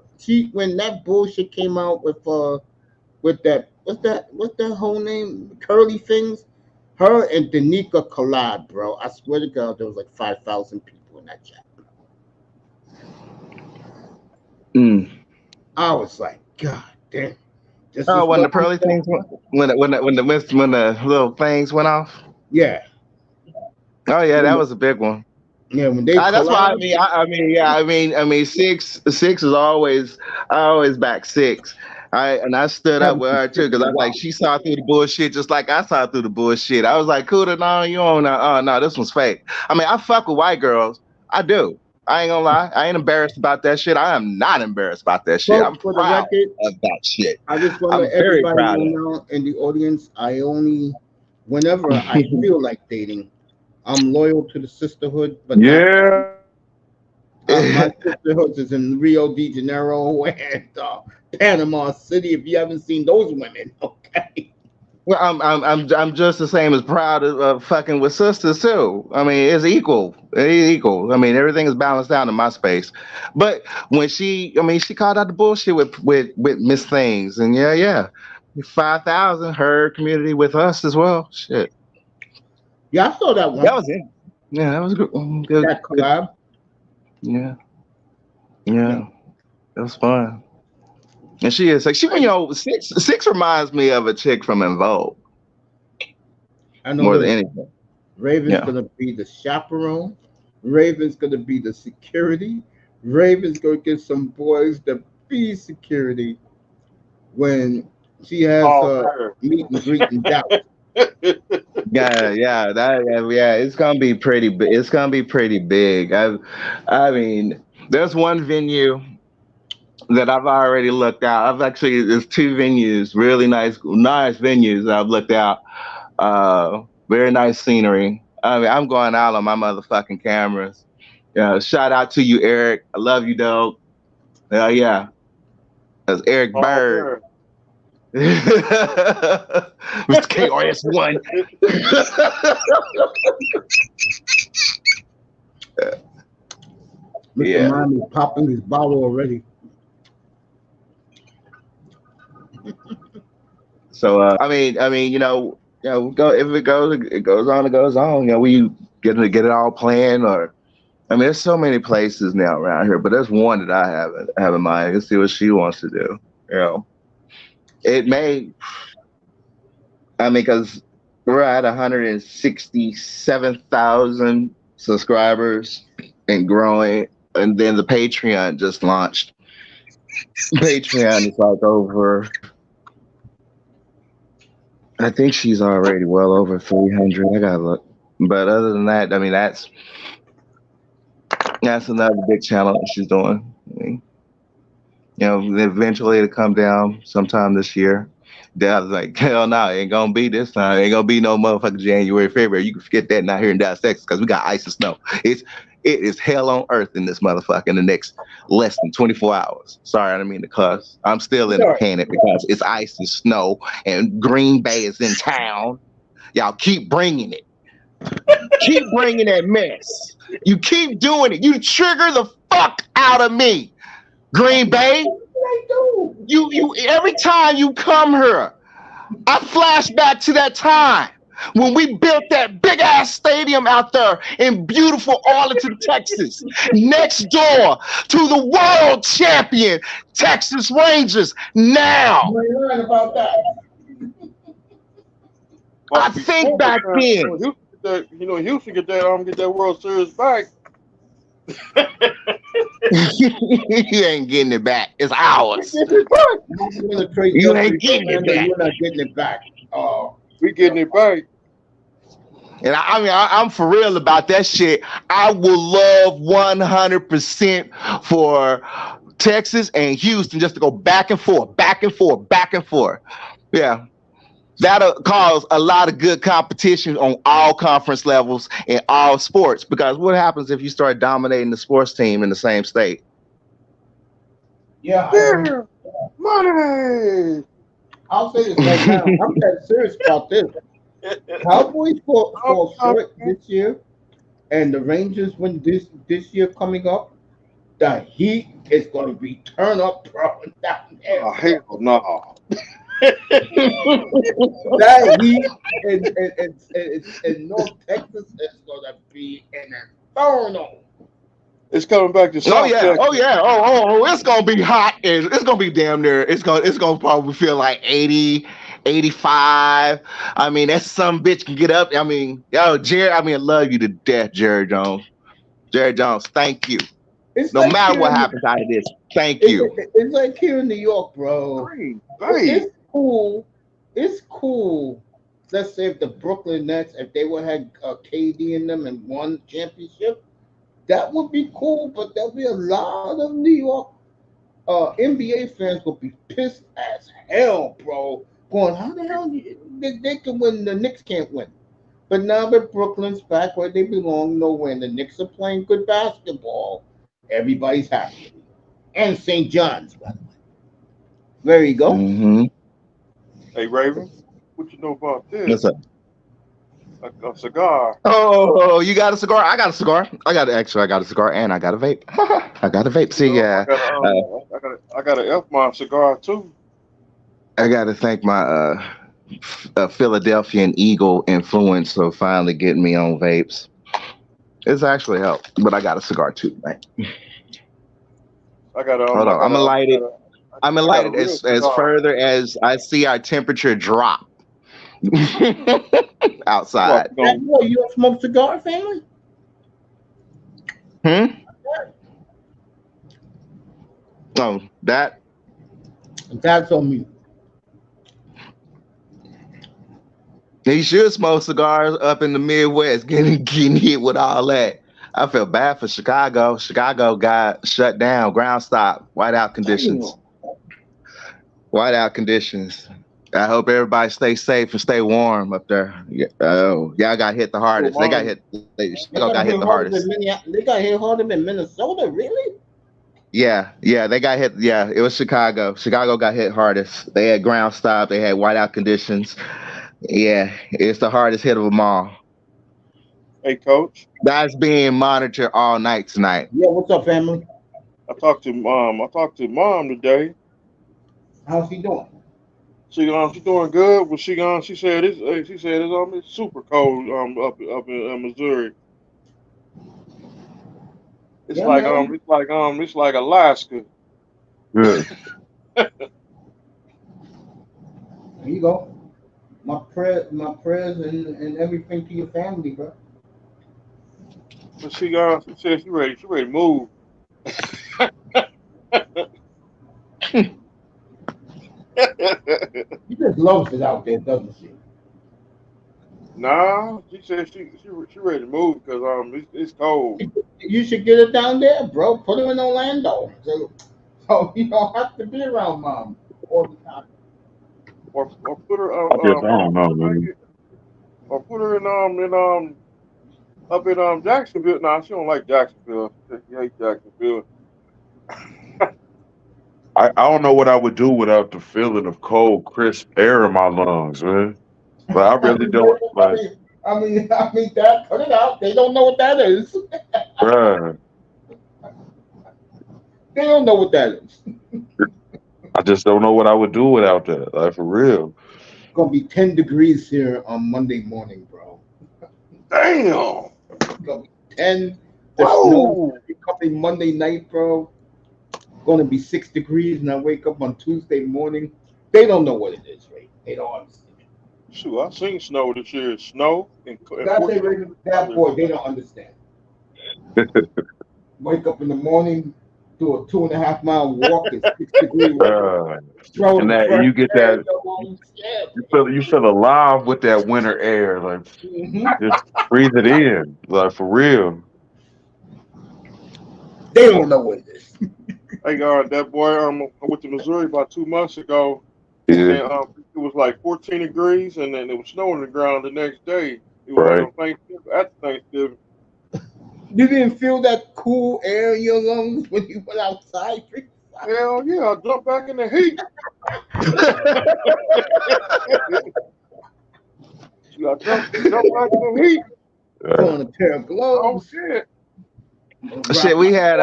S1: When that bullshit came out with that what's that whole name, Curly Things. Her and Danica collab, bro. I swear to God, there was like 5,000 people in that chat. I was like, God damn.
S6: When the pearly things when the little things went off.
S1: Yeah.
S6: Oh yeah, that was a big one.
S1: Yeah, when they
S6: that's why I mean Six is always back Six. I stood up with her too because I was like, she saw through the bullshit just like I saw through the bullshit. I was like, Kuda, no, you don't know. Oh no, this one's fake. I mean, I fuck with white girls. I do. I ain't gonna lie. I ain't embarrassed about that shit. I am not embarrassed about that shit. I'm proud of that shit.
S1: I just want to let everybody know in the audience, whenever I feel like dating, I'm loyal to the sisterhood. But
S7: yeah.
S1: My sisterhood is in Rio de Janeiro and Panama City. If you haven't seen those women, okay.
S6: Well, I'm just the same as proud of fucking with sisters too. I mean, it's equal. It's equal. I mean, everything is balanced out in my space. But when she called out the bullshit with Miss Things, and yeah, 5,000 her community with us as well. Shit.
S1: Yeah, I saw that one.
S6: That was it. Yeah, that was good.
S1: That collab.
S6: Yeah, that was fun. And she is like Six reminds me of a chick from En Vogue.
S1: I know
S6: more than anything.
S1: Raven's gonna be the chaperone. Raven's gonna be the security. Raven's gonna get some boys to be security when she has her meet and greet in Dallas.
S6: It's gonna be pretty. It's gonna be pretty big. I mean, there's one venue that I've already looked out. There's two venues, really nice venues that I've looked out. Very nice scenery. I mean, I'm going out on my motherfucking cameras. Shout out to you, Eric. I love you, dog. Yeah. That's Eric Bird. Mr. KRS-One.
S1: Mr. Miami's popping his bottle already.
S6: So I mean, if it goes on. We get it all planned, or I mean, there's so many places now around here, but there's one that I have in mind. I can see what she wants to do. It may. I mean, because we're at 167,000 subscribers and growing, and then the Patreon just launched. Patreon is like over. I think she's already well over 300. I gotta look. But other than that, I mean, that's another big channel that she's doing. I mean, eventually it'll come down sometime this year. Then I was like, hell no, it ain't gonna be this time. It ain't gonna be no motherfucking January, February. You can forget that not here in Dallas, Texas, because we got ice and snow. It is hell on earth in this motherfucker in the next less than 24 hours. Sorry, I didn't mean to cuss. I'm still in a panic because it's ice and snow and Green Bay is in town. Y'all keep bringing it. Keep bringing that mess. You keep doing it. You trigger the fuck out of me. Green Bay. You every time you come here, I flash back to that time when we built that big ass stadium out there in beautiful Arlington, Texas, next door to the world champion Texas Rangers. Now, I think back then.
S7: Houston get that World Series back.
S6: You ain't getting it back. It's ours. You ain't getting it back.
S1: You're not getting it back.
S7: We getting it back.
S6: And I'm for real about that shit. I will love 100% for Texas and Houston just to go back and forth, back and forth, back and forth. Yeah. That'll cause a lot of good competition on all conference levels in all sports. Because what happens if you start dominating the sports team in the same state?
S1: Yeah.
S7: Money.
S1: I'll say this right now. I'm that serious about this. Cowboys fall short this year, and the Rangers win this year coming up. The Heat is going to be turned up, bro. Down there.
S7: Oh, hell no.
S1: That Heat in North Texas is going to be an inferno.
S7: It's coming back to South Texas.
S6: It's gonna be hot and it's gonna be damn near. It's gonna probably feel like 80, 85. I mean, that some bitch can get up. I mean, Jared. I love you to death, Jared Jones. Jared Jones, thank you.
S1: It's
S6: no
S1: like
S6: matter what happens out of this, thank you.
S1: It's like here in New York, bro. It's cool. It's cool. Let's say if the Brooklyn Nets, if they would have KD in them and won championship, that would be cool. But there'll be a lot of New York NBA fans will be pissed as hell, bro. Going, how the hell they can win? The Knicks can't win. But now that Brooklyn's back where they belong, when the Knicks are playing good basketball, everybody's happy. And St. John's, by the way. There you go.
S6: Mm-hmm.
S7: Hey, Raven, what you know about this?
S6: What's up?
S7: A cigar.
S6: Oh, you got a cigar? I got a cigar. I got a cigar and I got a vape. I got a vape. See,
S7: I got an Elfmont cigar too.
S6: I got to thank my Philadelphian Eagle influence for finally getting me on vapes. It's actually helped, but I got a cigar too, man.
S7: Hold
S6: on, I'm gonna light it. I'm gonna light it as further as I see our temperature drop outside.
S1: What, you don't smoke cigar, family?
S6: Oh, that's
S1: on me.
S6: He should smoke cigars up in the Midwest, getting hit with all that. I feel bad for Chicago. Chicago got shut down, ground stop, whiteout conditions. Whiteout conditions. I hope everybody stay safe and stay warm up there. Y'all got hit the hardest. They got hit. Chicago got hit the hardest.
S1: They got hit harder than Minnesota, really?
S6: Yeah, they got hit. Yeah, it was Chicago. Chicago got hit hardest. They had ground stop. They had whiteout conditions. Yeah, it's the hardest hit of them all.
S7: Hey, Coach.
S6: That's being monitored all night tonight.
S1: Yeah, what's up, family?
S7: I talked to Mom today.
S1: How's she doing?
S7: She's doing good. Well, she said it's super cold up in Missouri. It's like Alaska.
S6: Good.
S1: There you go. My prayers and everything to your family, bro.
S7: But she said she ready to move.
S1: She just loves it out there, doesn't she?
S7: Nah, she said she ready to move because it's cold.
S1: You should get her down there, bro. Put her in Orlando. So you don't have to be around mom all the time.
S7: Or put her
S8: I don't know, man.
S7: or put her in up in Jacksonville. Nah, she don't like Jacksonville. She hates Jacksonville.
S8: I don't know what I would do without the feeling of cold, crisp air in my lungs, man. But I really don't. Like,
S1: I mean, that put it out. They don't know what that is.
S8: bruh,
S1: They don't know what that is.
S8: I just don't know what I would do without that. Like, for real.
S1: It's gonna be 10 degrees here on Monday morning, bro.
S7: Damn.
S1: It's gonna be 10. The snow coming Monday night, bro. Gonna be 6 degrees, and I wake up on Tuesday morning. They don't know what it is, right? They don't understand.
S7: Shoot, I seen snow this year. Snow and
S1: That boy, they don't understand. Wake up in the morning, do a 2.5 mile walk at 6 degrees.
S8: And that you get that, you feel alive with that winter air, like just breathe it in, like for real.
S1: They don't know what it is.
S7: Hey, that boy, I went to Missouri about 2 months ago.
S8: Yeah.
S7: And it was like 14 degrees, and then it was snow on the ground the next day. It was
S8: Right.
S7: like on Thanksgiving, after Thanksgiving.
S1: You didn't feel that cool air in your lungs when you went outside?
S7: Hell yeah, I jumped back in the heat. I jumped back in the heat.
S1: Put on a pair of
S7: Oh,
S1: gloves.
S7: shit.
S6: Shit, we had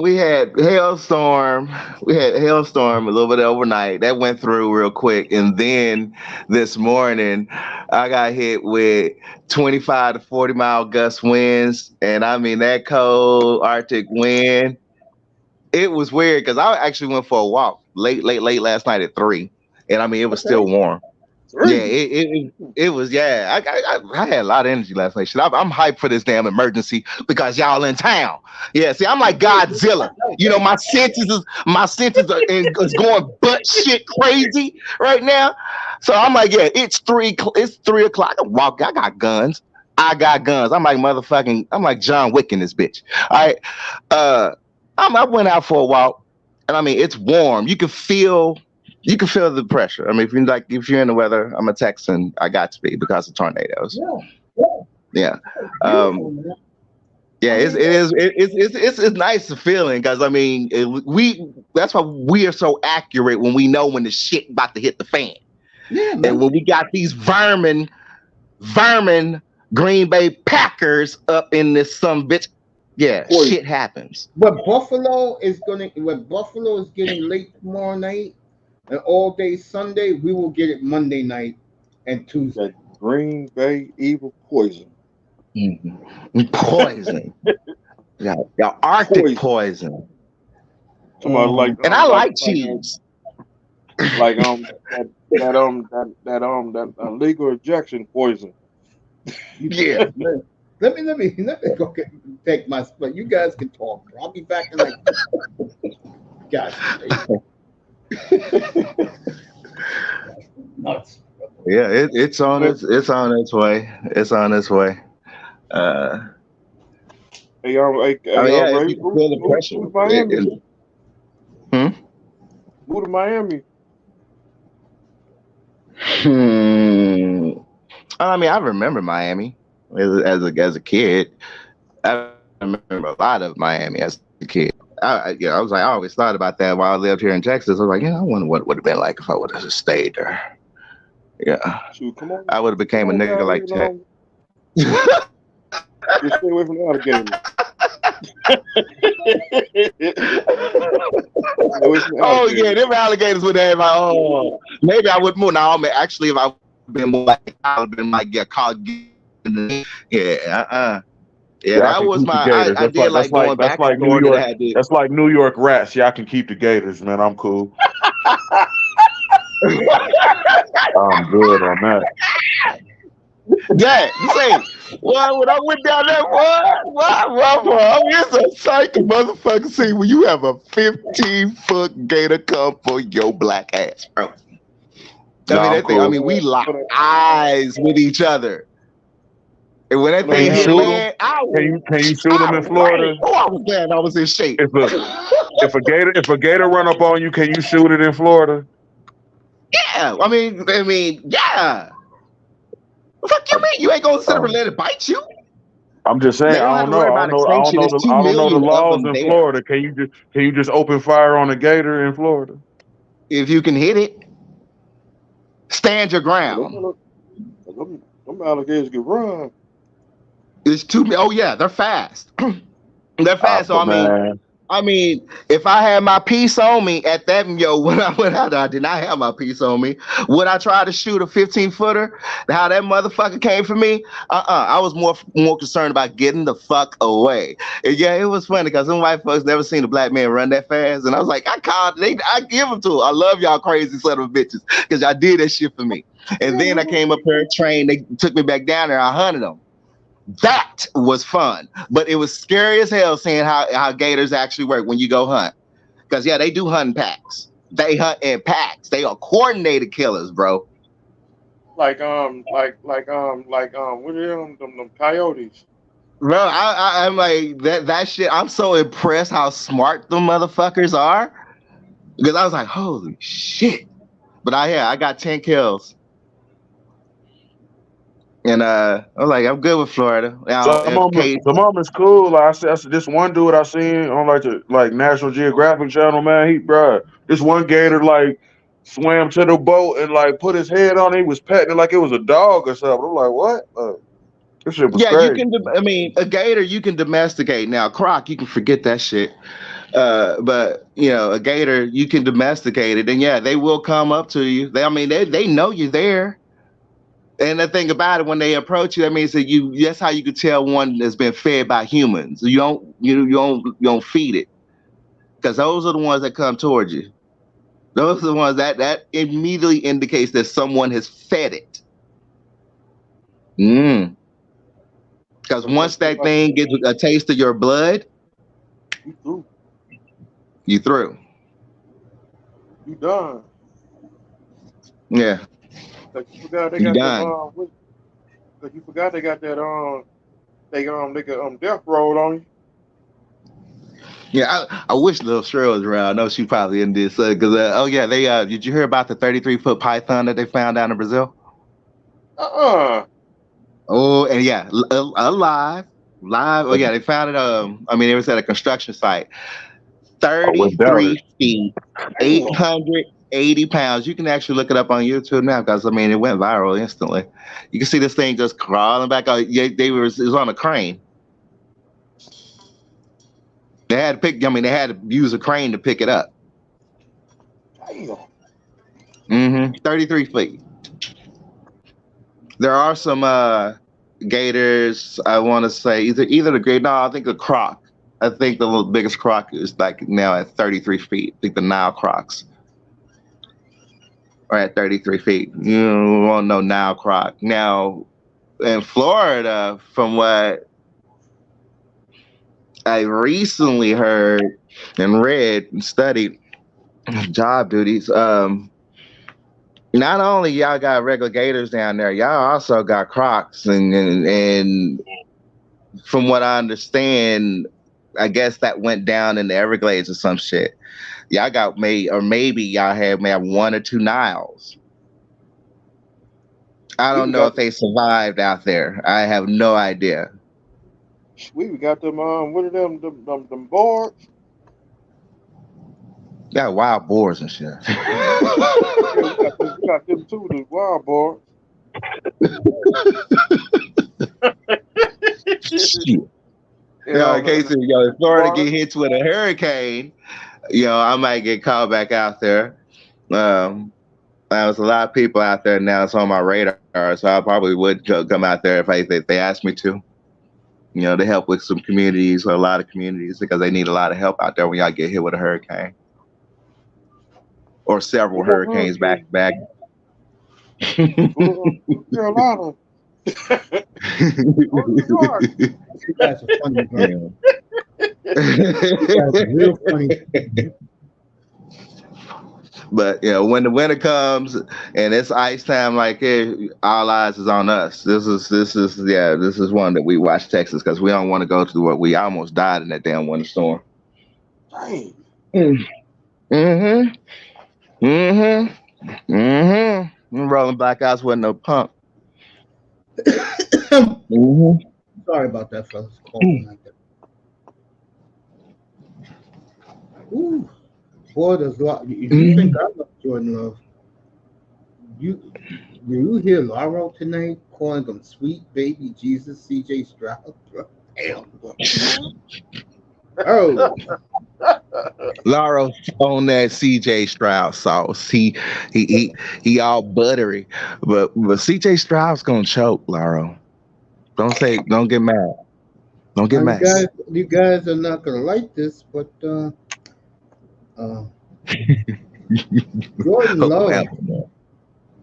S6: we had hailstorm. We had hailstorm a little bit overnight. That went through real quick. And then this morning, I got hit with 25 to 40 mile gust winds. And I mean, that cold Arctic wind, it was weird because I actually went for a walk late last night at 3. And I mean, it was still warm. Yeah, it was. Yeah, I had a lot of energy last night. Shit, I'm hyped for this damn emergency because y'all in town. Yeah, see, I'm like Godzilla. You know, my senses is going butt shit crazy right now. So I'm like, yeah, it's 3 o'clock. I got guns. I'm like John Wick in this bitch. All right. I went out for a walk, and I mean, it's warm. You can feel the pressure. I mean, if you're in the weather, I'm a Texan. I got to be because of tornadoes. Yeah. It's nice to feeling because I mean, that's why we are so accurate when we know when the shit about to hit the fan. Yeah, man. And when we got these vermin Green Bay Packers up in this some bitch. Yeah, shit happens.
S1: But Buffalo is getting late tomorrow night. And all day Sunday, we will get it Monday night and Tuesday.
S7: That Green Bay evil poison.
S6: Mm-hmm. Poison. Yeah, Arctic poison.
S7: And
S6: I like cheese.
S7: Like that legal injection poison.
S1: Yeah. Let me go take my split. You guys can talk. I'll be back in like. Guys. Nuts.
S6: Yeah, it's on its way. It's on its way.
S7: Hey,
S6: if you feel the pressure.
S7: Move to Miami.
S6: I mean, I remember Miami as a kid. I remember a lot of Miami as a kid. I always thought about that while I lived here in Texas. I was like, I wonder what it would have been like if I would have stayed there. Yeah.
S7: Shoot, come on.
S6: I would have became a nigga like that.
S7: Just stay away from the alligators.
S6: Oh yeah, them alligators would have maybe I would move. Now actually if I would have been more like I would have been like called Yeah, that was my. I did like going back to
S8: New York. That's like New York rats. Y'all can keep the gators, man. I'm cool. I'm good on that.
S6: Yeah, say, well, when I went down there, I mean, it's a sight to motherfucker see when you have a 15-foot gator come for your black ass, bro. I mean,
S8: I'm
S6: that thing, I
S8: cool.
S6: mean, we locked eyes with each other. And when that
S8: Can
S6: thing
S8: you
S6: hit
S8: shoot them?
S6: land, I
S8: Can you shoot them in Florida?
S6: oh, I was glad I was in shape.
S8: If a gator run up on you, can you shoot it in Florida?
S6: Yeah, I mean, yeah. What the fuck you mean? You ain't gonna sit up and let it bite you?
S8: I'm just saying.
S6: They don't
S8: I
S6: have
S8: don't
S6: to worry
S8: know.
S6: about extinction. There's 2
S8: I don't know the
S6: million of
S8: laws
S6: them
S8: in
S6: there.
S8: Florida. Can you just open fire on a gator in Florida?
S6: If you can hit it, stand your ground.
S7: Them alligators can run.
S6: It's 2 million. Oh yeah, they're fast. They're fast. So
S8: Man.
S6: I mean, if I had my piece on me at that, when I went out, I did not have my piece on me. Would I try to shoot a 15-footer? How that motherfucker came for me? I was more concerned about getting the fuck away. And yeah, it was funny because some white folks never seen a black man run that fast, and I was like, I give them to them. I love y'all crazy son of bitches because y'all did that shit for me. And then I came up here, trained. They took me back down there. I hunted them. That was fun, but it was scary as hell seeing how gators actually work when you go hunt. Because yeah, they do hunt in packs. They hunt in packs. They are coordinated killers, bro.
S7: Like what are them coyotes?
S6: Bro, I'm like that shit. I'm so impressed how smart them motherfuckers are. Because I was like, holy shit. But I got 10 kills. And I was like, I'm good with Florida. Now,
S8: Some of them is cool. Like I said, this one dude I seen on like National Geographic channel, man. This one gator like swam to the boat and like put his head on it. He was petting it like it was a dog or something. I'm like, what? This shit was crazy.
S6: You can. A gator you can domesticate. Now, croc you can forget that shit. But a gator you can domesticate it, and yeah, they will come up to you. They know you're there. And the thing about it, when they approach you, that means that that's how you can tell one that's been fed by humans. You don't feed it, because those are the ones that come towards you. Those are the ones that immediately indicates that someone has fed it. Because once that thing gets a taste of your blood, you through.
S7: You done.
S6: Yeah.
S7: Like you forgot they got that. Like you forgot they got that. They got death roll on you.
S6: Yeah, I wish Lil Cheryl was around. I know she probably in this because did you hear about the 33-foot python that they found down in Brazil? Oh, and yeah, alive. Oh yeah, they found it. It was at a construction site. 33 feet, 880 pounds. You can actually look it up on YouTube now because it went viral instantly. You can see this thing just crawling back out. Yeah, it was on a crane. They had to use a crane to pick it up. Damn. 33 feet. There are some gators. I want to say either the great. No, I think the croc. I think the biggest croc is like now at 33 feet. I think the Nile crocs are at 33 feet. You won't know Nile croc. Now, in Florida, from what I recently heard and read and studied, job duties, not only y'all got regular gators down there, y'all also got crocs. And from what I understand, I guess that went down in the Everglades or some shit. Y'all got maybe y'all may have 1 or 2 Niles. I don't know if they survived out there. I have no idea.
S7: We got them. What are them boars?
S6: Got wild boars and shit.
S7: we got them too. The wild boars.
S6: Shit. In case if Florida get hit with a hurricane, I might get called back out there. There's a lot of people out there now. It's on my radar, so I probably would come out there if they asked me to. To help with some communities, or a lot of communities, because they need a lot of help out there when y'all get hit with a hurricane or several hurricanes back to back.
S7: Carolina. New York.
S1: You guys are funny, bro. You guys are real funny.
S6: But yeah, when the winter comes and it's ice time, like all eyes is on us. This is one that we watch Texas because we don't want to go through what we almost died in that damn winter storm.
S7: Dang.
S6: Mm-hmm. Mm-hmm. Mm-hmm. Rolling black eyes with no pump. Mm-hmm.
S1: Sorry about that, fellas. Calling like that. Ooh, boy, there's a lot. If you think I love Jordan Love, do you hear Lauro tonight calling him sweet baby Jesus, CJ Stroud? Bro, damn. Oh,
S6: Lauro on that CJ Stroud sauce. He all buttery, but CJ Stroud's gonna choke. Lauro, don't get mad. Don't get mad.
S1: you guys are not gonna like this, but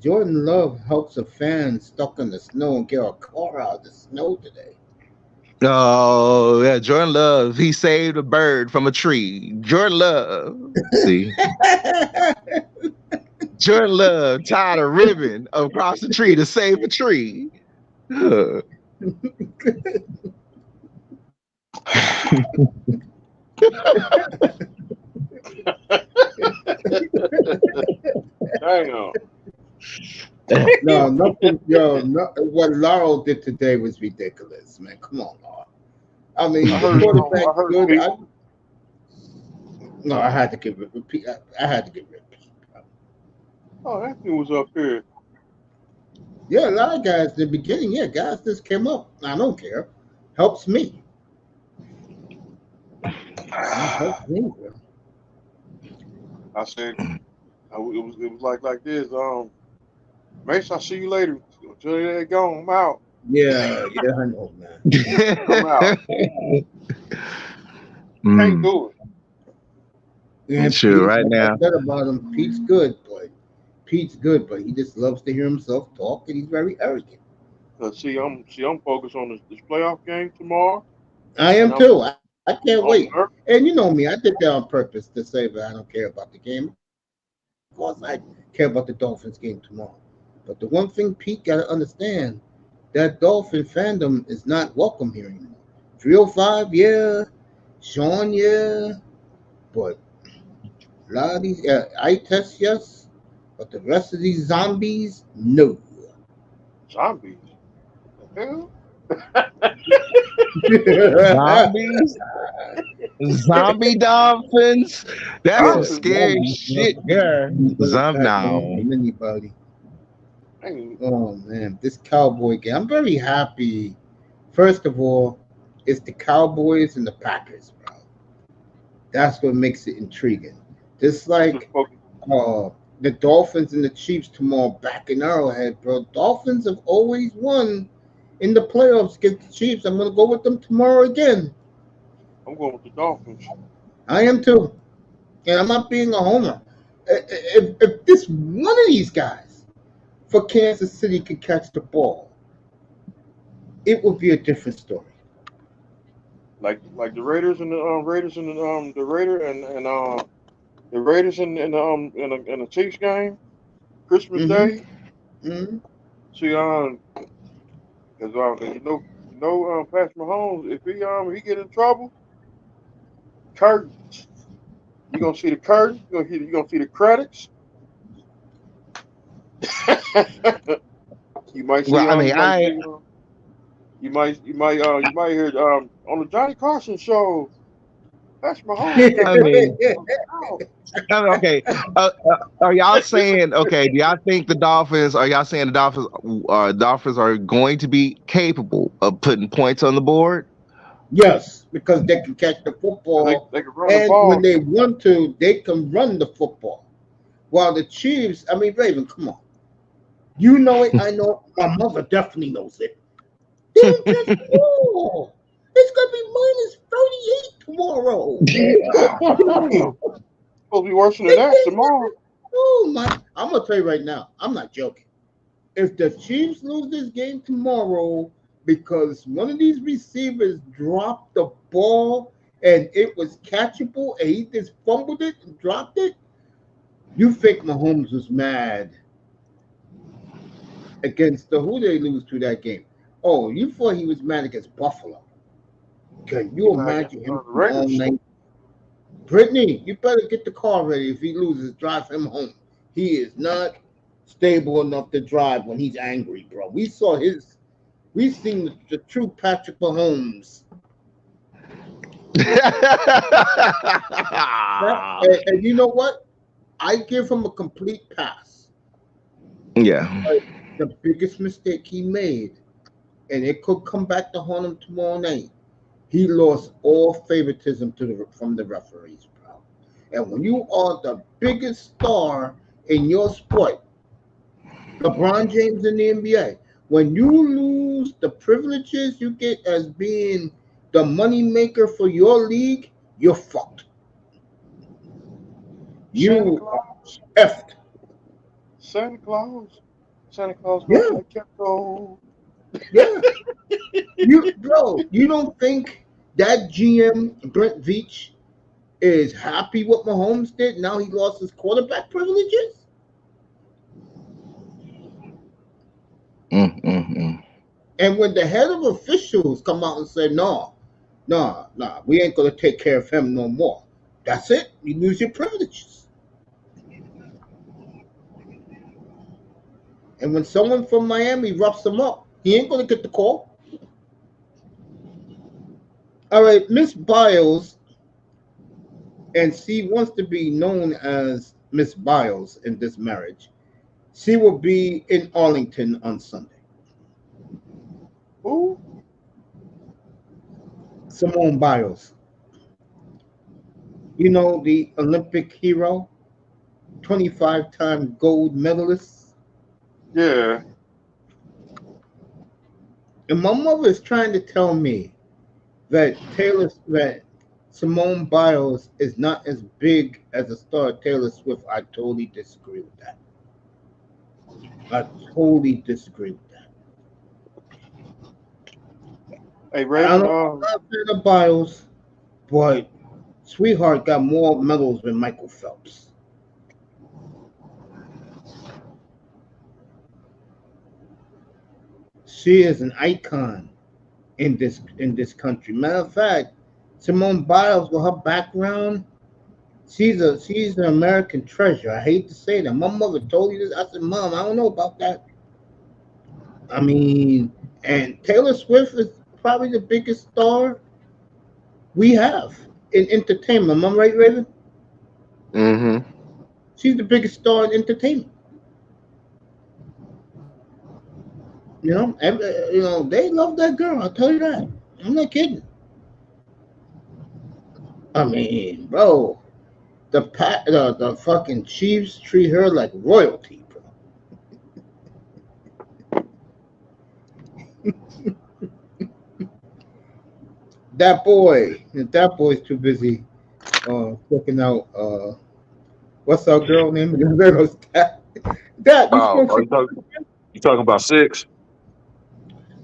S1: Jordan Love helps a fan stuck in the snow and get a car out of the snow today.
S6: Oh yeah, Jordan Love. He saved a bird from a tree. Jordan Love. See, Jordan Love tied a ribbon across the tree to save a tree.
S7: Damn.
S1: No, nothing. What Laurel did today was ridiculous, man. Come on, Laurel. I mean, the quarterback's good. I had to give it repeat. I had to give it repeat.
S7: Oh, that thing was up here.
S1: Yeah, a lot of guys in the beginning. Yeah, guys just came up. I don't care. Helps me. Helps me, bro.
S7: I said, it was like this. Mace, I'll see you later. Until they're gone, I'm out.
S1: Yeah, I know, man.
S7: I'm out. Can't do it.
S1: Yeah,
S6: sure, right now.
S1: I said about him, Pete's good, but he just loves to hear himself talk, and he's very arrogant.
S7: See, I'm focused on this playoff game tomorrow.
S1: I am too. I can't wait. And you know me, I did that on purpose to say that I don't care about the game. Of course, I care about the Dolphins game tomorrow. But the one thing Pete got to understand, that Dolphin fandom is not welcome here anymore. 305, yeah. Sean, yeah. But a lot of these, I test, yes. But the rest of these zombies, no.
S7: Zombies? The hell?
S6: Zombies? Zombie dolphins? That's some scary shit.
S1: Yeah.
S6: Zombie now.
S1: Anybody. Oh man, this Cowboy game. I'm very happy. First of all, it's the Cowboys and the Packers, bro. That's what makes it intriguing. Just like the Dolphins and the Chiefs tomorrow back in Arrowhead, bro. Dolphins have always won in the playoffs against the Chiefs. I'm gonna go with them tomorrow again.
S7: I'm going with the Dolphins.
S1: I am too. And I'm not being a homer. If this one of these guys for Kansas City could catch the ball, it would be a different story.
S7: Like the Raiders and the Raiders and the Raiders in the Chiefs game, Christmas Day.
S1: Mm-hmm.
S7: See, because Patrick Mahomes, if he get in trouble, curtains. You gonna see the curtain. You gonna see the credits. You might see. You might hear on the Johnny Carson show. That's Mahomes.
S6: Okay. Are y'all saying? Okay. Do y'all think the Dolphins? Are y'all saying the Dolphins are going to be capable of putting points on the board?
S1: Yes, because they can catch the football,
S7: they can run the ball.
S1: When they want to, they can run the football. While the Chiefs, Raven, come on. You know it. I know it. My mother definitely knows it. They don't catch the ball. It's gonna be -38 tomorrow.
S7: It'll be worse than that tomorrow.
S1: Oh my! I'm gonna tell you right now. I'm not joking. if the Chiefs lose this game tomorrow because one of these receivers dropped the ball and it was catchable and he just fumbled it and dropped it, you think Mahomes was mad against who they lose to that game? Oh, you thought he was mad against Buffalo. Can you imagine him all night? Brittany, you better get the car ready. If he loses, drive him home. He is not stable enough to drive when he's angry, bro. We've seen the true Patrick Mahomes. And you know what? I give him a complete pass.
S6: Yeah.
S1: But the biggest mistake he made, and it could come back to haunt him tomorrow night, he lost all favoritism from the referees, bro. And when you are the biggest star in your sport, LeBron James in the NBA, when you lose the privileges you get as being the money maker for your league, you're fucked. You are effed.
S7: Santa Claus.
S1: Yeah. Yeah. You don't think that GM Brent Veach is happy what Mahomes did? Now he lost his quarterback privileges. And when the head of officials come out and say, no, we ain't gonna take care of him no more. That's it. You lose your privileges. And when someone from Miami roughs him up, he ain't gonna get the call. All right, Miss Biles, and she wants to be known as Miss Biles in this marriage. She will be in Arlington on Sunday.
S7: Who?
S1: Simone Biles. You know, the Olympic hero, 25-time gold medalist.
S7: Yeah.
S1: And my mother is trying to tell me that Simone Biles is not as big as a star Taylor Swift. I totally disagree with that. I totally disagree with that.
S7: Hey, Ray.
S1: I don't know about Biles, but Sweetheart got more medals than Michael Phelps. She is an icon in this country. Matter of fact, Simone Biles, with her background, she's an American treasure. I hate to say that. My mother told you this. I said, Mom, I don't know about that. I mean, and Taylor Swift is probably the biggest star we have in entertainment. Am I right, Raven?
S6: Mm-hmm.
S1: She's the biggest star in entertainment. You know, they love that girl. I'll tell you that. I'm not kidding. I mean, bro, the fucking Chiefs treat her like royalty, bro. That boy's too busy checking out what's our girl name? Dad,
S8: you talking about 6?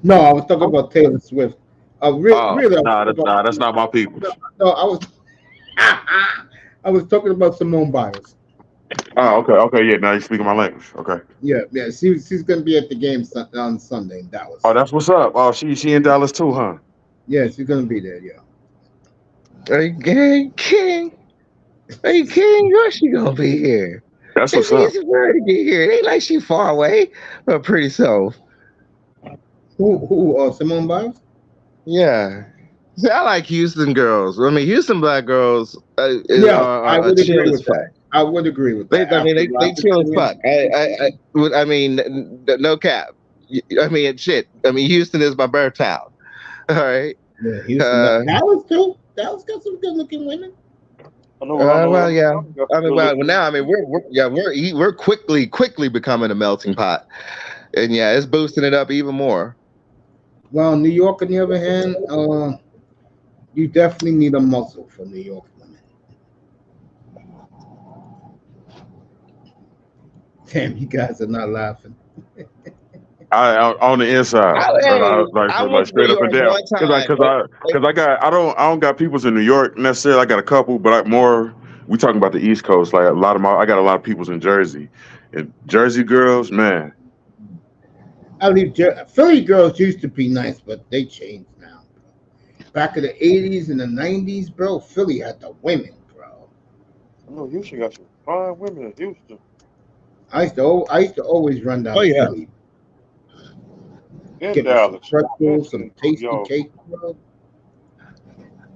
S1: No, I was talking about Taylor Swift. Really,
S8: that's not my people.
S1: No, I was talking about Simone Biles.
S8: Oh, okay, yeah. Now you're speaking my language. Okay.
S1: Yeah. She's gonna be at the game on Sunday in Dallas.
S8: Oh, that's what's up. Oh, she in Dallas too, huh?
S1: Yeah, she's gonna be there. Yeah.
S6: Hey, King. Where she gonna be here?
S8: That's what's up.
S6: She's ready to get here. It ain't like she far away, but pretty so.
S1: Who? Simone Biles?
S6: Yeah. See, I like Houston girls. I mean, Houston black girls.
S1: I would agree with that. I would agree with that.
S6: They chill as fuck. I mean, no cap. I mean, shit. I mean, Houston is my birth town. All right.
S1: Yeah, Houston. Dallas too. Dallas got some good-looking women.
S6: Well, yeah. I mean, well, now, I mean, we're quickly becoming a melting pot, and yeah, it's boosting it up even more.
S1: Well, New York, on the other hand, you definitely need a muscle for New York women. Damn, you guys are not laughing.
S8: On the inside,
S6: I went to New
S8: straight up and
S6: York
S8: down.
S6: one time.
S8: I don't got peoples in New York necessarily. I got a couple, but we talking about the East Coast. Like I got a lot of peoples in Jersey, and Jersey girls, man.
S1: Philly girls used to be nice, but they changed now. Back in the 80s and the 90s, bro, Philly had the women, bro.
S7: I know Houston got some fine women in Houston.
S1: I used to always run down to Philly.
S7: In
S1: Get me
S7: Dallas.
S1: some pretzels, some tasty
S7: Yo.
S1: cake, bro.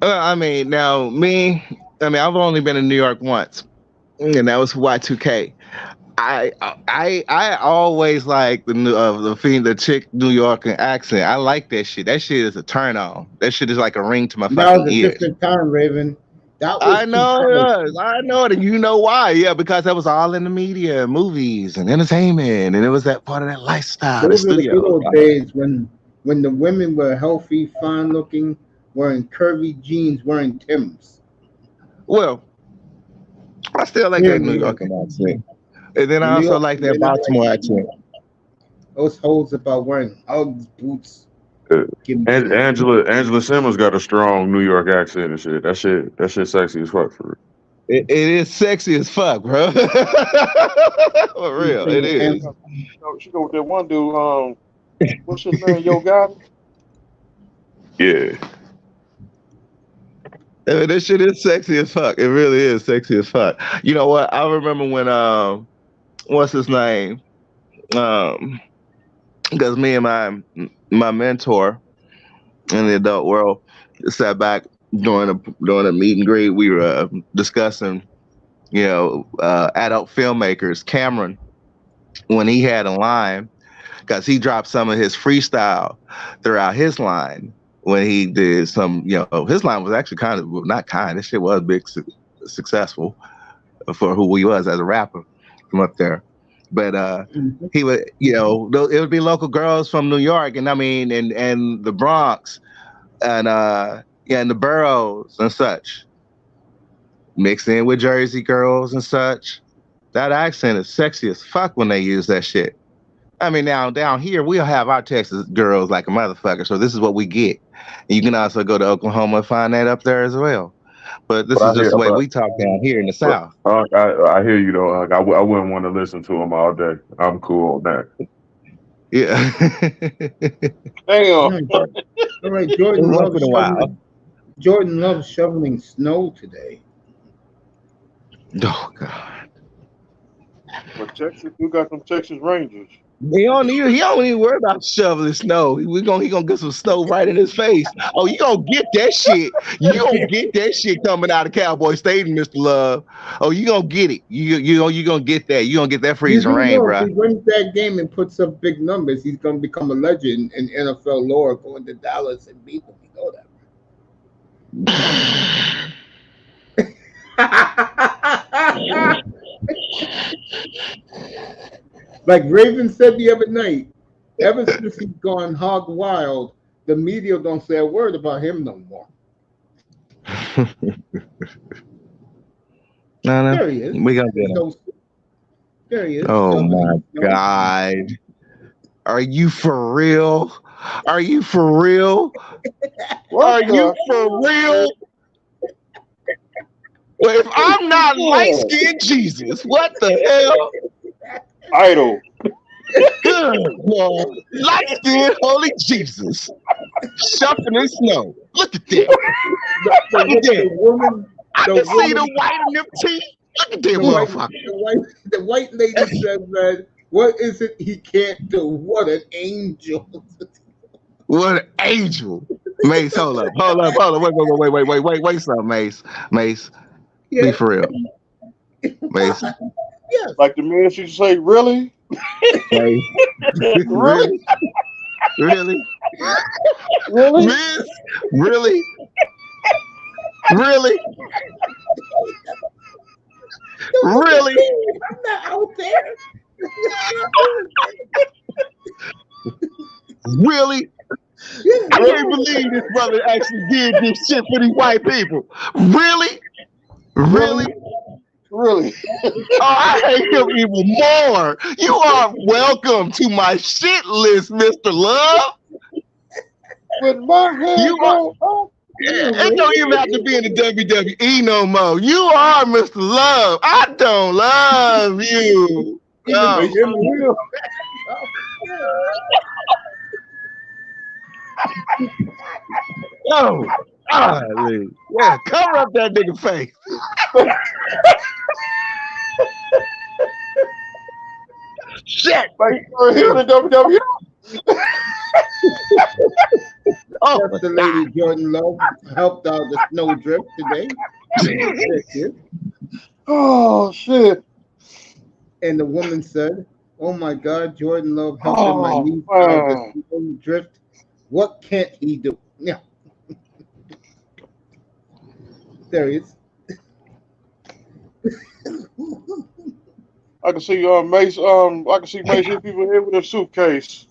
S6: I mean, I've only been in New York once, and that was Y2K. I always like the chick New Yorker accent. I like that shit. That shit is a turn on. That shit is like a ring to my
S1: That
S6: fucking
S1: was a
S6: ears.
S1: different time, Raven.
S6: I know it is. I know it, and you know why? Yeah, because that was all in the media, movies, and entertainment, and it was that part of that lifestyle.
S1: Those
S6: The
S1: were the
S6: studio.
S1: good old days when the women were healthy, fine looking, wearing curvy jeans, wearing Timbs.
S6: Well, I still like
S1: Yeah,
S6: that New
S1: man.
S6: York accent, and then I
S1: New
S6: also
S1: York,
S6: like that
S1: they're not
S6: Baltimore
S1: like
S6: accent.
S1: those hoes about wearing Uggs, boots.
S8: And Angela Simmons got a strong New York accent and shit. That shit sexy as fuck for real.
S6: It is sexy as fuck, bro. For real, it is.
S7: She go with that one dude. What's his name? Yo Gotti.
S8: Yeah.
S6: I mean, this shit is sexy as fuck. It really is sexy as fuck. You know what? I remember when what's his name? Because me and my mentor in the adult world sat back during a meet and greet. We were discussing, adult filmmakers. Cameron, when he had a line, because he dropped some of his freestyle throughout his line. When he did some, his line was actually this shit was big successful for who he was as a rapper from up there. But he would, it would be local girls from New York, and and the Bronx, and the boroughs and such, mixed in with Jersey girls and such. That accent is sexy as fuck when they use that shit. I mean, now down here we'll have our Texas girls like a motherfucker, so this is what we get. And you can also go to Oklahoma and find that up there as well. But this is just the way we talk down here in the South.
S8: I hear you though. I wouldn't want to listen to him all day. I'm cool on that.
S6: Yeah.
S7: Damn.
S1: All right, Jordan loves shoveling snow today.
S6: Oh God.
S7: But Texas, we got some Texas Rangers.
S6: He don't even worry about shoveling snow. He gonna get some snow right in his face. Oh, you gonna get that shit. You gonna get that shit coming out of Cowboy Stadium, Mr. Love. Oh, you gonna get it. You gonna get that. You gonna get that freezing rain, bro.
S1: If he wins that game and puts up big numbers, he's gonna become a legend in NFL lore, going to Dallas and beat them. You know that. Like Raven said the other night, ever since he's gone hog wild, the media don't say a word about him no more.
S6: No.
S1: There he is.
S6: We gonna get him.
S1: There he is.
S6: Oh my God. Are you for real? Are you for real? Are you for real? Well, if I'm not light-skinned Jesus, what the hell?
S7: Idol.
S6: Good Lord. Light-skinned holy Jesus. Shuffling snow. Look at that. Look at that. I can see the white in them teeth. Look at that motherfucker.
S1: The white lady said, man, what is it he can't do? What an angel.
S6: What an angel. Mace, hold up. Wait, something, Mace. Yeah. Be for real. Mace.
S7: Yes. Like the man should say, really?
S6: Mace.
S7: Really?
S6: Really?
S7: Really?
S6: Miss? Really? Really? Really?
S1: I'm not out there.
S6: Really?
S1: Yeah,
S6: I can't believe this brother actually did this shit for these white people. Really? Really?
S7: Really?
S6: Oh, I hate him even more. You are welcome to my shit list, Mr. Love.
S7: With my head
S6: You are.
S7: going up.
S6: It don't even have to be in the WWE no more. You are Mr. Love. I don't love you.
S7: Hey, in the wheel.
S6: Oh, golly. Yeah, cover up that nigga face. Shit.
S7: Like here in WWE.
S6: Oh,
S1: That's the lady Jordan Love helped out the snowdrift today.
S7: Oh shit.
S1: And the woman said, "Oh my God, Jordan Love helping my niece out the snowdrift. What can't he do?" Yeah. There he is.
S7: I can see Mace. I can see Mace hit people here with a suitcase.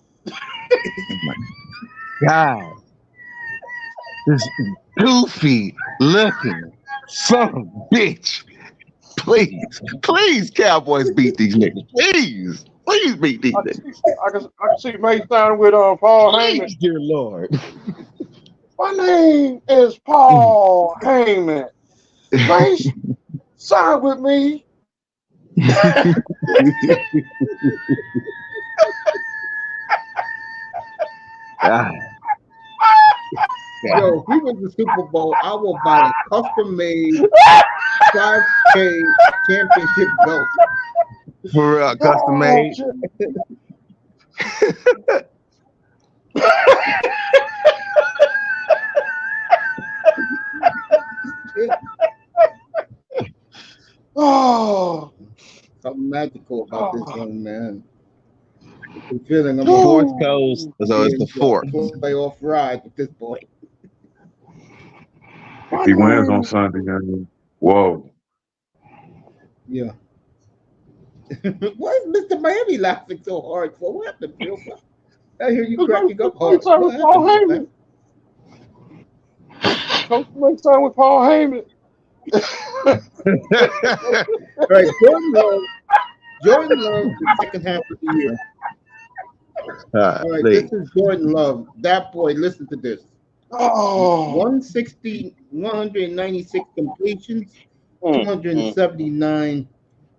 S6: God. This goofy looking son of a bitch. Please, Cowboys beat these niggas. Please beat these niggas.
S7: I can see Mace signing with Paul Heyman.
S6: Please, dear Lord.
S7: My name is Paul Heyman. Mace, sign with me.
S1: Yo, if he was the Super Bowl, I will buy a custom-made 5K championship belt.
S6: For real, custom made.
S7: Oh,
S1: something magical about this young man. I'm feeling I'm
S6: fourth coast, so it's the fourth
S1: playoff ride with this boy.
S8: If he wins on Sunday, then whoa.
S1: Yeah. Why is Mr. Miami laughing so hard for? What happened, Bill? I hear you cracking up hard.
S7: Paul Heyman. Coach Mace signed with Paul Heyman.
S1: All right, Jordan Love, the second half of the year. All right, this is Jordan Love. That boy, listen to this. 196 completions, 279,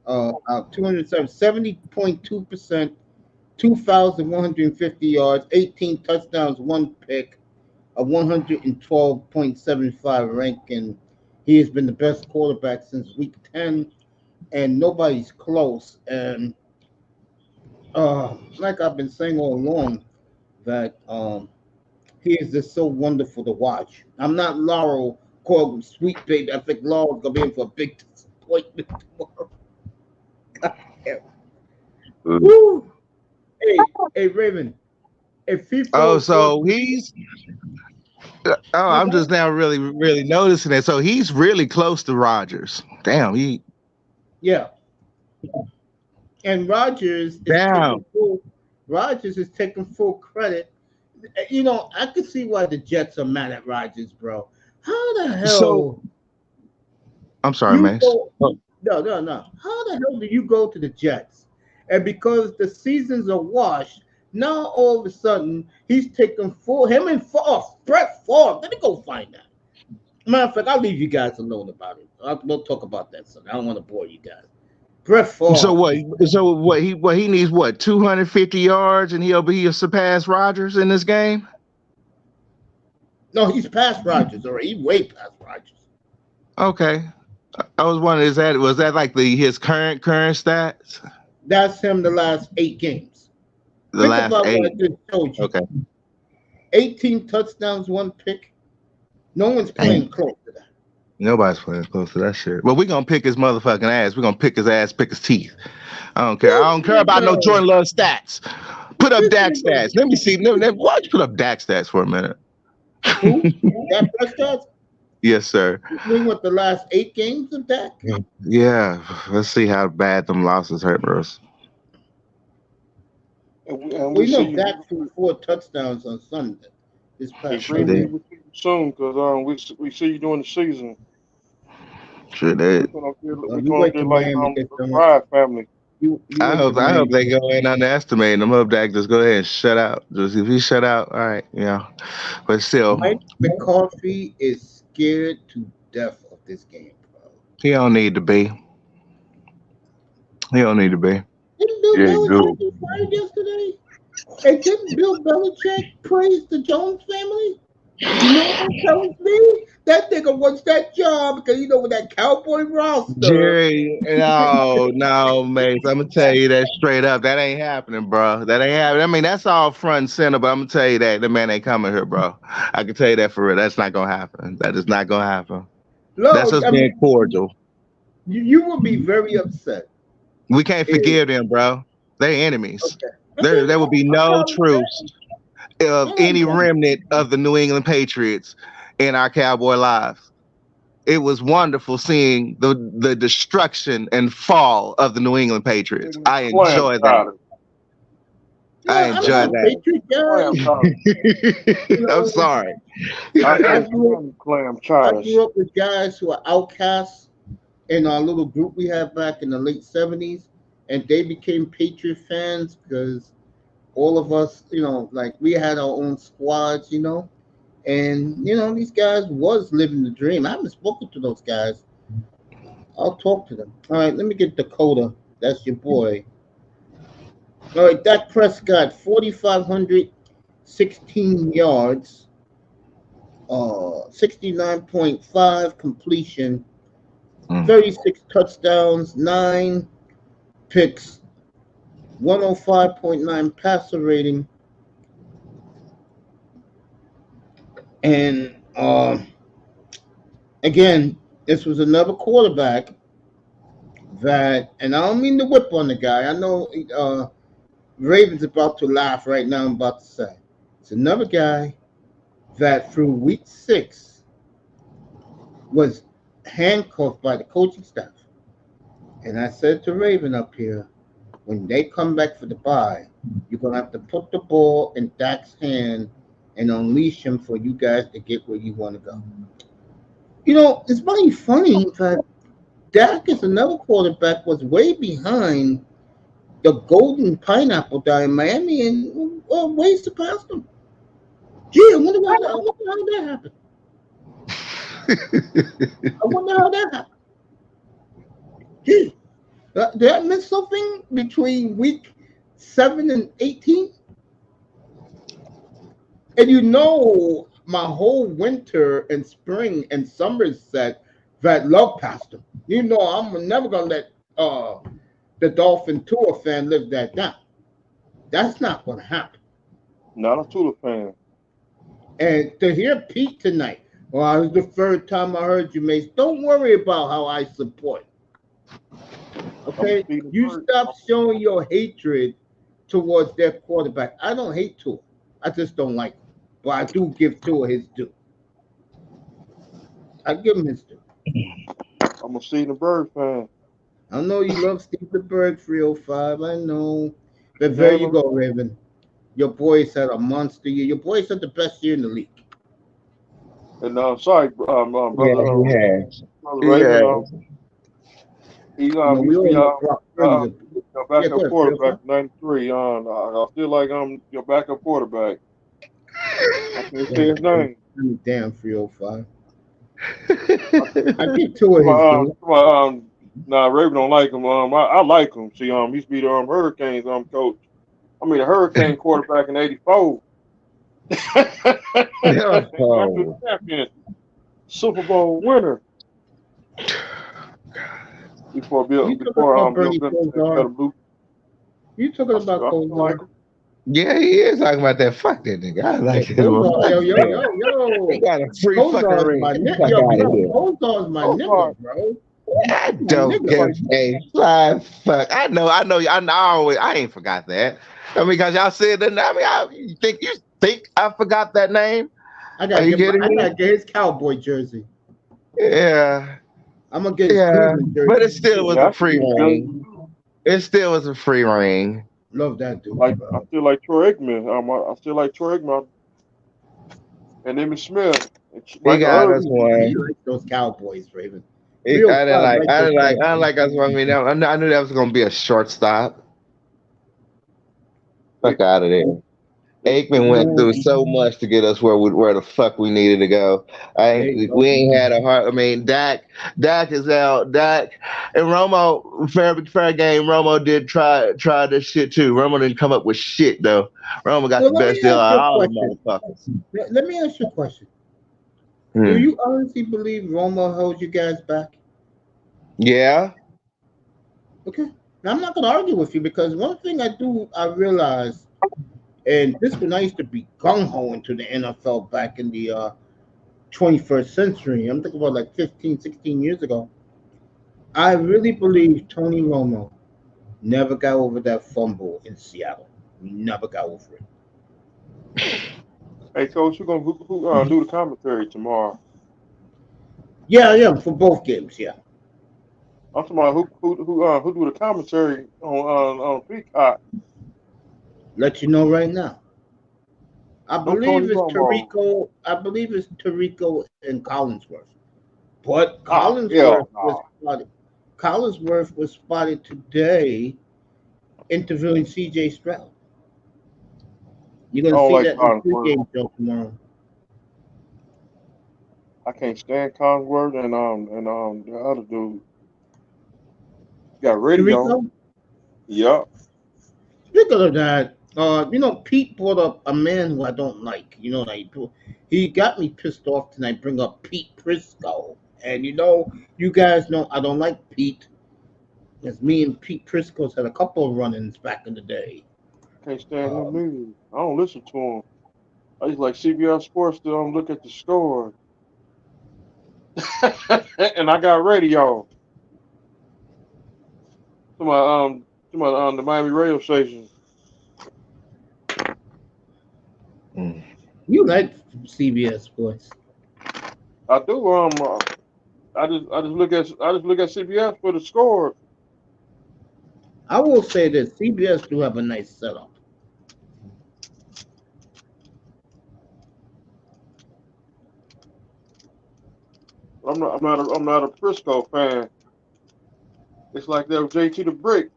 S1: 70.2%, 2,150 yards, 18 touchdowns, 1 pick, a 112.75 ranking. He has been the best quarterback since week 10, and nobody's close. And like I've been saying all along, that he is just so wonderful to watch. I'm not Laurel called Sweet Baby. I think Laurel's gonna be in for a big disappointment tomorrow. Woo! Hey, Raven. If FIFA
S6: so he's. I'm just now really noticing it. So he's really close to Rodgers. Damn,
S1: Yeah. And Rodgers is taking full credit. You know, I could see why the Jets are mad at Rodgers, bro. How the hell?
S6: So, I'm sorry, Mace.
S1: No. How the hell do you go to the Jets? And because the seasons are washed, now all of a sudden he's taking him and Brett Favre. Let me go find that. Matter of fact, I'll leave you guys alone about it. We'll talk about that soon. I don't want to bore you guys. Brett Favre.
S6: So what? He needs 250 yards, and he'll surpass Rodgers in this game.
S1: No, he's past Rodgers already. He's way past Rodgers.
S6: Okay, I was wondering, was that like his current stats?
S1: That's him the last 8 games.
S6: The last 8.
S1: What I just told you.
S6: Okay.
S1: 18 touchdowns, 1 pick. No one's playing close to that.
S6: Nobody's playing close to that shit. But we're gonna pick his motherfucking ass. We're gonna pick his ass, pick his teeth. I don't care. I don't care about no Jordan Love stats. Put up Dak stats. Let me see. Why don't you put up Dak stats for a minute?
S1: Who? Dak stats?
S6: Yes, sir.
S1: You what, the last 8 games of Dak?
S6: Yeah. Let's see how bad them losses hurt us.
S1: We know Dak threw 4 touchdowns on Sunday. This past
S7: soon, because we see you during the season.
S6: Shit,
S7: We're
S6: that,
S7: gonna get, we're
S1: You
S7: gonna
S1: wait
S7: get
S1: till
S7: like
S1: Miami gets
S7: the
S1: done.
S7: Pride family.
S1: You
S6: I
S1: wait
S6: hope
S1: till
S6: I hope
S1: Miami.
S6: they go in underestimating them. Hope that just go ahead and shut out. Just if he shut out, all right, yeah. But still,
S1: Mike McCarthy is scared to death of this game, bro.
S6: he don't need to be. He don't need to be.
S1: Didn't Bill
S8: Yeah, he
S1: Belichick
S8: do.
S1: get fired yesterday? And didn't Bill Belichick praise the Jones family? You know what that tells me? That nigga wants that job because you know with that cowboy roster.
S6: Jerry, no, mate. I'm gonna tell you that straight up. That ain't happening, bro. That ain't happening. I mean, that's all front and center, but I'm gonna tell you that the man ain't coming here, bro. I can tell you that for real. That's not gonna happen. That is not gonna happen. That's
S1: No,
S6: us
S1: I
S6: being
S1: mean
S6: cordial.
S1: you will be very upset.
S6: We can't
S1: If,
S6: forgive them, bro. They enemies.
S1: okay.
S6: There will be
S1: No
S6: no
S1: problem with that.
S6: truce of
S1: No,
S6: any
S1: no.
S6: remnant of the New England Patriots in our cowboy lives. It was wonderful seeing the destruction and fall of the New England Patriots. I
S7: Clam
S6: enjoy that.
S7: chowder.
S6: I
S1: Yeah, I'm
S6: enjoy
S1: not a
S6: that.
S1: Patriot
S7: Clam
S1: guy.
S7: chowder.
S1: You
S6: I'm
S1: know,
S6: sorry.
S7: I
S1: I
S7: ate
S1: grew
S7: some clam
S1: I
S7: chowders.
S1: grew up with guys who are outcasts in our little group we had back in the late '70s, and they became Patriot fans because all of us, like we had our own squads, and these guys was living the dream. I haven't spoken to those guys. I'll talk to them. All right, let me get Dakota. That's your boy. All right, Dak Prescott, 4,516 yards, 69.5 completion,
S6: Mm.
S1: 36 touchdowns, 9 picks, 105.9 passer rating, and again, this was another quarterback that, and I don't mean to whip on the guy. I know Ravens about to laugh right now. I'm about to say it's another guy that through week 6 was handcuffed by the coaching staff. And I said to Raven up here, when they come back for the bye, you're gonna have to put the ball in Dak's hand and unleash him for you guys to get where you want to go. It's very funny that Dak is another quarterback was way behind the golden pineapple guy in Miami and way surpassed him. Gee, I wonder how that happened. I wonder how that happened. Gee, did I miss something between week 7 and 18? And my whole winter and spring and summer set that love past him. I'm never gonna let the Dolphin Tour fan live that down. That's not gonna happen.
S7: Not a Tula fan.
S1: And to hear Pete tonight, well, it was the third time I heard you, Mace. Don't worry about how I support. Okay? You stop showing your hatred towards their quarterback. I don't hate Tua. I just don't like him. But I do give Tua his due. I give him his due.
S7: I'm a Stephen Bird fan.
S1: I know you love Steve Bird 305. I know. But there you go, Raven. Your boys had a monster year. Your boys had the best year in the league.
S7: And sorry, brother.
S6: Yeah, he has.
S7: Raven, he your backup quarterback, 93. I feel like I'm your backup quarterback. I can't say his name.
S1: Damn 305. I get to it.
S7: Nah, Raven don't like him. I like him. See, he used to be the Hurricanes coach. I mean, the Hurricane quarterback in '84. Champion, Super Bowl winner. Before Bill Belichick.
S1: You talking about Kozar?
S6: Yeah, he is talking about that. Fuck that nigga. I like him.
S1: Yo.
S6: He got a free fucking ring.
S1: Kozar's my nigga, bro.
S6: I don't give a fly fuck. I know. I ain't forgot that. I mean, because y'all said that. I mean, you think I forgot that name?
S1: I gotta get his cowboy jersey.
S6: Yeah.
S1: I'm gonna get his jersey.
S6: But it still was a free ring. It still was a free ring.
S1: Love that dude.
S7: I feel like Troy Aikman. I feel like Troy Aikman. And Emmitt Smith.
S6: He got us one.
S1: He likes those Cowboys, Raven.
S6: I
S1: Real
S6: didn't
S1: talk,
S6: like.
S1: right
S6: I
S1: there,
S6: didn't like.
S1: Ken.
S6: I didn't like. That's what I mean. I knew that was gonna be a short stop. Fuck out of there. Aikman went
S1: No,
S6: through so much to get us where the fuck we needed to go.
S1: there you
S6: We
S1: go.
S6: ain't had a hard. I mean, Dak is out. Dak and Romo, fair game. Romo did try this shit too. Romo didn't come up with shit though. Romo got
S1: Well,
S6: the
S1: let
S6: best
S1: me
S6: deal
S1: ask
S6: out
S1: you
S6: of
S1: a
S6: all the
S1: question.
S6: motherfuckers.
S1: Let me ask you a question. Do
S6: Hmm.
S1: you honestly believe Roma held you guys back?
S6: Yeah.
S1: Okay. Now I'm not gonna argue with you because one thing I realized, and this when I used to be gung ho into the NFL back in the 21st century. I'm thinking about like 15, 16 years ago. I really believe Tony Romo never got over that fumble in Seattle. He never got over it.
S7: Hey, coach, who do the commentary tomorrow?
S1: Yeah, I am for both games. Yeah.
S7: I'm talking about who do the commentary on Peacock?
S1: Let you know right now. I
S7: No Tony
S1: believe it's
S7: Romo.
S1: Tarico. I believe it's Tarico and Collinsworth. But
S7: Hell no.
S1: Collinsworth was spotted today interviewing C.J. Stroud. You're
S7: I
S1: gonna
S7: don't
S1: see
S7: like
S1: that in the
S7: Collinsworth.
S1: pregame show tomorrow.
S7: I can't stand Collinsworth and the other dude. Got radio.
S1: Tarico.
S7: Yup.
S1: Speaking of that, Pete brought up a man who I don't like. He got me pissed off tonight. Bring up Pete Prisco, and you guys know I don't like Pete. Because me and Pete Prisco's had a couple of run-ins back in the day.
S7: Can't stand him
S1: Um,
S7: either. I don't listen to him. I just like CBS Sports to look at the score. And I got radio. To my the Miami radio station.
S6: Mm.
S1: you like CBS Sports?
S7: I do. I just look at CBS for the score.
S1: I will say that CBS do have a nice setup.
S7: I'm not a Frisco fan. It's like that with JT the Brick.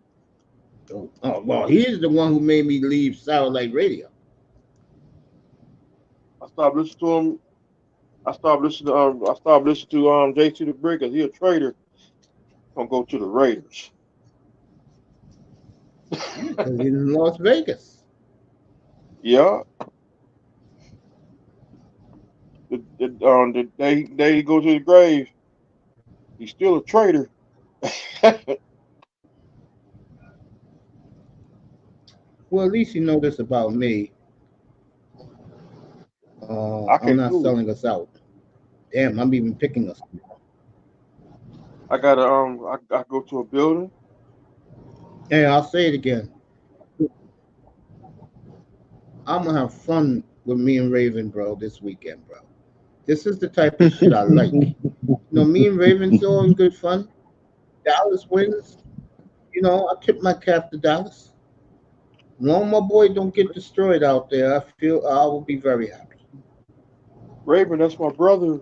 S1: Oh, well, he's the one who made me leave Satellite Radio.
S7: I stopped listening to him. I stopped listening to JT the Brick because he a traitor. Gonna go to the Raiders.
S1: Because he's in Las Vegas.
S7: Yeah. The day he goes to the grave, he's still a traitor.
S1: Well, at least you know this about me.
S7: I
S1: I'm
S7: can
S1: not
S7: do it.
S1: selling us out. Damn, I'm even picking us.
S7: I gotta I go to a building.
S1: Hey, I'll say it again. I'm gonna have fun with me and Raven, bro, this weekend, bro. This is the type of shit I like. Me and Raven's all in good fun. Dallas wins. I tip my cap to Dallas. As long as my boy don't get destroyed out there, I feel I will be very happy.
S7: Raven, that's my brother.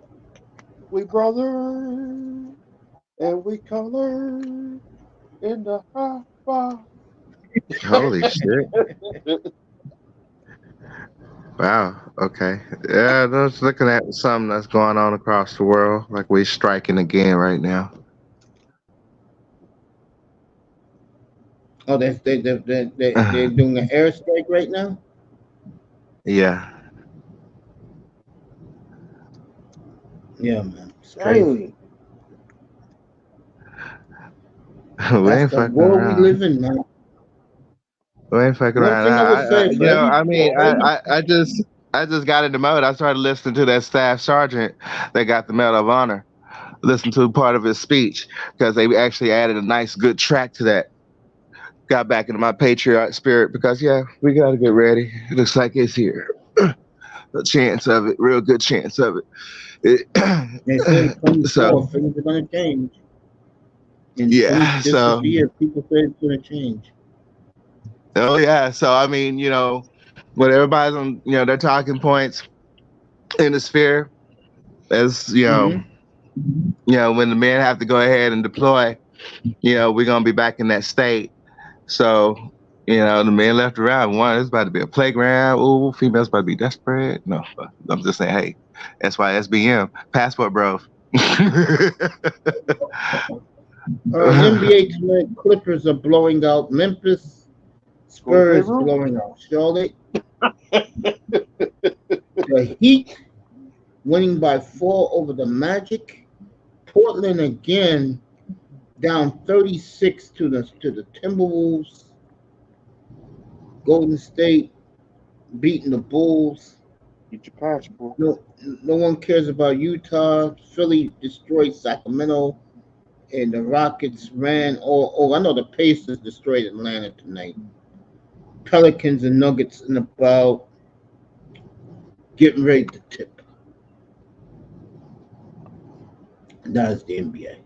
S7: We brother and we color in the high five.
S6: Holy shit! Wow. Okay. Yeah, just looking at something that's going on across the world, like we're striking again right now.
S1: Oh, they're doing an airstrike right now.
S6: Yeah.
S1: Yeah, man, it's crazy.
S6: We
S1: That's
S6: ain't
S1: the
S6: fucking
S1: world we
S6: around.
S1: live in, man.
S6: We ain't fucking
S1: One
S6: around.
S1: thing I would say for every
S6: I just got in the mode. I started listening to that staff sergeant that got the Medal of Honor. Listen to part of his speech because they actually added a nice, good track to that. Got back into my patriot spirit because we got to get ready. It looks like it's here. A chance of it, real good chance of it.
S1: They say 24
S6: So
S1: things are gonna change. In
S6: yeah,
S1: just this
S6: so
S1: year, people say it's gonna change.
S6: oh yeah, so I mean, what everybody's on, their talking points in the sphere, as
S1: Mm-hmm.
S6: when the men have to go ahead and deploy, we're gonna be back in that state. So, the men left around. One, it's about to be a playground. Ooh, females about to be desperate. No, I'm just saying, hey, that's why SBM passport, bro.
S1: NBA tonight, Clippers are blowing out Memphis. Spurs blowing out Charlotte. The Heat winning by 4 over the Magic. Portland again down 36 to the Timberwolves. Golden State beating the Bulls.
S7: Get your passport.
S1: No one cares about Utah. Philly destroyed Sacramento. And the Rockets ran. I know the Pacers destroyed Atlanta tonight. Pelicans and Nuggets in about getting ready to tip. That is the NBA.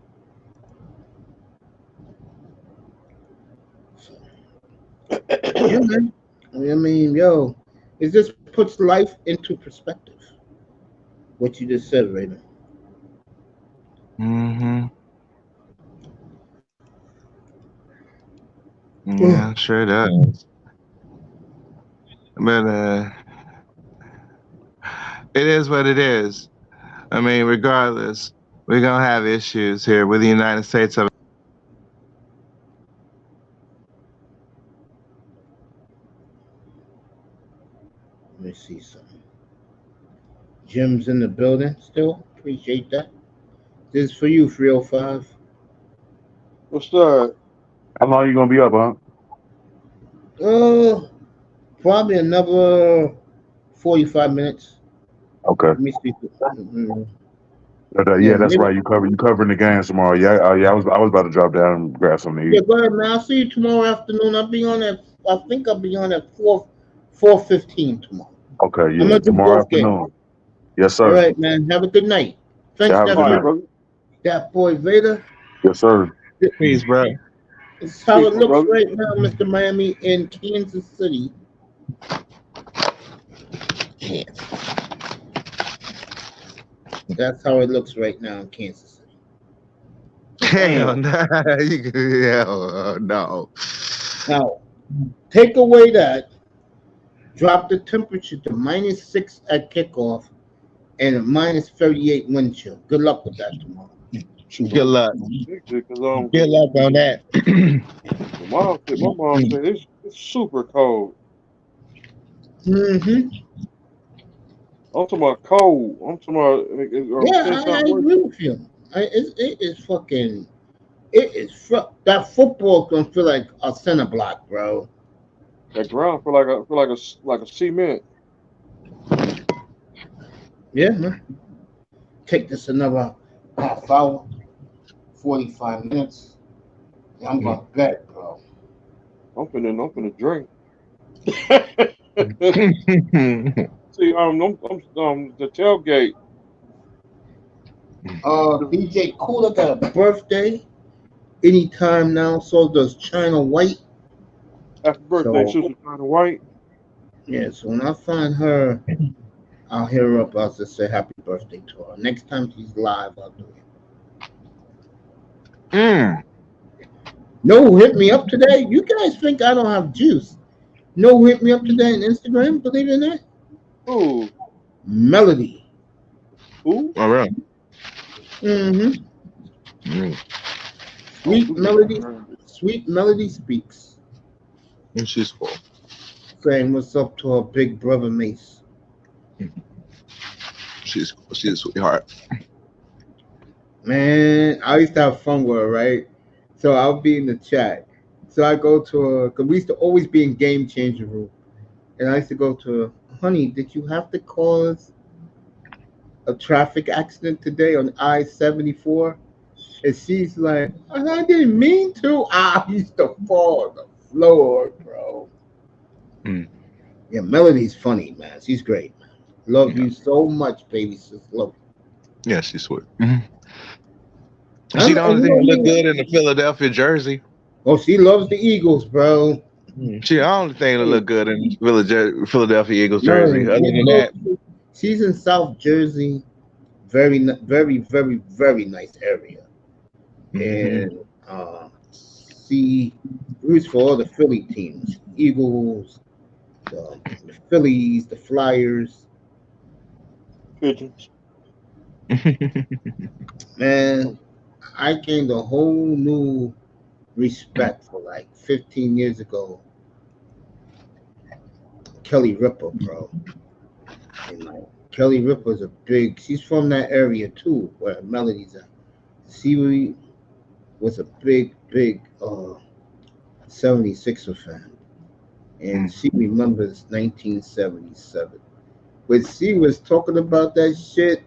S1: So, yeah, man. I mean, it just puts life into perspective. What you just said, Raymond.
S6: Mm-hmm. Yeah, sure does. But it is what it is. I mean, regardless, we're gonna have issues here with the United States of.
S1: Let me see something. Jim's in the building still. Appreciate that. This is for you, 305.
S7: What's that?
S8: How long you gonna be up, huh?
S1: Probably another 45 minutes.
S8: Okay.
S1: Let me see. Mm-hmm.
S8: That's right. You covering the games tomorrow. Yeah, I was about to drop down and grab something to eat.
S1: Yeah, go ahead, man. I'll see you tomorrow afternoon. I think I'll be on at 4:15 tomorrow.
S8: Okay, yeah. Tomorrow afternoon. Yes, sir.
S1: All right, man. Have a good night. Thanks, that boy Vader.
S8: Yes, sir.
S6: Peace, bro.
S1: It's how it looks right now, Mr. Miami, in Kansas City. That's how it looks right now in Kansas City.
S6: Hell no. No.
S1: Now, take away that, drop the temperature to -6 at kickoff, and a -38 wind chill. Good luck with that tomorrow.
S6: Good luck. Good luck on that.
S7: My mom said it's super cold.
S1: Mm-hmm.
S7: I'm talking about cold. I'm talking about.
S1: I agree with you. It is that football's gonna feel like a center block, bro.
S7: That ground feel like a cement.
S1: Yeah, man. Take this another half hour, 45 minutes. I'm going to bet, bro.
S7: I'm finna drink. See, the tailgate.
S1: DJ Cooler got a birthday anytime now. So does China White.
S7: Happy birthday, Sister China White.
S1: Yeah, so when I find her, I'll hit her up. I'll just say happy birthday to her. Next time she's live, I'll do it. No, hit me up today. You guys think I don't have juice? No, hit me up today on Instagram. Believe it or not.
S7: Ooh.
S1: Melody.
S7: Who?
S6: All right.
S1: Mm-hmm. Sweet Melody speaks.
S6: And she's cool.
S1: Saying what's up to her big brother Mace.
S6: She's cool. She's a sweetheart.
S1: Man, I used to have fun with her, right? So I'll be in the chat. So I go to her, because we used to always be in Game Changer room. And I used to go to her, honey, did you have to cause a traffic accident today on I-74? And she's like, I didn't mean to. I used to fall on the floor, bro. Yeah, Melody's funny, man. She's great. Love you so much, baby sis. Love you.
S6: Yeah, she's sweet. She the only thing that look good in the Philadelphia jersey.
S1: Oh, she loves the Eagles, bro.
S6: She the only thing that look good in Philadelphia Eagles jersey. Other than that,
S1: she's in South Jersey, Very, very, very, very nice area.
S6: Mhm.
S1: And see, roots for all the Philly teams, Eagles, the Phillies, the Flyers.
S7: Pigeons.
S1: Man, I gained a whole new respect for like 15 years ago. Kelly Ripa, bro. And like Kelly Ripa's a big. She's from that area too, where Melody's at. She was a big, big 76er fan, and she remembers 1977. When she was talking about that shit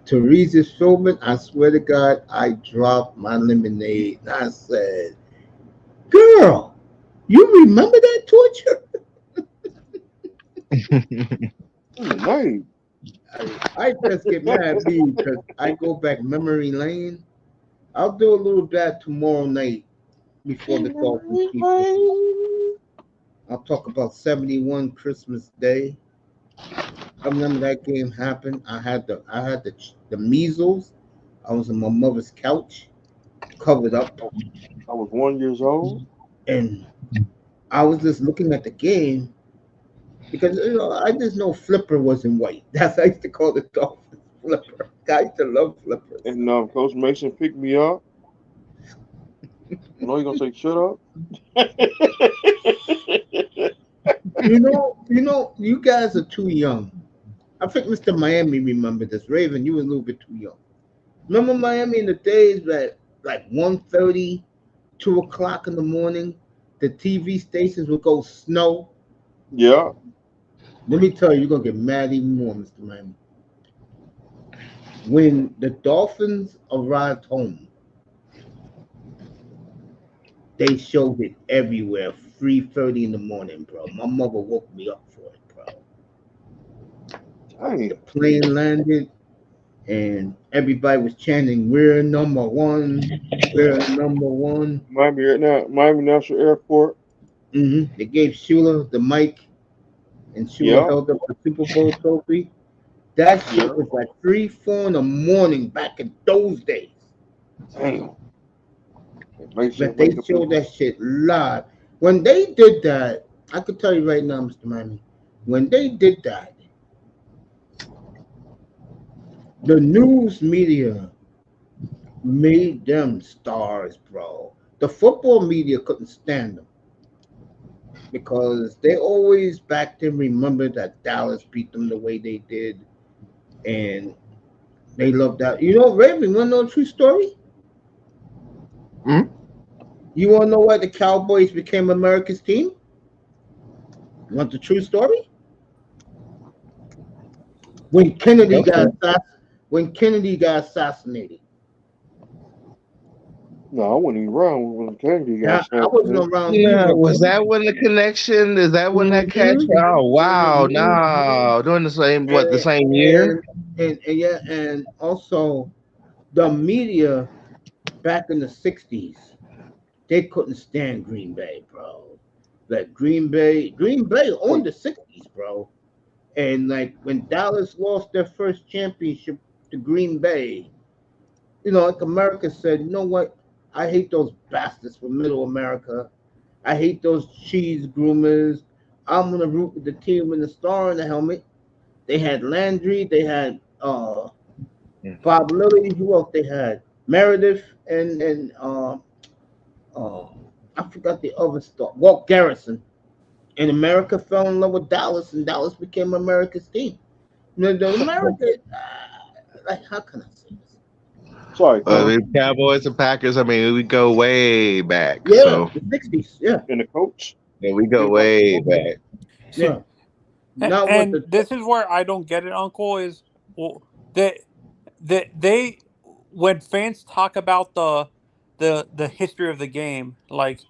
S1: to Regis Philbin, I swear to God, I dropped my lemonade. And I said, "Girl, you remember that torture?"
S7: Hey,
S1: I just get mad because I go back memory lane. I'll do a little of that tomorrow night before the Dolphins keep looking. I'll talk about 71 Christmas Day. I remember that game happened. I had the measles. I was on my mother's couch, covered up,
S7: I was 1 year old.
S1: and I was just looking at the game because I just know Flipper wasn't white. That's I used to call the Dolphins Flipper. I used to love Flippers.
S7: And Coach Mason picked me up. I know you're gonna say shut up.
S1: You guys are too young. I think Mr. Miami remembered this. Raven, you were a little bit too young. Remember Miami in the days that like 1:30, 2 o'clock in the morning, the TV stations would go snow.
S7: Yeah.
S1: Let me tell you, you're gonna get mad even more, Mr. Miami. When the Dolphins arrived home, they showed it everywhere. 3:30 in the morning, bro. My mother woke me up for it, bro.
S7: Dang.
S1: The plane landed, and everybody was chanting, "We're number one. We're number one."
S7: Miami National Airport.
S1: They gave Shula the mic, and Shula
S7: Yeah.
S1: held up the Super Bowl trophy. That
S7: Yeah.
S1: shit was like 3, 4 in the morning back in those days.
S7: Damn.
S1: But they showed that shit live. When they did that, I could tell you right now, Mr. Miami, when they did that, the news media made them stars, bro. The football media couldn't stand them because they always back then remembered that Dallas beat them the way they did, and they loved that. Raven, you want to know a true story?
S6: Hmm?
S1: You want to know why the Cowboys became America's team? You want the true story? When Kennedy got assassinated.
S7: No, I wasn't even around when Kennedy got
S1: I wasn't
S7: assassinated.
S1: around
S6: Yeah,
S1: either.
S6: was that when the connection? Is that when that catch? Oh wow, no, during the same year?
S1: And also the media back in the 60s, they couldn't stand Green Bay, bro. Like Green Bay owned the 60s, bro. And like when Dallas lost their first championship to Green Bay, like America said, you know what? I hate those bastards from Middle America. I hate those cheese groomers. I'm gonna root with the team with the star in the helmet. They had Landry. They had Bob Lilly. Who else they had? Meredith and uh, I forgot the other star. Walt Garrison. And America fell in love with Dallas, and Dallas became America's team. The America, like how can I say this?
S7: Sorry,
S6: The Cowboys and Packers. I mean, we go way back.
S1: Yeah,
S6: So
S1: the 60s. Yeah,
S7: and the coach.
S6: yeah, we go way back.
S5: See,
S1: yeah. Now what
S5: and
S1: the
S5: this is where I don't get it, Uncle. Is well, they when fans talk about the history of the game, like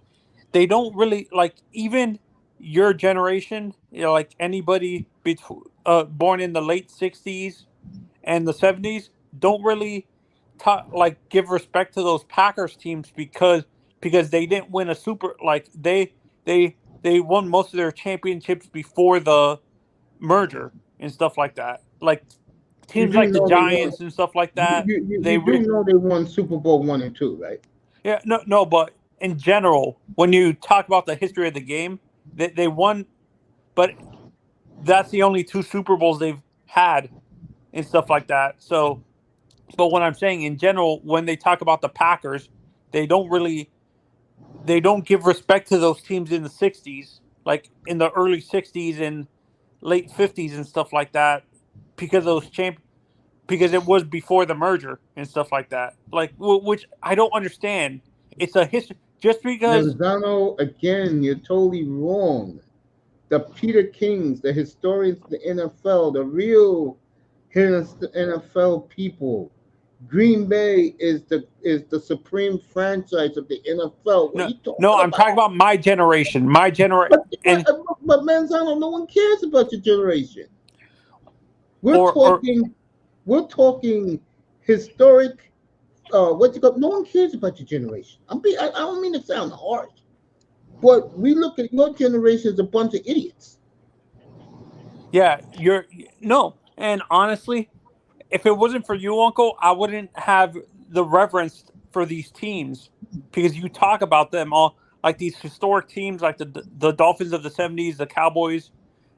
S5: they don't really like even your generation, like anybody born in the late 60s and the 70s don't really like give respect to those Packers teams because they didn't win a super like they won most of their championships before the merger and stuff like that. Like teams
S1: do
S5: like the
S1: know they won.
S5: Giants and stuff like that.
S1: You
S5: They
S1: do know they won Super Bowl 1 and 2, right?
S5: Yeah, no, but in general, when you talk about the history of the game, they won, but that's the only 2 Super Bowls they've had and stuff like that. So, but what I'm saying in general, when they talk about the Packers, they don't give respect to those teams in the 60s, like in the early 60s and late 50s and stuff like that, because those because it was before the merger and stuff like that. Like, which I don't understand. It's a history. Just because.
S1: Manzano, again, you're totally wrong. The Peter Kings, the historians of the NFL, the real NFL people. Green Bay is the supreme franchise of the NFL.
S5: I'm talking about my generation. My generation.
S1: But Manzano, no one cares about your generation. We're talking historic. No one cares about your generation. I don't mean to sound harsh, but we look at your generation as a bunch of idiots.
S5: Yeah, and honestly, if it wasn't for you, Uncle, I wouldn't have the reverence for these teams, because you talk about them all like these historic teams, like the Dolphins of the 70s, the Cowboys,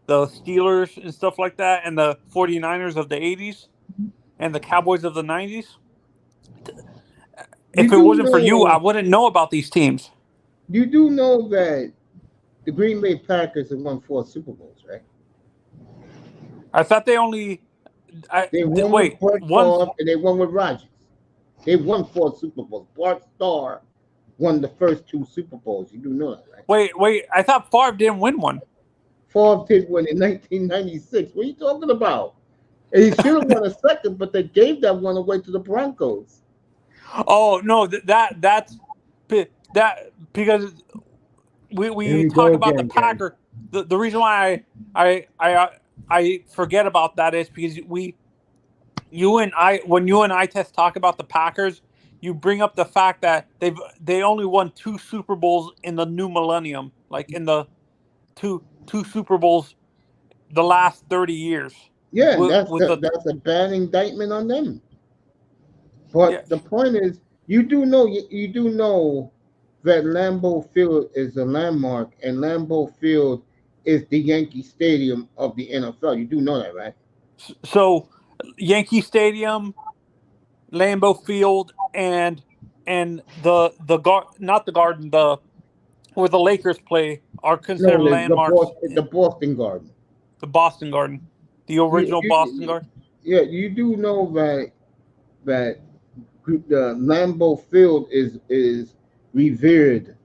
S5: the Steelers and stuff like that, and the 49ers of the 80s, and the Cowboys of the 90s. If it wasn't for you, I wouldn't know about these teams.
S1: You do know that the Green Bay Packers have won 4 Super Bowls, right?
S5: I thought they only...
S1: They won with Bart Starr, and they won with Rodgers. They won 4 Super Bowls. Bart Starr won the first 2 Super Bowls. You do know that, right?
S5: Wait. I thought Favre didn't win one.
S1: Favre did win in 1996. What are you talking about? And he should have won a second, but they gave that one away to the Broncos.
S5: Oh no, that's because we talk about the Packers. The reason why I forget about that is because when you and I talk about the Packers, you bring up the fact that they only won 2 Super Bowls in the new millennium, like in the two Super Bowls the last 30 years.
S1: Yeah, that's a bad indictment on them. But the point is, you do know that Lambeau Field is a landmark, and Lambeau Field is the Yankee Stadium of the NFL. You do know that, right?
S5: So, Yankee Stadium, Lambeau Field, and not the Garden, where the Lakers play are considered landmarks.
S1: The Boston Garden.
S5: The Boston Garden, the original Boston Garden.
S1: Yeah, you do know that the Lambeau Field is revered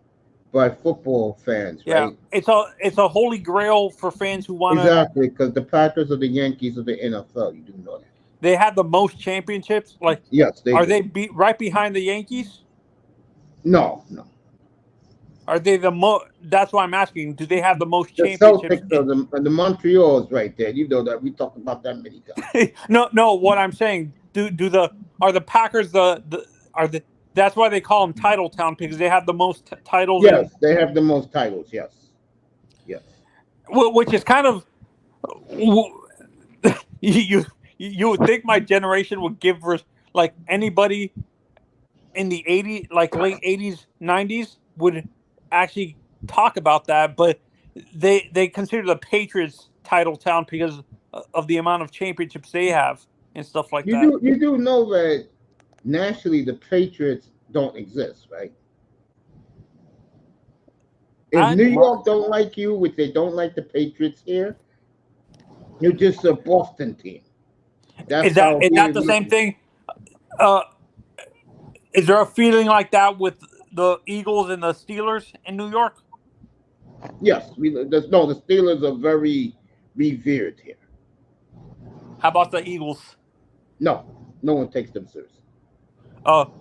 S1: by football fans, right?
S5: Yeah, it's a holy grail for fans who want to.
S1: Exactly, because the Packers are the Yankees of the NFL. You do know that.
S5: They have the most championships. Like,
S1: yes, they
S5: are. They right behind the Yankees?
S1: No.
S5: Are they the most? That's why I'm asking. Do they have the most
S1: championships? The Montreal's right there. You know that we talked about that many times.
S5: No. What I'm saying, are the Packers that's why they call them Title Town, because they have the most titles.
S1: Yes, they have the most titles. Yes.
S5: Which is kind of you would think my generation would give like anybody in the 80s, like late 80s, 90s would actually talk about that, but they consider the Patriots Title Town because of the amount of championships they have and stuff like that.
S1: You do know that nationally the Patriots don't exist, right? If New York don't like you, which they don't like the Patriots here, you're just a Boston team.
S5: Is that the same thing? Is there a feeling like that with the Eagles and the Steelers in New York?
S1: Yes, the Steelers are very revered here.
S5: How about the Eagles?
S1: No one takes them seriously.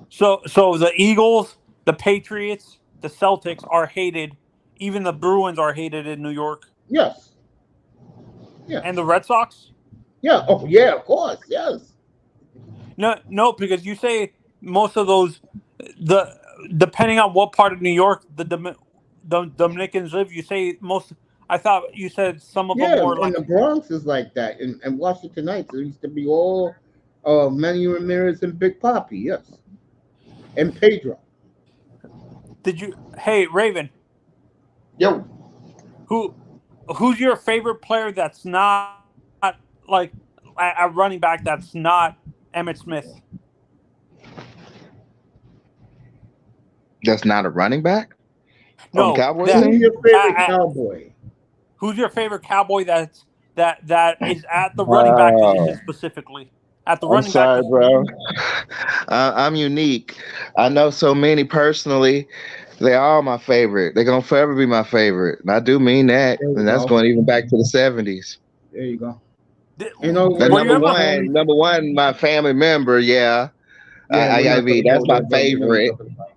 S5: So the Eagles, the Patriots, the Celtics are hated. Even the Bruins are hated in New York.
S1: Yes. Yeah.
S5: And the Red Sox?
S1: Yeah. Oh, yeah. Of course. Yes.
S5: No, because you say most of those, depending on what part of New York the Dominicans live, you say most. I thought you said some of them
S1: Yeah,
S5: were
S1: and
S5: like.
S1: the Bronx is like that. And Washington Heights, it used to be all Manny Ramirez and Big Papi, yes. And Pedro.
S5: Did you? Hey, Raven.
S9: Yo,
S5: Who's your favorite player that's not like a running back that's not Emmitt Smith?
S6: That's not a running back on the
S5: No,
S6: Cowboys
S5: that
S1: Who's
S6: team.
S1: your favorite Cowboy?
S5: who's your favorite Cowboy that is at the running back
S6: Oh,
S5: position specifically? At the
S6: I'm
S5: running back
S6: sorry,
S5: position.
S6: bro. I'm unique. I know so many personally. They're all my favorite. They're gonna forever be my favorite, and I do mean that.
S1: There you
S6: And that's
S1: go.
S6: going even back to the '70s.
S1: There you go. You know,
S6: The
S5: Were you ever?
S6: number one, my family member. Yeah,
S1: Yeah, we're
S6: I
S1: not
S6: mean
S1: gonna
S6: that's
S1: go
S6: my
S1: there, but we know what you're
S6: favorite.
S1: talking about.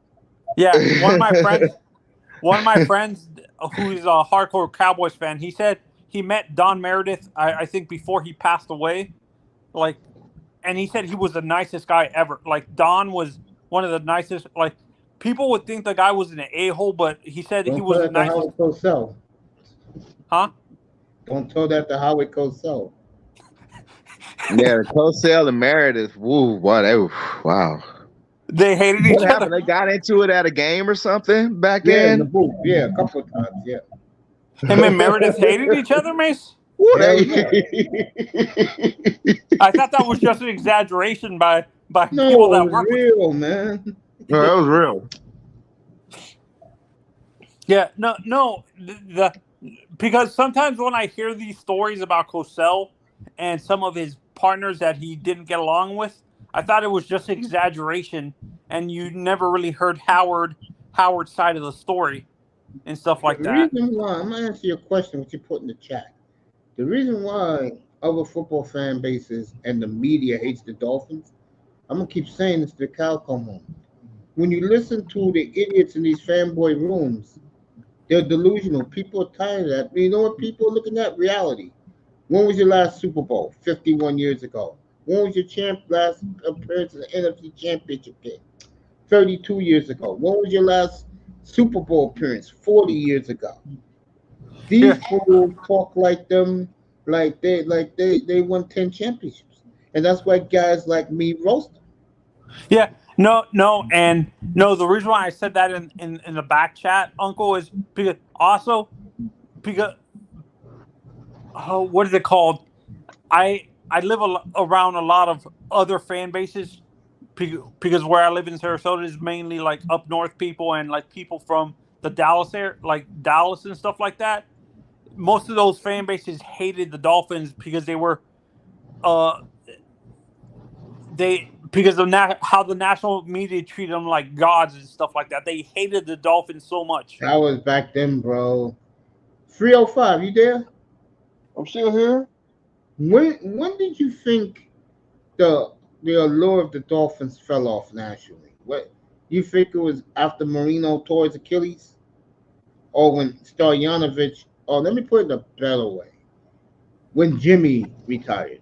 S5: Yeah, one of my friends who's a hardcore Cowboys fan, he said he met Don Meredith, I think before he passed away, like, and he said he was the nicest guy ever. Like Don was one of the nicest. Like people would think the guy was an a-hole, but he said he
S1: Don't
S5: was
S1: tell
S5: the
S1: that to
S5: nicest.
S1: Howard Cosell.
S5: Huh?
S1: Don't tell that to Howard Cosell.
S6: Yeah, Cosell and Meredith. Woo, wow.
S5: They hated
S6: What
S5: each
S6: happened?
S5: other.
S6: They got into it at a game or something back
S1: Yeah, in the
S6: then.
S1: booth. Yeah, a couple of times. Yeah.
S5: Him and Meredith hated each other, Mace.
S6: Woo,
S1: Hell
S6: they-
S5: I thought that was just an exaggeration by
S1: No,
S5: people
S1: it
S5: that
S1: was
S5: work with.
S1: real, man.
S6: No, that was real.
S5: Yeah, no, because sometimes when I hear these stories about Cosell and some of his partners that he didn't get along with, I thought it was just exaggeration, and you never really heard Howard's side of the story and stuff like
S1: The
S5: that.
S1: reason why, I'm going to answer your question, what you put in the chat. The reason why other football fan bases and the media hates the Dolphins, I'm going to keep saying this to the cow come home. When you listen to the idiots in these fanboy rooms, they're delusional. People are tired of that. But you know what? People are looking at reality. When was your last Super Bowl? 51 years ago. When was your last appearance in the NFC Championship game? 32 years ago. When was your last Super Bowl appearance? 40 years ago. These fools talk like them, like they won 10 championships, and that's why guys like me roast them.
S5: Yeah, no. The reason why I said that in the back chat, Uncle, is because what is it called? I live around a lot of other fan bases because where I live in Sarasota is mainly like up north people and like people from the Dallas area, like Dallas and stuff like that. Most of those fan bases hated the Dolphins because they were, because of how the national media treated them like gods and stuff like that. They hated the Dolphins so much.
S1: That was back then, bro. 305, you there?
S7: I'm still here.
S1: When did you think the allure of the Dolphins fell off nationally? What you think it was after Marino tore his Achilles, or when Stoyanovich? Oh, let me put it a better way. When Jimmy retired.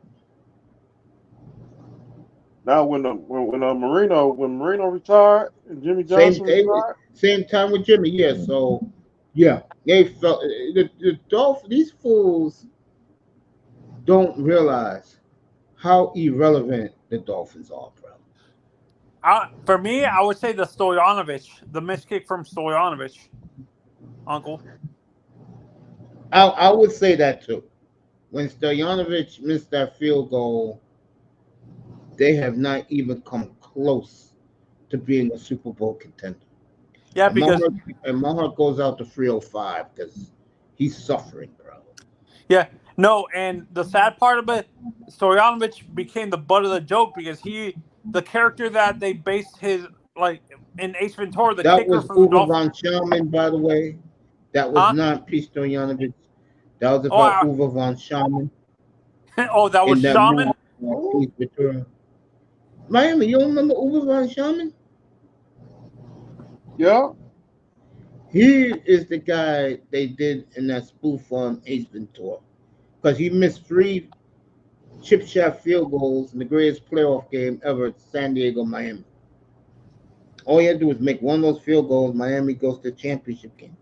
S7: Now when Marino retired and Jimmy Johnson retired.
S1: Same time with Jimmy. Yeah. So yeah, they felt the Dolphins. These fools don't realize how irrelevant the Dolphins are, bro.
S5: For me, I would say the missed kick from Stoyanovich, Uncle.
S1: I would say that too. When Stoyanovich missed that field goal, they have not even come close to being a Super Bowl contender.
S5: Yeah,
S1: and my heart goes out to 305 because he's suffering, bro.
S5: Yeah, no, and the sad part of it, Stoyanovich became the butt of the joke because the character that they based his, like, in Ace Ventura, the
S1: that
S5: kicker
S1: was
S5: for the
S1: Uwe
S5: Dolphins.
S1: von Schaman, by the way. That was not Pete Stoyanovich. That was about Uwe von Schaman.
S5: Oh, that was Schaman?
S1: Ace Ventura. Miami, you don't remember Uwe von Schaman?
S7: Yeah.
S1: He is the guy they did in that spoof on Ace Ventura. Because he missed 3 chip shot field goals in the greatest playoff game ever at San Diego, Miami. All you had to do was make one of those field goals, Miami goes to the championship game.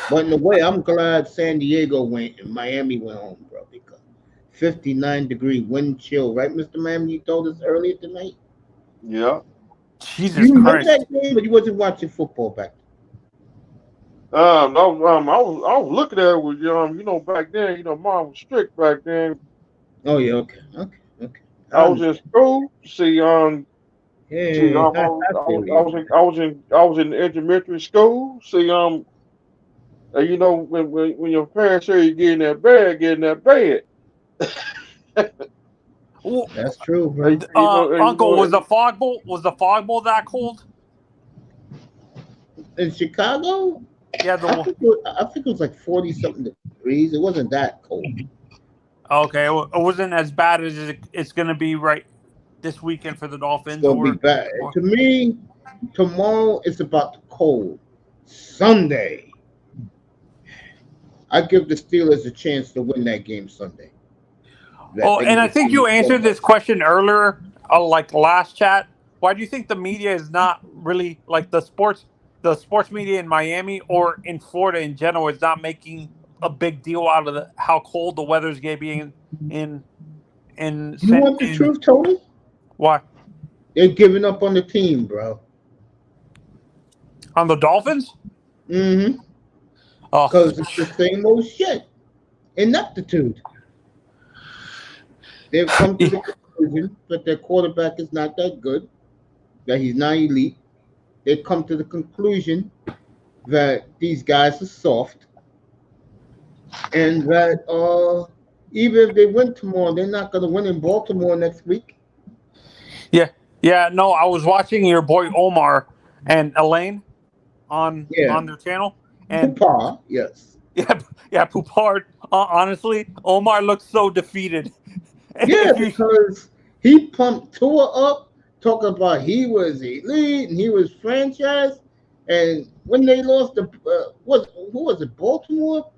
S1: But in a way, I'm glad San Diego went and Miami went home, bro, because 59-degree wind chill, right, Mr. Miami? You told us earlier tonight.
S7: Yeah.
S5: Jesus
S1: You remember
S5: Christ.
S1: that game, but you wasn't watching football back then.
S7: I was looking at it with back then, mom was strict back then.
S1: Oh yeah, okay.
S7: I was in school. See, I
S1: Yeah,
S7: was in elementary school. See, when your parents say you get in that bed.
S1: That's true, bro.
S5: Uncle, was the fog bowl that cold?
S1: In Chicago?
S5: Yeah,
S1: I think it was like 40-something degrees. It wasn't that cold.
S5: Okay, it wasn't as bad as it's going to be right this weekend for the Dolphins.
S1: It's going to be bad. To me, tomorrow it's about the cold. Sunday, I give the Steelers a chance to win that game Sunday.
S5: And I think you answered this question earlier, like last chat. Why do you think the media is not really like the sports media in Miami or in Florida in general is not making a big deal out of how cold the weather's going to be in
S1: You want the truth, Tony?
S5: Why?
S1: They're giving up on the team, bro.
S5: On the Dolphins?
S1: Mm-hmm. Because it's the same old shit. Ineptitude. They've come to the conclusion that their quarterback is not that good, that he's not elite. They've come to the conclusion that these guys are soft, and that even if they win tomorrow, they're not going to win in Baltimore next week.
S5: Yeah. No, I was watching your boy Omar and Elaine on their channel, and
S1: Poupard, yes.
S5: Yeah, Poupard. Honestly, Omar looks so defeated.
S1: Yeah, because he pumped Tua up, talking about he was elite and he was franchise. And when they lost who was it, Baltimore?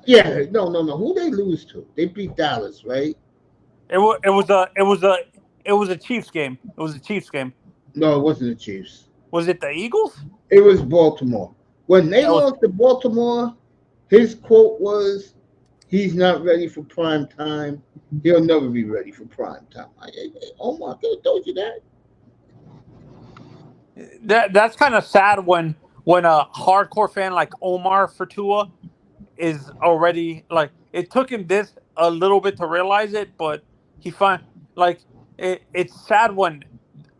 S1: Yeah, no. Who they lose to? They beat Dallas, right?
S5: It was a Chiefs game. It was a Chiefs game.
S1: No, it wasn't the Chiefs.
S5: Was it the Eagles?
S1: It was Baltimore. When they lost to Baltimore, his quote was, "He's not ready for prime time. He'll never be ready for prime time." Omar, I could have told you that.
S5: That's kind of sad when a hardcore fan like Omar for Tua is already like, it took him this a little bit to realize it, but he it's sad when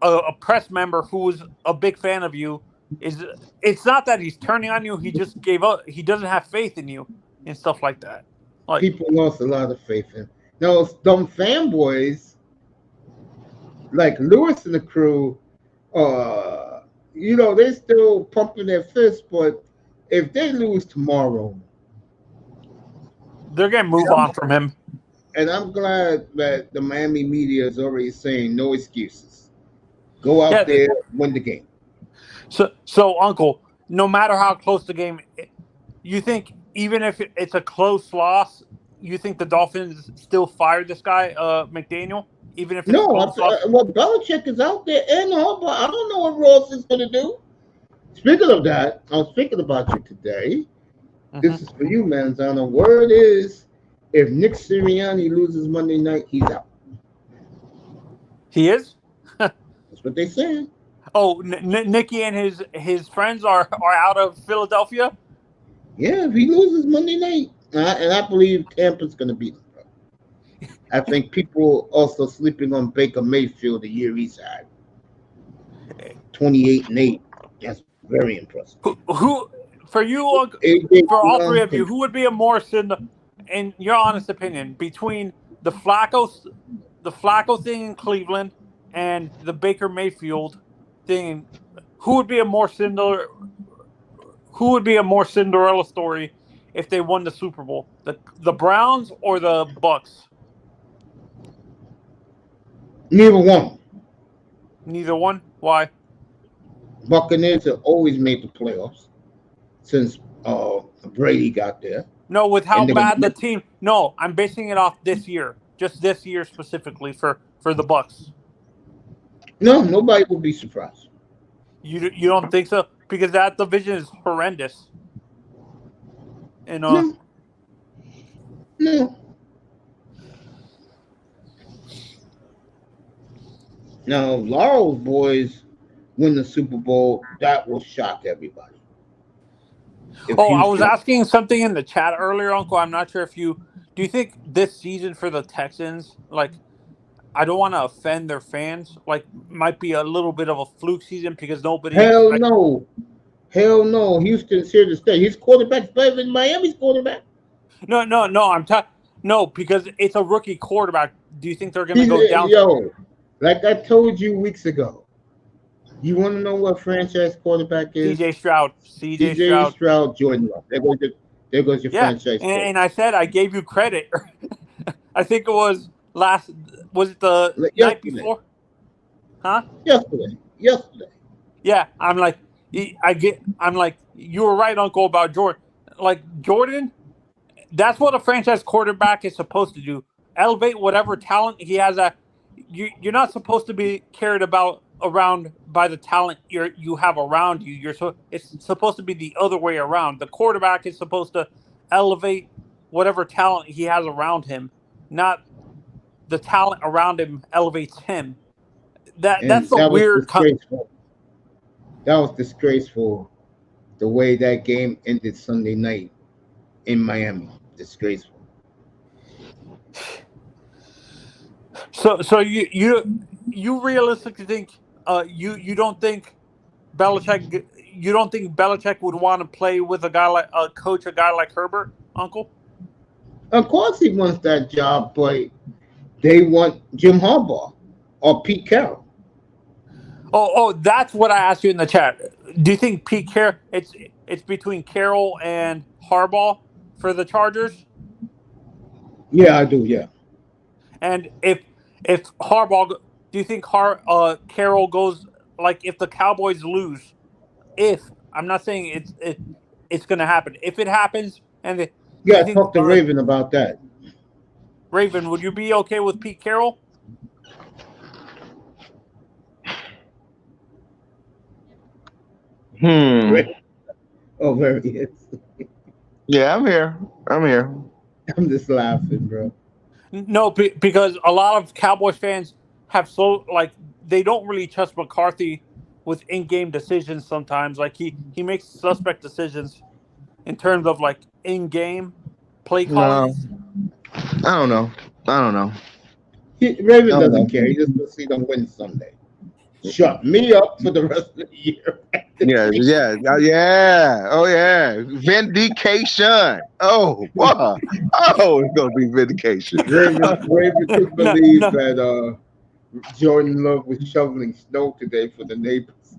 S5: a press member who was a big fan of you it's not that he's turning on you, he just gave up, he doesn't have faith in you and stuff like that. Like,
S1: people lost a lot of faith in him. Now, some fanboys like Lewis and the crew, they're still pumping their fists, but if they lose tomorrow,
S5: they're going to move on from him.
S1: And I'm glad that the Miami media is already saying no excuses. Go out there, win the game.
S5: So, Uncle, no matter how close the game, you think even if it's a close loss, you think the Dolphins still fire this guy, McDaniel? Even if it's
S1: Belichick is out there and Harbaugh. I don't know what Ross is going to do. Speaking of that, I was thinking about you today. Mm-hmm. This is for you, Manzano. Word is, if Nick Sirianni loses Monday night, he's out.
S5: He is?
S1: That's what they saying.
S5: Oh, Nicky and his friends are out of Philadelphia?
S1: Yeah, if he loses Monday night. And I believe Tampa's going to beat him. Bro. I think people also sleeping on Baker Mayfield the year he's had. 28-8. That's very impressive.
S5: Who for you, for all three of you, who would be a more in your honest opinion, between the Flacco thing in Cleveland and the Baker Mayfield thing, who would be a more Cinderella story if they won the Super Bowl? The Browns or the Bucks?
S1: Neither one.
S5: Neither one? Why?
S1: Buccaneers have always made the playoffs since Brady got there.
S5: No, with how bad the team. No, I'm basing it off this year. Just this year specifically for the Bucks.
S1: No, nobody will be surprised.
S5: You don't think so? Because that division is horrendous. And
S1: No. Now, Laurel's boys win the Super Bowl. That will shock everybody. If
S5: I was
S1: Houston-
S5: asking something in the chat earlier, Uncle. I'm not sure if do you think this season for the Texans, like, I don't want to offend their fans, like, might be a little bit of a fluke season because nobody.
S1: Hell no. Houston's here to stay. His quarterback's better than Miami's quarterback.
S5: No. No, because it's a rookie quarterback. Do you think they're going to go down?
S1: Yo, like I told you weeks ago, you want to know what franchise quarterback is?
S5: CJ Stroud.
S1: CJ Stroud, Jordan Love. There goes your franchise.
S5: And I said I gave you credit. I think it was the night before? Huh?
S1: Yesterday.
S5: Yeah, I'm like, you were right, Uncle, about Jordan. Like, Jordan, that's what a franchise quarterback is supposed to do. Elevate whatever talent he has. You're not supposed to be cared about around by the talent you have around you. It's supposed to be the other way around. The quarterback is supposed to elevate whatever talent he has around him, not the talent around him elevates him. That's a weird.
S1: That was disgraceful. The way that game ended Sunday night in Miami, disgraceful.
S5: So you realistically think you don't think Belichick would want to play with a guy like Herbert, Uncle?
S1: Of course he wants that job, but they want Jim Harbaugh or Pete Carroll.
S5: Oh, that's what I asked you in the chat. Do you think Pete Carroll? It's between Carroll and Harbaugh for the Chargers?
S1: Yeah, I do. Yeah.
S5: And if Harbaugh, do you think Carroll goes, like, if the Cowboys lose? I'm not saying it's going to happen. If it happens, and
S1: talk to Raven about that.
S5: Raven, would you be okay with Pete Carroll?
S1: Oh, there he is.
S6: Yeah, I'm here.
S1: I'm just laughing, bro.
S5: No, because a lot of Cowboys fans they don't really trust McCarthy with in-game decisions sometimes. Like, he makes suspect decisions in terms of, like, in-game play calling.
S6: I don't know.
S1: Raven doesn't care. He just wants to see them win Sunday. Shut me up for the rest of the year.
S6: Yeah. Oh, yeah. Vindication. Oh, wow. Oh, it's going to be vindication.
S1: Raven could believe that Jordan Love was shoveling snow today for the neighbors.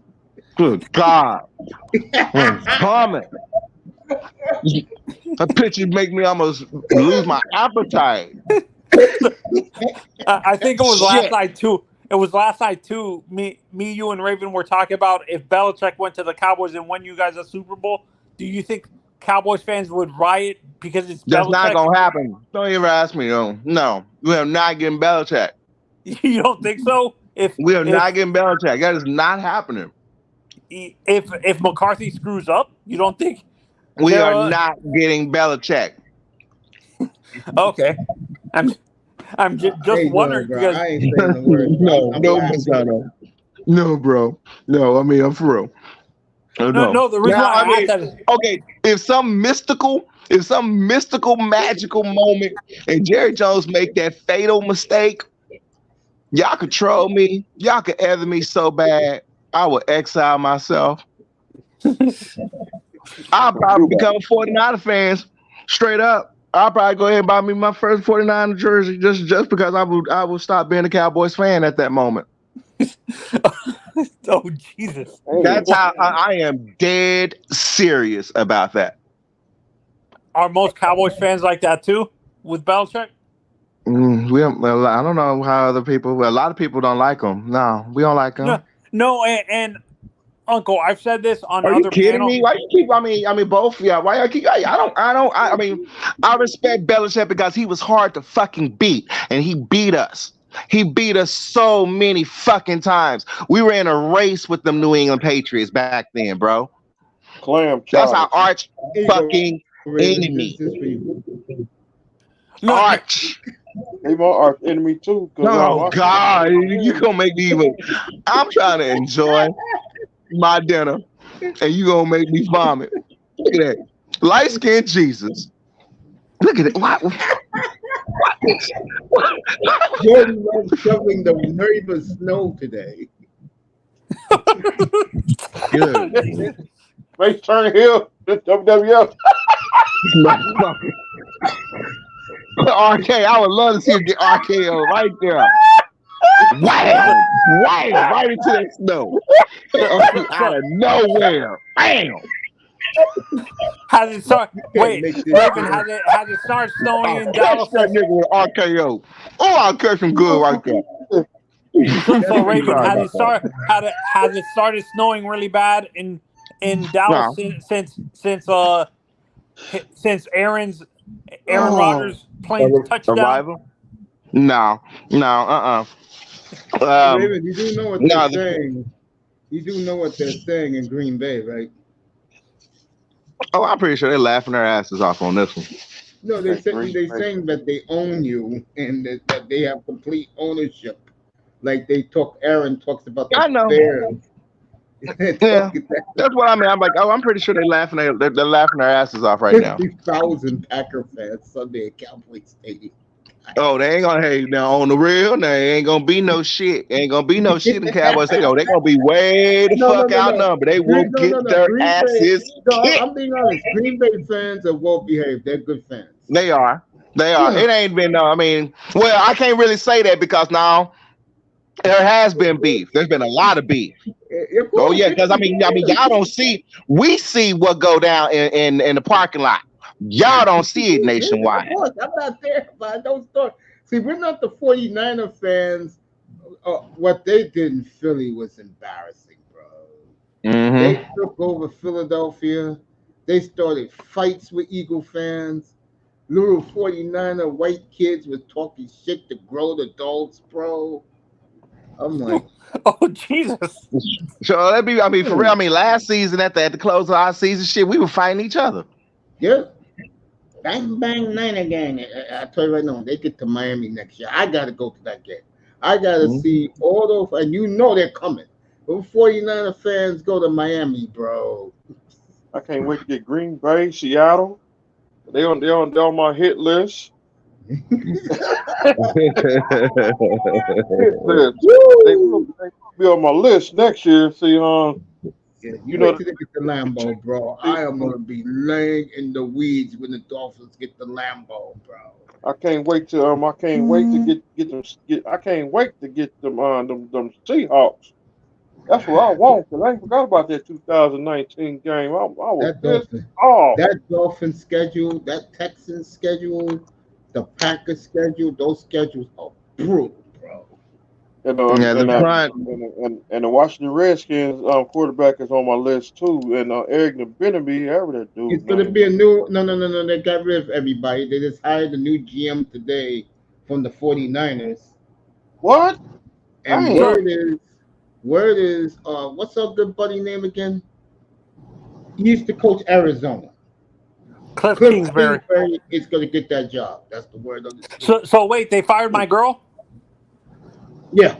S6: Good God. Comment. That picture make me almost lose my appetite.
S5: I think it was last night, too. It was last night, too. Me, you, and Raven were talking about if Belichick went to the Cowboys and won you guys a Super Bowl, do you think Cowboys fans would riot because it's
S6: That's
S5: Belichick?
S6: not going to happen. Don't even ask me, though. No, we are not getting Belichick.
S5: You don't think so?
S6: We are not getting Belichick. That is not happening.
S5: If McCarthy screws up, you don't think?
S6: We are not getting Belichick.
S5: Okay. I'm just wondering because
S1: I ain't saying the word.
S6: No, bro. No, I mean, I'm for real.
S5: No, the reason why I asked that is
S6: okay. If some mystical magical moment and Jerry Jones make that fatal mistake, y'all could troll me. Y'all could ether me so bad, I will exile myself. I'll probably become a 49er fan straight up. I'll probably go ahead and buy me my first 49er jersey just because I will stop being a Cowboys fan at that moment.
S5: Oh, Jesus.
S6: That's how I am dead serious about that.
S5: Are most Cowboys fans like that too with Belichick?
S6: I don't know how other people. A lot of people don't like him. No, we don't like him.
S5: No, and Uncle, I've said this on
S6: Are
S5: other
S6: you kidding
S5: panels.
S6: me? Why you keep? I mean, both. Yeah. Why you keep? I mean, I respect Belichick because he was hard to fucking beat, and he beat us. He beat us so many fucking times. We were in a race with them New England Patriots back then, bro.
S7: Clam
S6: That's how arch fucking enemy.
S1: This is for you.
S5: No,
S6: Arch.
S7: They my arch enemy too.
S6: Oh God, you gonna make me even. I'm trying to enjoy my dinner, and you gonna make me vomit. Look at that, light skinned Jesus. Look at it. What?
S1: Jordan loves shoveling the nervous snow today.
S6: Good.
S7: Face turn heel. WWF.
S6: RK, I would love to see him get RKO right there. Wow, wow, right into that snow. Out of nowhere. Bam.
S5: has it start? Wait,
S1: Make this
S5: Raven,
S1: good.
S5: has it started snowing in
S6: Catch
S5: Dallas?
S6: that nigga with RKO. Oh, I'll catch him good right there.
S5: So Raven,
S6: Sorry
S5: has
S6: about
S5: it started? Has it started snowing really bad in Dallas
S6: No.
S5: since Aaron
S6: Oh.
S5: Rodgers playing touchdown?
S6: Arrival? No,
S1: Raven, you do know what
S6: no,
S1: they're saying. You do know what they're saying in Green Bay, right?
S6: oh, I'm pretty sure they're laughing their asses off on this one.
S1: No, they're saying that they own you and that they have complete ownership. Like Aaron talks about the
S6: I know.
S1: Bears.
S6: Yeah, that's what I mean. I'm like, oh, I'm pretty sure they're laughing their asses off right now.
S1: 50,000 Packer fans Sunday at Cowboy Stadium.
S6: Oh, they ain't gonna, hey, now on the real, they ain't gonna be no shit. Ain't gonna be no shit in Cowboys. They gonna be way the fuck outnumbered. They will get their asses kicked.
S1: I'm being honest. Green Bay fans are well behaved. They're good fans.
S6: They are.
S1: Yeah.
S6: It ain't been. I mean, well, I can't really say that because now there has been beef. There's been a lot of beef. Oh yeah, because I mean, y'all don't see. We see what go down in the parking lot. Y'all don't see it nationwide.
S1: Of course, I'm not there, but I don't start. See, we're not the 49er fans. What they did in Philly was embarrassing, bro.
S6: Mm-hmm.
S1: They took over Philadelphia. They started fights with Eagle fans. Little 49er white kids were talking shit to grown adults, bro. I'm like,
S5: oh Jesus!
S6: So that be, I mean, for real. I mean, last season at the close of our season, shit, we were fighting each other.
S1: yeah. Bang bang Niner gang. I tell you right now, when they get to Miami next year, I gotta go to that game. I gotta see all those, and you know they're coming. Those 49er fans go to Miami, bro.
S7: I can't wait to get Green Bay, Seattle. They on my hit list. Hit list. They will be on my list next year. See,
S1: Yeah, you know, to get the Lambo, bro. I am gonna be laying in the weeds when the Dolphins get the Lambo, bro.
S7: I can't wait to get them. I can't wait to get them them Seahawks. That's what I want. Cause I ain't forgot about that 2019 game. I was pissed off.
S1: That Dolphins schedule, that Texans schedule, the Packers schedule, those schedules are brutal, bro.
S7: And
S6: the
S7: the Washington Redskins quarterback is on my list too. And Eric Benemy, ever that dude.
S1: It's gonna be a new no. They got rid of everybody. They just hired a new GM today from the 49ers.
S7: What?
S1: And word is what's up good buddy name again? He used to coach Arizona.
S5: Cliff Kingsbury
S1: is gonna get that job. That's the word of the
S5: So wait, they fired my girl?
S1: Yeah.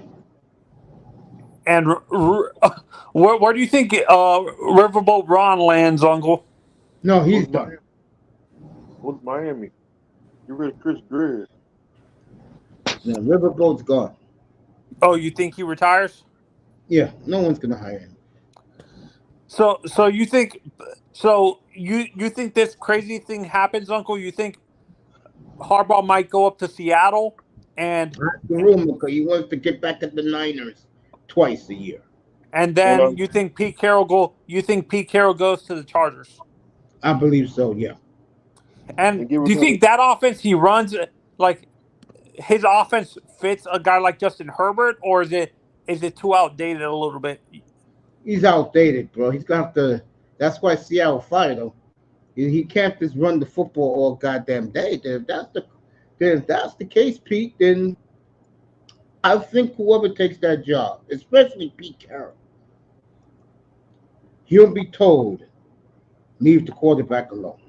S5: And where do you think Riverboat Ron lands, Uncle?
S1: No, he's done.
S7: What's Miami? You rid of Chris Greer.
S1: Yeah, Riverboat's gone.
S5: Oh, you think he retires?
S1: Yeah, no one's gonna hire him.
S5: So you think you think this crazy thing happens, Uncle? You think Harbaugh might go up to Seattle and
S1: that's the rumor because he wants to get back at the Niners twice a year.
S5: And then you think Pete Carroll goes to the Chargers? I
S1: believe so, yeah.
S5: And do you think that offense he runs, like his offense fits a guy like Justin Herbert, or is it too outdated a little bit?
S1: He's outdated, bro. He's gonna have to. That's why Seattle fired him. He can't just run the football all goddamn day. If that's the case, Pete, then I think whoever takes that job, especially Pete Carroll, he'll be told, leave the quarterback alone.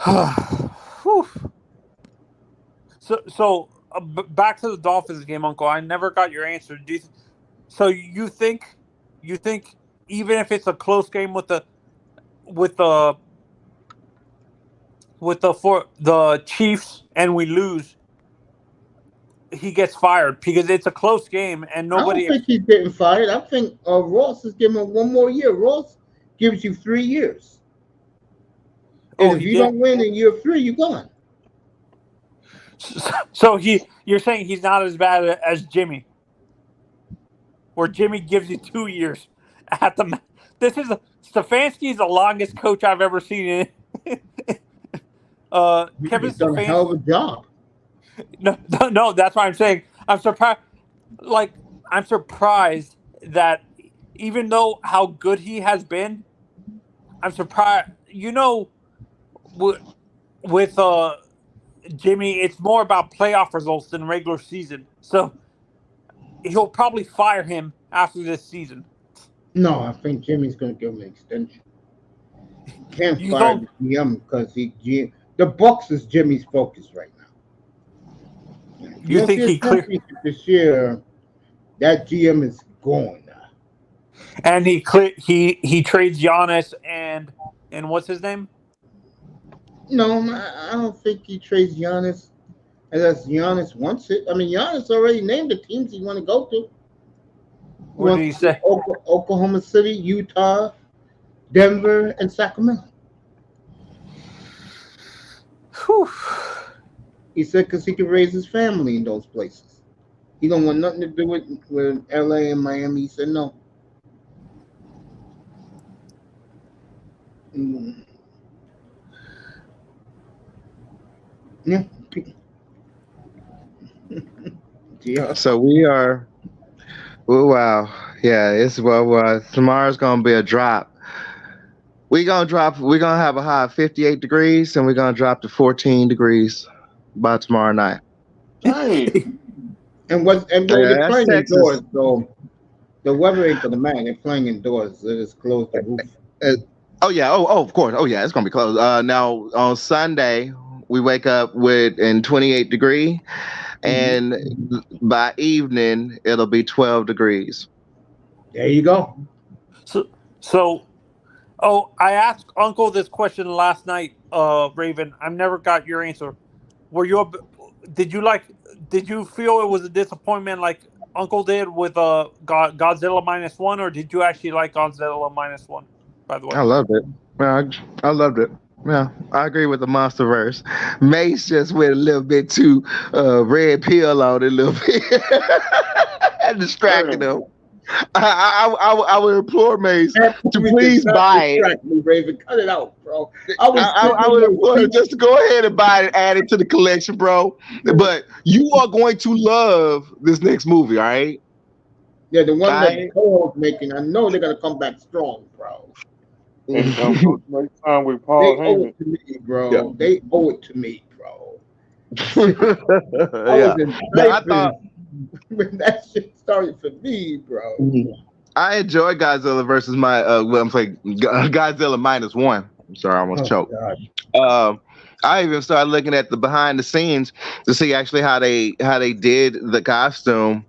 S5: Whew. So back to the Dolphins game, Uncle. I never got your answer. So you think even if it's a close game with the for the Chiefs and we lose, he gets fired because it's a close game and nobody.
S1: I don't think he's getting fired. I think Ross is giving him one more year. Ross gives you 3 years. And if you don't win in year 3, you're gone.
S5: So you're saying he's not as bad as Jimmy, where Jimmy gives you 2 years at the. Stefanski is the longest coach I've ever seen. Kevin
S1: He's done a hell of a job.
S5: No, that's what I'm saying. I'm surprised. I'm surprised that even though how good he has been, I'm surprised. With Jimmy, it's more about playoff results than regular season. So he'll probably fire him after this season.
S1: No, I think Jimmy's going to give him an extension. Can't fire the GM because the Bucs is Jimmy's focus right now.
S5: You think he cleared
S1: this year? That GM is gone now.
S5: And he trades Giannis and what's his name?
S1: No, I don't think he trades Giannis unless Giannis wants it. I mean, Giannis already named the teams he want to go to.
S5: What did he say?
S1: Oklahoma City, Utah, Denver, and Sacramento.
S5: Whew.
S1: He said because he can raise his family in those places. He don't want nothing to do with LA and Miami. He said no. Yeah. Yeah.
S6: So we are. Oh, wow. Yeah, it's tomorrow's gonna be a drop. We're gonna have a high of 58 degrees and we're gonna drop to 14 degrees by tomorrow night.
S7: Dang.
S1: And they're playing indoors, so the weather ain't gonna matter. They're playing indoors. They just close the roof.
S6: Oh yeah. Oh, of course. Oh yeah, it's gonna be closed. Now on Sunday we wake up with 28 degree, and by evening it'll be 12 degrees.
S1: There you go.
S5: I asked Uncle this question last night, Raven. I never got your answer. Did you feel it was a disappointment like Uncle did with Godzilla -1, or did you actually like Godzilla -1? By the way,
S6: I loved it. I loved it. Yeah, I agree with the MonsterVerse. Mace just went a little bit too red pill on it a little bit. Distracted him. I would implore Mace to please buy it.
S1: Me, Raven. Cut it out, bro.
S6: I would implore him just to go ahead and buy it and add it to the collection, bro. But you are going to love this next movie, all right?
S1: Yeah, the one that Cole's making. I know they're gonna come back strong, bro.
S7: And make time with Paul
S1: They owe
S7: Heyman.
S1: it to me, bro. Yeah. They owe it to me, bro. I thought when that shit started for me, bro.
S6: I enjoy Godzilla versus I'm saying Godzilla -1. I'm sorry, I almost choked. I even started looking at the behind the scenes to see actually how they did the costume.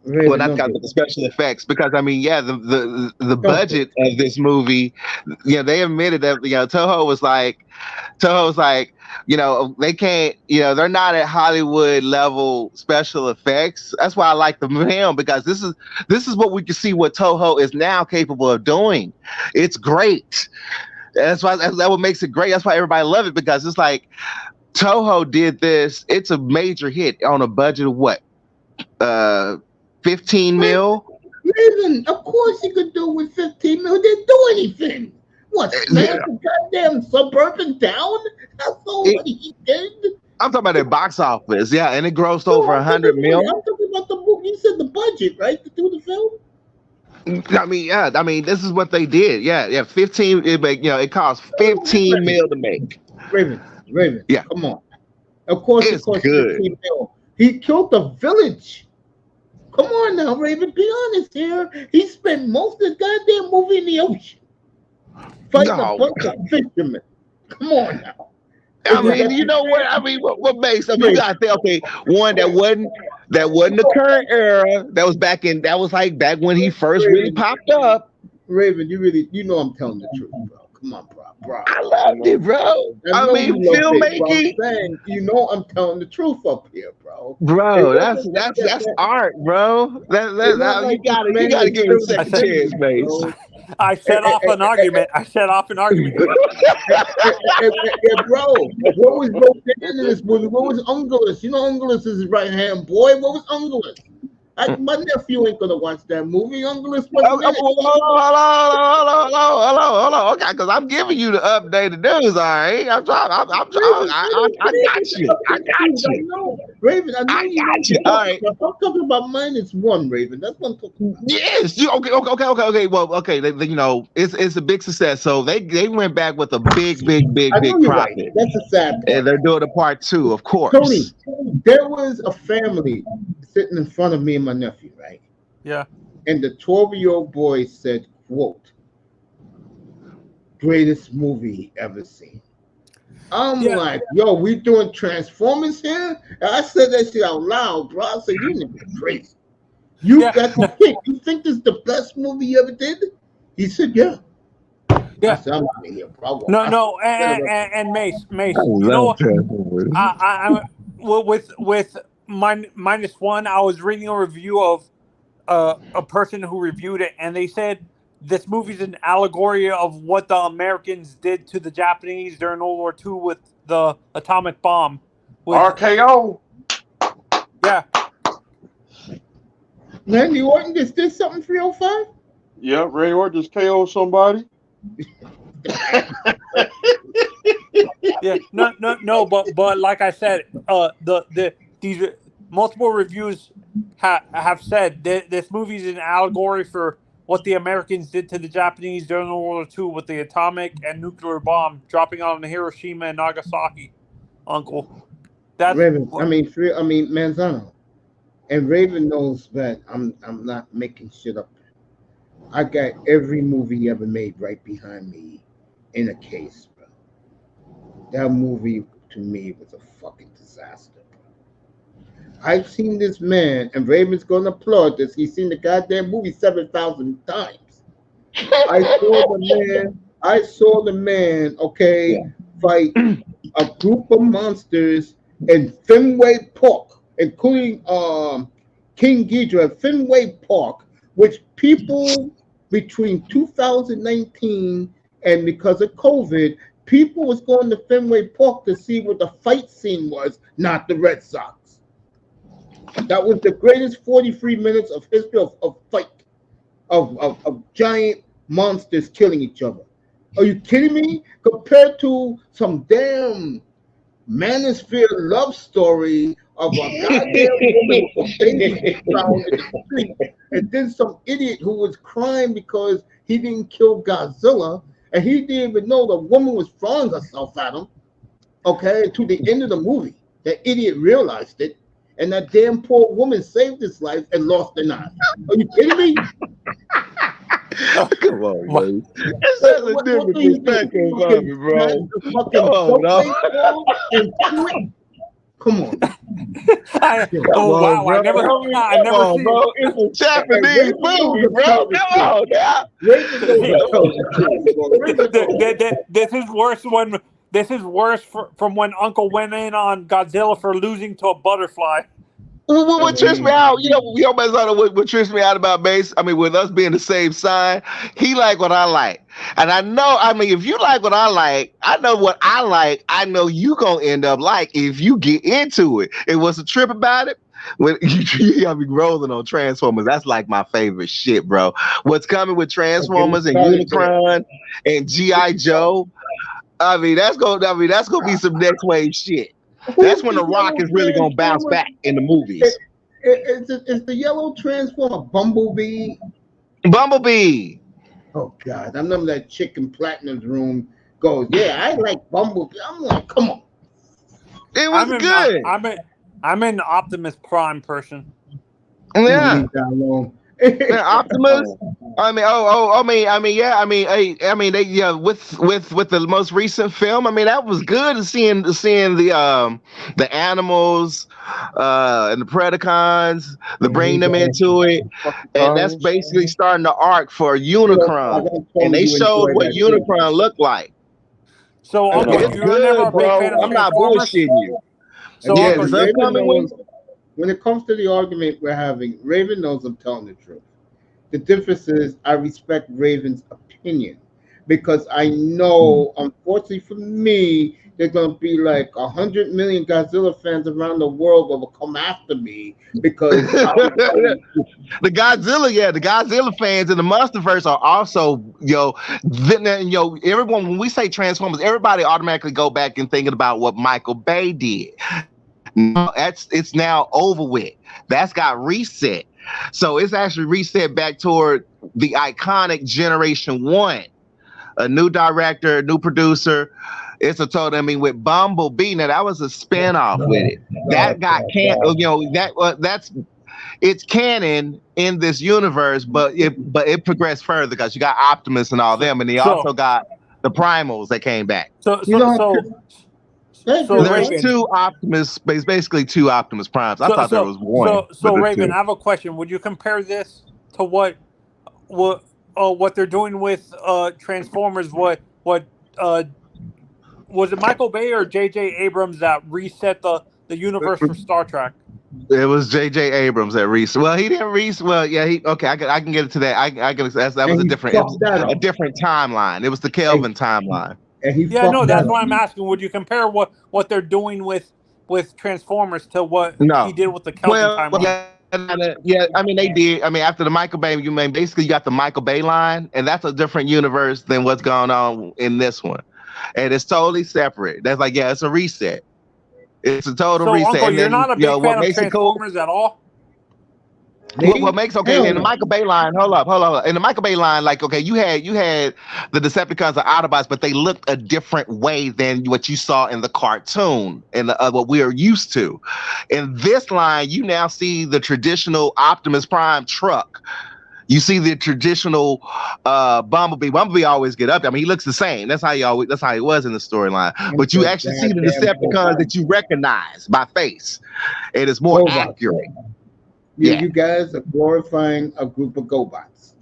S6: Really, well, not the special effects, because I mean, yeah, the budget of this movie, they admitted that Toho was like, they can't, they're not at Hollywood level special effects. That's why I like the film, because this is what we can see what Toho is now capable of doing. It's great. That's what makes it great. That's why everybody loves it, because it's like Toho did this. It's a major hit on a budget of what? 15 mil?
S1: Raven, of course you could do it with 15 mil. They didn't do anything. What, man? Goddamn suburban town? That's all what he did?
S6: I'm talking about their box office, yeah, and it grossed over 100 mil.
S1: I'm talking about the movie. You said the budget, right, to do the film?
S6: I mean, yeah. I mean, this is what they did. Yeah. 15. It cost 15 mil to make.
S1: Raven.
S6: Yeah.
S1: Come on. Of course,
S6: it's good.
S1: 15 mil. He killed the village. Come on now, Raven. Be honest here. He spent most of the goddamn movie in the ocean fighting a bunch of fishermen. Come on now.
S6: I mean, you know what? I mean, what makes? I mean, you gotta think. Okay, one that wasn't the current era. That was like back when he first really popped up.
S1: Raven, you know I'm telling the truth, bro. Come on, bro.
S6: I loved it, bro. I mean, filmmaking.
S1: You know I'm telling the truth up here, bro.
S6: Bro, that's art, bro. You gotta give it a second chance, mate.
S5: I set off an argument.
S1: Yeah, bro. What was broke in this movie? What was Ungulus? You know Ungulus is his right hand boy. What was Ungulus? My nephew ain't gonna watch that movie. Ungulus wasn't in it.
S6: Hold on. Okay, because I'm giving you the updated news. All right, I got you.
S1: Raven, I know
S6: I got you. All right.
S1: I'm talking about -1, Raven. That's what I'm talking about.
S6: Yes. Okay. Well, okay. You know, it's a big success. So they went back with a big profit.
S1: Right. That's a sad part.
S6: And they're doing a part 2, of course.
S1: Tony, there was a family sitting in front of me and my nephew, right?
S5: Yeah.
S1: And the 12-year-old boy said, quote, greatest movie ever seen. I'm like, yo, we doing Transformers here? And I said that shit out loud, bro. I said, you niggas crazy. That's the thing. You think this is the best movie you ever did? He said, yeah.
S5: Yeah.
S1: I said, I'm out of here, bro.
S5: No, and Mace, you know, I with -1, I was reading a review of a person who reviewed it, and they said this movie's an allegory of what the Americans did to the Japanese during World War II with the atomic bomb.
S7: RKO.
S5: Yeah.
S1: Randy Orton just did something 305?
S7: Yeah, Ray Orton just KO somebody.
S5: Yeah, no, but like I said, these multiple reviews have said this movie is an allegory for what the Americans did to the Japanese during World War II with the atomic and nuclear bomb dropping on Hiroshima and Nagasaki. Uncle, that's
S1: Raven. I mean, Manzano, and Raven knows that I'm not making shit up. I got every movie ever made right behind me in a case, bro. That movie to me was a fucking disaster, bro. I've seen this man, and Raven's gonna applaud this. He's seen the goddamn movie 7,000 times. I saw the man, okay, fight a group of monsters in Fenway Park, including King Ghidorah at Fenway Park, which people between 2019 and because of COVID, people was going to Fenway Park to see what the fight scene was, not the Red Sox. That was the greatest 43 minutes of history of fight, of giant monsters killing each other. Are you kidding me? Compared to some damn manosphere love story of a goddamn woman with a baby found in the street, and then some idiot who was crying because he didn't kill Godzilla, and he didn't even know the woman was throwing herself at him. Okay, to the end of the movie, that idiot realized it, and that damn poor woman saved his life and lost an eye. Are you kidding me?
S6: Come on, man. It's a different perspective of it, bro.
S1: Come on.
S5: Wow, I never seen
S6: bro. It's a Japanese movie, bro. Come on, now.
S5: This is worse when from when Uncle went in on Godzilla for losing to a butterfly.
S6: What trips me out, what trips me out about Mace, I mean, with us being the same sign, he like what I like. And I know, I mean, if you like what I like, I know what I like, I know you gonna end up like if you get into it. And what's the trip about it? When you gotta be rolling on Transformers, that's like my favorite shit, bro. What's coming with Transformers and Unicron and G.I. Joe, I mean, that's gonna be some next wave shit. That's when The Rock is really gonna bounce back in the movies.
S1: Is the yellow Transformer Bumblebee?
S6: Bumblebee.
S1: Oh God, I remember that chick in Platinum's room goes, "Yeah, I like Bumblebee." I'm like, come on.
S6: It was good.
S5: I'm an Optimus Prime person.
S6: Yeah.
S1: And
S6: Now, Optimus. With the most recent film, I mean, that was good seeing the animals, and the Predacons, the bring them into it, and that's basically starting the arc for Unicron, and they showed what Unicron looked like.
S5: So, Uncle,
S6: It's
S5: you're never a
S6: good,
S5: big
S6: bro.
S5: fan of
S6: I'm not
S5: Transformers?
S6: bullshitting you.
S5: So,
S6: Yeah,
S5: Uncle,
S6: it's
S5: you-
S6: upcoming.
S1: When it comes to the argument we're having, Raven knows I'm telling the truth. The difference is I respect Raven's opinion because I know, unfortunately for me, there's gonna be like 100 million Godzilla fans around the world that will come after me because
S6: the Godzilla fans in the Monsterverse are also, everyone, when we say Transformers, everybody automatically go back and thinking about what Michael Bay did. No, it's now over with. That's got reset. So it's actually reset back toward the iconic Generation 1. A new director, new producer. It's a total, with Bumblebee. Now that was a spinoff with it. That got it's canon in this universe, but it progressed further because you got Optimus and all them, and they also got the Primals that came back.
S5: So
S6: There's
S5: Raven,
S6: two Optimus, basically two Optimus Primes. I thought there was one.
S5: So Raven, I have a question. Would you compare this to what they're doing with Transformers? What was it Michael Bay or J.J. Abrams that reset the universe for Star Trek?
S6: It was J.J. Abrams that reset. Well, he didn't reset. Well, yeah, I can get into that. That was a different timeline. It was the Kelvin timeline.
S5: That's why I'm asking. Would you compare what they're doing with Transformers to what he did with the Kelvin timeline?
S6: They did. After the Michael Bay, basically you got the Michael Bay line, and that's a different universe than what's going on in this one, and it's totally separate. That's it's a reset. It's a total reset.
S5: Uncle, you're not a big fan of Transformers at all?
S6: What makes in the Michael Bay line? Hold up. In the Michael Bay line, you had the Decepticons or Autobots, but they looked a different way than what you saw in the cartoon and what we are used to. In this line, you now see the traditional Optimus Prime truck. You see the traditional Bumblebee. Bumblebee always get up there. He looks the same. That's how he was in the storyline. But you actually see the Decepticons that you recognize by face. It is more accurate.
S1: You guys are glorifying a group of GoBots.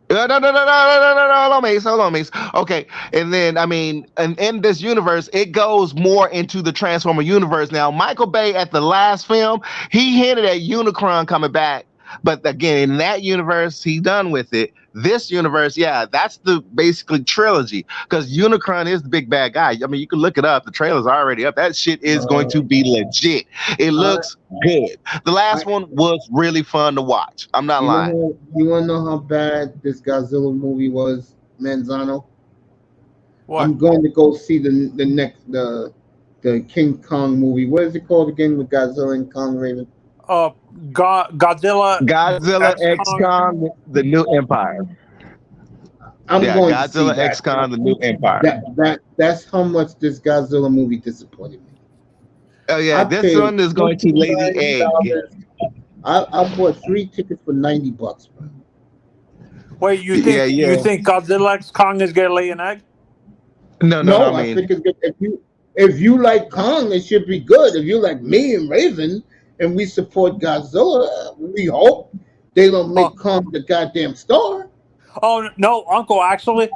S6: No. Hold on, Mace. Okay, and then and in this universe, it goes more into the Transformer universe. Now, Michael Bay at the last film, he hinted at Unicron coming back, but again, in that universe, he's done with it. This universe, that's the basically trilogy because Unicron is the big bad guy. You can look it up. The trailer's already up. That shit is going to be legit. It looks good. The last one was really fun to watch. I'm not lying.
S1: You want to know how bad this Godzilla movie was, Manzano? What? I'm going to go see the King Kong movie. What is it called again with Godzilla and Kong, Raven?
S5: Godzilla
S6: X Kong, the New Empire. Godzilla X Kong, the New Empire.
S1: That's how much this Godzilla movie disappointed me.
S6: Oh yeah, this one is going to Lady Egg.
S1: I bought 3 tickets for $90, bro.
S5: Wait, you think Godzilla X Kong is gonna lay an egg?
S6: No.
S1: I think it's good. If you like Kong, it should be good. If you like me and Raven, and we support Godzilla, we hope they don't make Kong the goddamn star.
S5: Oh no, Uncle! Actually,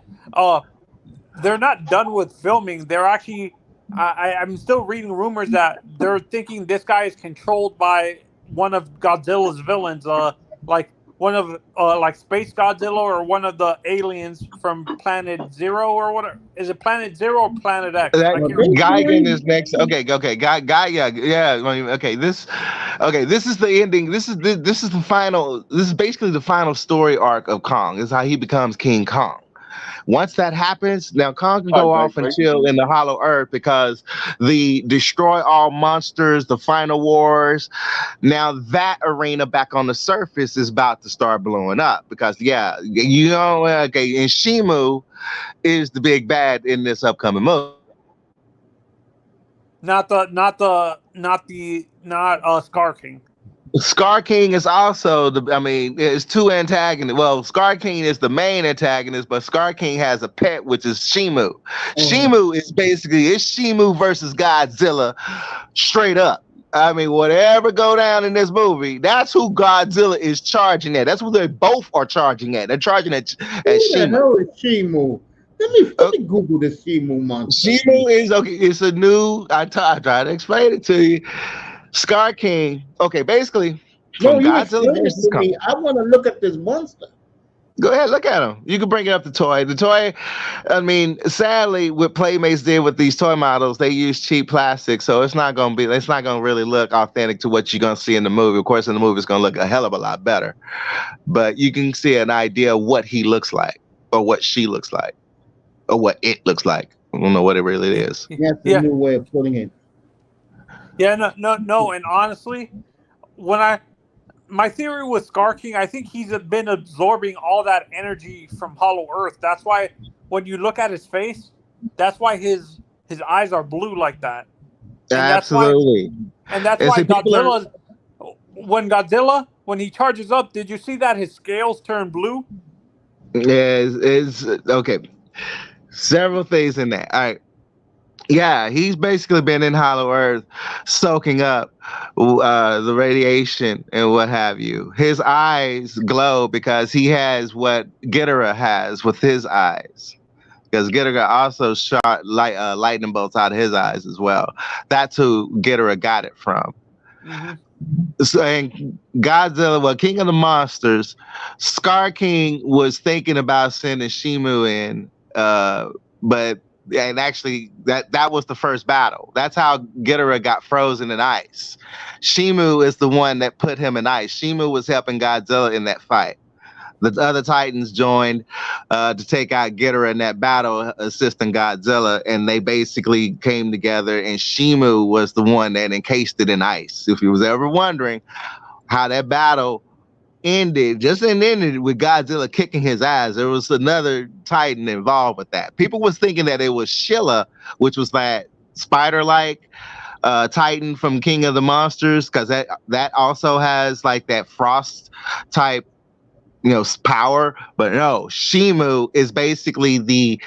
S5: they're not done with filming. They're actually, I'm still reading rumors that they're thinking this guy is controlled by one of Godzilla's villains, like one of like Space Godzilla or one of the aliens from Planet Zero or whatever. Is it Planet Zero or Planet X?
S6: Gigan is next. Okay. Okay. This is the ending. This is the final. This is basically the final story arc of Kong. This is how he becomes King Kong. Once that happens, now Kong can go off and chill in the Hollow Earth because the destroy all monsters, the final wars. Now that arena back on the surface is about to start blowing up because and Shimu is the big bad in this upcoming movie.
S5: Not Scar King.
S6: Scar King is also it's two antagonists. Well, Scar King is the main antagonist, but Scar King has a pet, which is Shimu. Shimu is basically Shimu versus Godzilla, straight up. I mean, whatever go down in this movie, that's who Godzilla is charging at. That's who they both are charging at. They're charging at
S1: Who the hell is Shimu? Let me Google this Shimu monster.
S6: Shimu is okay. It's a new. I try to explain it to you. Scar King. Okay, basically,
S1: no, you explain it to me. I want to look at this monster.
S6: Go ahead, look at him. You can bring it up the toy. The toy, I mean, sadly, what Playmates did with these toy models, they use cheap plastic, so it's not gonna really look authentic to what you're gonna see in the movie. Of course, in the movie, it's gonna look a hell of a lot better, but you can see an idea of what he looks like, or what she looks like, or what it looks like. I don't know what it really is.
S1: That's a new way of putting it.
S5: Yeah, no, and honestly, my theory with Scar King, I think he's been absorbing all that energy from Hollow Earth. That's why when you look at his face, that's why his eyes are blue like that. And
S6: absolutely.
S5: That's why Godzilla, when he charges up, did you see that his scales turn blue?
S6: Is okay. Several things in that. All right. Yeah, he's basically been in Hollow Earth, soaking up the radiation and what have you. His eyes glow because he has what Ghidorah has with his eyes. Because Ghidorah also shot lightning bolts out of his eyes as well. That's who Ghidorah got it from. Mm-hmm. So, and Godzilla, King of the Monsters, Scar King was thinking about sending Shimu in, but. And actually, that was the first battle. That's how Ghidorah got frozen in ice. Shimu is the one that put him in ice. Shimu was helping Godzilla in that fight. The other Titans joined to take out Ghidorah in that battle, assisting Godzilla, and they basically came together, and Shimu was the one that encased it in ice. If you was ever wondering how that battle ended with Godzilla kicking his ass. There was another Titan involved with that. People was thinking that it was Shilla, which was that spider-like Titan from King of the Monsters, because that also has like that frost type, power. But no, Shimu is basically the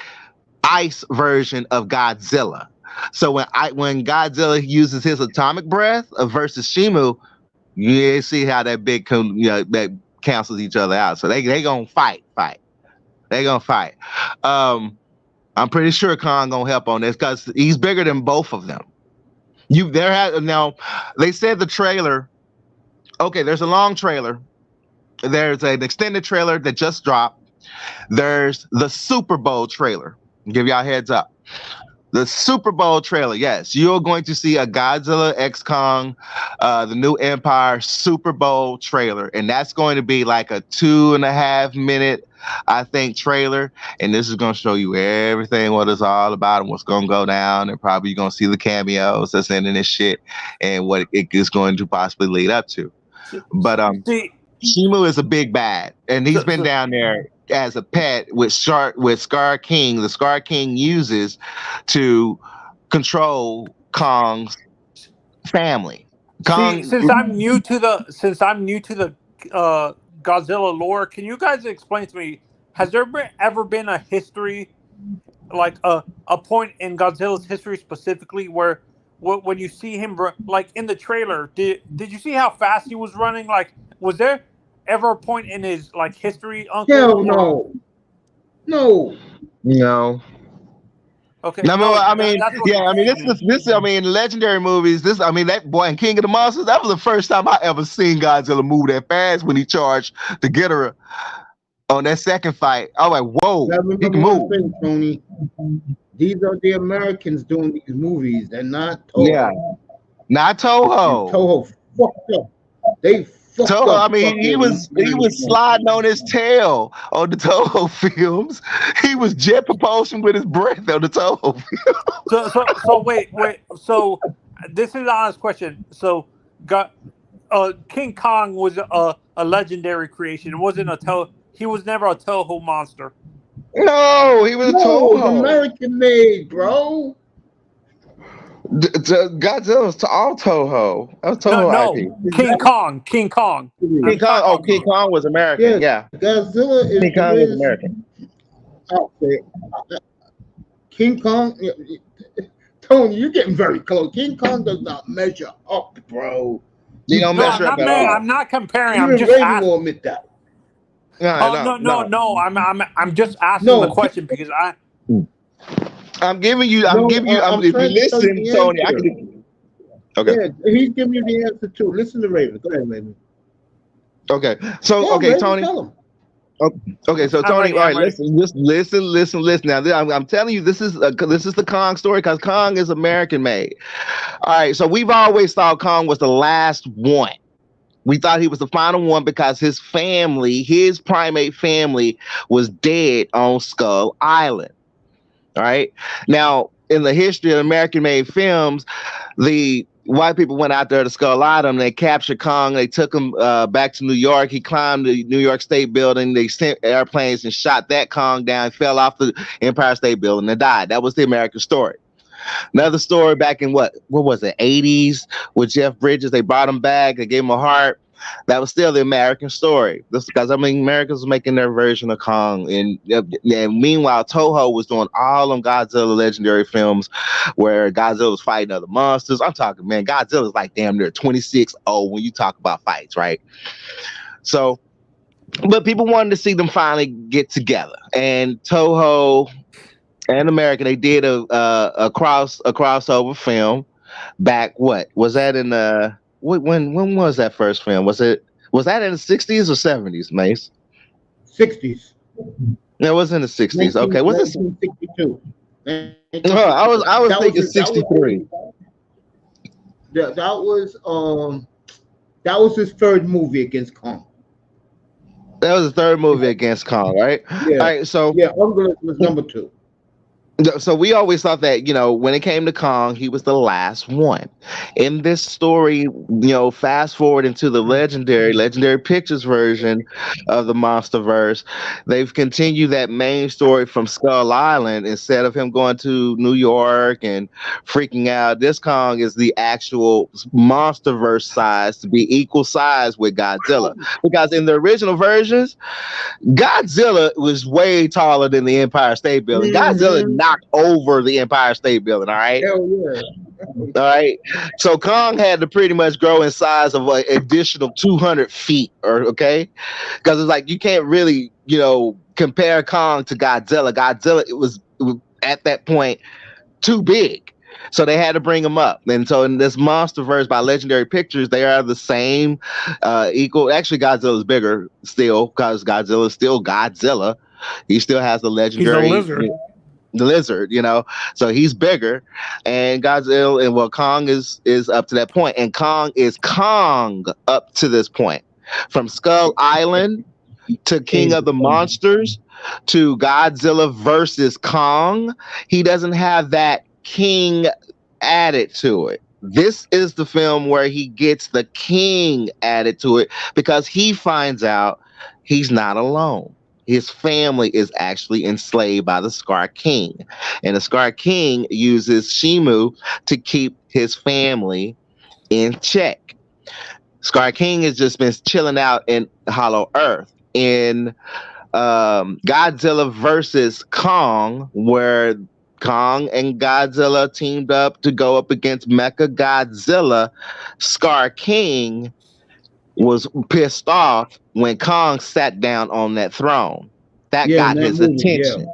S6: ice version of Godzilla. So when Godzilla uses his atomic breath versus Shimu, you see how that that cancels each other out. So they gonna fight. They gonna fight. I'm pretty sure Kong gonna help on this because he's bigger than both of them. Now they said the trailer. Okay, there's a long trailer. There's an extended trailer that just dropped. There's the Super Bowl trailer. I'll give y'all a heads up. The Super Bowl trailer, yes, you're going to see a Godzilla X Kong, the New Empire Super Bowl trailer, and that's going to be like a 2.5 minute, I think, trailer, and this is going to show you everything, what it's all about, and what's going to go down, and probably you're going to see the cameos that's in this shit, and what it is going to possibly lead up to. But Shimu is a big bad, and he's been down there as a pet with Scar King. The Scar King uses to control Kong's family.
S5: Since I'm new to the Godzilla lore, can you guys explain to me, has there ever been a history, like a point in Godzilla's history specifically where when you see him, like in the trailer, did you see how fast he was running? Like, was there ever a point in his history, Uncle?
S1: Hell no.
S5: Okay.
S6: In legendary movies, that boy in King of the Monsters, that was the first time I ever seen Godzilla move that fast when he charged the Ghidorah on that second fight. I was like, whoa, he can move.
S1: Tony, these are the Americans doing these movies. They're not Toho.
S6: Yeah, not Toho.
S1: And Toho fucked up. They
S6: Toho, he was sliding on his tail on the Toho films. He was jet propulsion with his breath on the Toho film.
S5: So wait. So this is an honest question. So, King Kong was a legendary creation. It wasn't he was never a Toho monster.
S6: No, he was a Toho.
S1: American made, bro.
S6: Godzilla's to all Toho. That was
S5: No,
S6: Toho
S5: no,
S6: IP.
S5: King Kong. King Kong.
S6: King Kong. Oh, King Kong was American. Yeah,
S1: Godzilla
S6: King Kong was
S1: is
S6: American.
S1: outfit. King Kong, Tony, you're getting very close. King Kong does not measure up, bro.
S6: You don't
S5: No,
S6: measure up at all.
S5: I'm not comparing. I'm
S1: Even
S5: just
S1: Raven
S5: asking.
S1: will admit that.
S5: No. I'm just asking
S1: No.
S5: the question because
S6: I'm giving you.
S1: No,
S6: If you
S1: I'm trying to tell
S6: listen,
S1: you the
S6: Tony, I
S1: answer.
S6: can. Okay.
S1: Yeah, he's giving you the answer too. Listen to Raven. Go ahead, Raven.
S6: Okay. So,
S1: Yeah,
S6: okay,
S1: Raven,
S6: Tony.
S1: tell him.
S6: Okay, so
S5: I'm
S6: Tony,
S5: ready,
S6: all
S5: I'm
S6: right,
S5: ready.
S6: listen. Now, I'm telling you, this is the Kong story because Kong is American made. All right, so we've always thought Kong was the last one. We thought he was the final one because his family, his primate family, was dead on Skull Island. All right. Now, in the history of American-made films, the white people went out there to Skull Island. They captured Kong. They took him back to New York. He climbed the New York State Building. They sent airplanes and shot that Kong down. Fell off the Empire State Building and died. That was the American story. Another story back in what was it, 80s with Jeff Bridges. They brought him back. They gave him a heart. That was still the American story. This because Americans were making their version of Kong, and meanwhile Toho was doing all them Godzilla legendary films where Godzilla was fighting other monsters. I'm talking, man, Godzilla's like damn near 26-0 when you talk about fights, right? So, but people wanted to see them finally get together, and Toho and American, they did a crossover film back. What was that in the when was that first film? Was that in the 60s or 70s, Mace?
S1: 60s.
S6: It was in the 60s. Okay, was it
S1: 1962?
S6: I was thinking 63.
S1: That was his third movie against Kong.
S6: That was the third movie against Kong, right?
S1: Yeah.
S6: All right, so
S1: yeah, Uncle was number 2.
S6: So we always thought that, when it came to Kong, he was the last one. In this story, fast forward into the legendary Pictures version of the MonsterVerse, they've continued that main story from Skull Island. Instead of him going to New York and freaking out, this Kong is the actual MonsterVerse size to be equal size with Godzilla. Because in the original versions, Godzilla was way taller than the Empire State Building. Godzilla knocked over the Empire State Building, all right?
S1: Hell yeah.
S6: All right. So Kong had to pretty much grow in size of an additional 200 feet, okay? Because it's like you can't really, compare Kong to Godzilla. Godzilla, it was at that point too big. So they had to bring him up. And so in this MonsterVerse by Legendary Pictures, they are the same, equal. Actually, Godzilla's bigger still because Godzilla is still Godzilla. He still has the legendary.
S5: he's a lizard.
S6: The lizard, so he's bigger, and Godzilla and Kong is up to that point, and Kong is Kong up to this point, from Skull Island to King of the Monsters to Godzilla versus Kong. He doesn't have that king added to it. This is the film where he gets the king added to it because he finds out he's not alone. His family is actually enslaved by the Scar King. And the Scar King uses Shimu to keep his family in check. Scar King has just been chilling out in Hollow Earth. In Godzilla versus Kong, where Kong and Godzilla teamed up to go up against Mecha Godzilla, Scar King was pissed off when Kong sat down on that throne. That got his attention.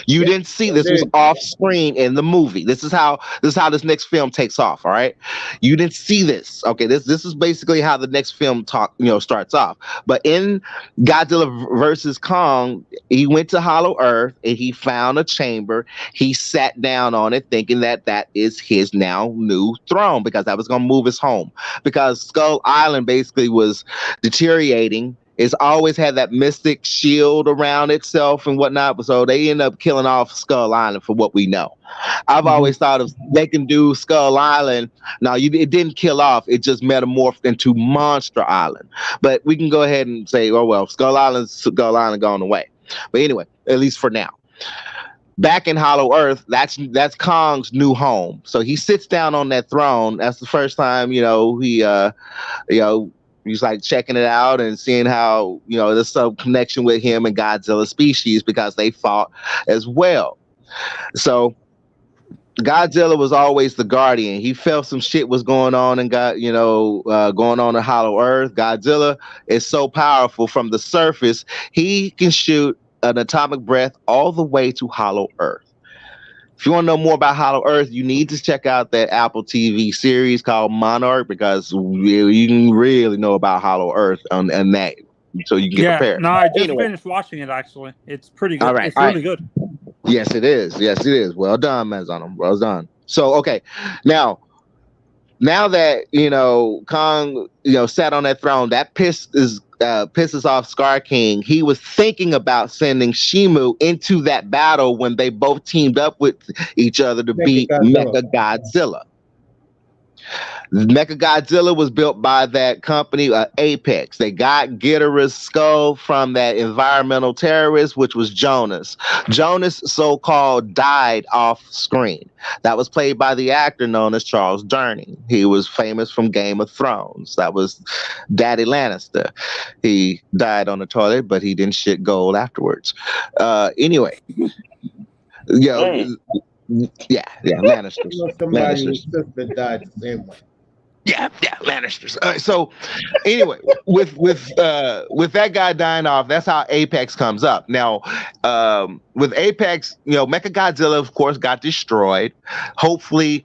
S6: You didn't see this was off screen in the movie. This is how this next film takes off. All right, you didn't see this. Okay, this is basically how the next film starts off. But in Godzilla versus Kong, he went to Hollow Earth and he found a chamber. He sat down on it, thinking that is his now new throne because that was going to move his home. Because Skull Island basically was deteriorating. It's always had that mystic shield around itself and whatnot. So they end up killing off Skull Island for what we know. I've always thought of they can do Skull Island. Now, it didn't kill off. It just metamorphed into Monster Island. But we can go ahead and say, oh, well, Skull Island's gone away. But anyway, at least for now. back in Hollow Earth, that's Kong's new home. So he sits down on that throne. That's the first time, he's like checking it out and seeing how, there's some connection with him and Godzilla species because they fought as well. So Godzilla was always the guardian. He felt some shit was going on and going on in Hollow Earth. Godzilla is so powerful from the surface, he can shoot an atomic breath all the way to Hollow Earth. If you want to know more about Hollow Earth, you need to check out that Apple TV series called Monarch because you can really know about Hollow Earth and that, so you can get prepared.
S5: No, I just finished watching it. Actually, it's pretty good.
S6: All right,
S5: it's really good.
S6: Yes, it is. Yes, it is. Well done, Mazana. Well done. So, okay, now that Kong sat on that throne, that pisses off Scar King. He was thinking about sending Shimu into that battle when they both teamed up with each other to beat Mecha Godzilla. Mecha Godzilla was built by that company, Apex. They got Ghidorah's skull from that environmental terrorist, which was Jonas. Jonas, so-called, died off screen. That was played by the actor known as Charles Durning. He was famous from Game of Thrones. That was Daddy Lannister. He died on the toilet, but he didn't shit gold afterwards. Anyway. Lannisters.
S1: Somebody's sister died the same way.
S6: Yeah, Lannisters. So, anyway, with that guy dying off, that's how Apex comes up. Now, with Apex, Mecha Godzilla, of course, got destroyed. Hopefully,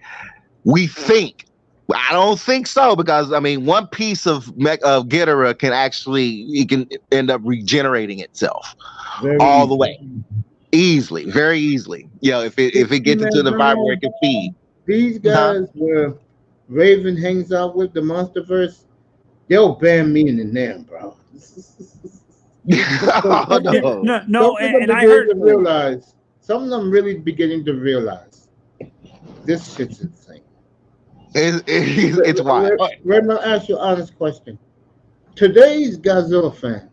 S6: we think. I don't think so because one piece of Ghidorah can end up regenerating itself all the way. Easily, very easily. If it gets into the environment where it can feed.
S1: These guys where Raven hangs out with the Monsterverse, they'll ban me in the name, bro.
S5: No, and I heard
S1: realize some of them really beginning to realize this shit's insane.
S6: It's wild.
S1: Raven, I'll ask you an honest question. Today's Godzilla fan,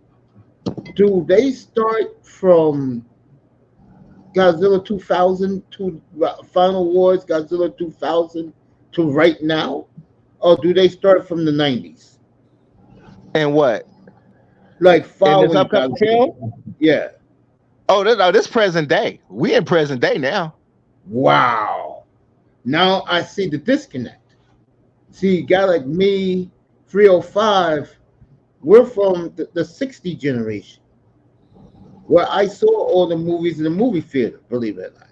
S1: do they start from Godzilla 2000 to Final Wars, Godzilla 2000 to right now, or do they start from the 90s?
S6: And what?
S1: Like following
S6: Godzilla? Film?
S1: Yeah.
S6: Oh, this present day. We in present day now.
S1: Wow. Now I see the disconnect. See, a guy like me, 305, we're from the 60 generation, where I saw all the movies in the movie theater, believe it or not.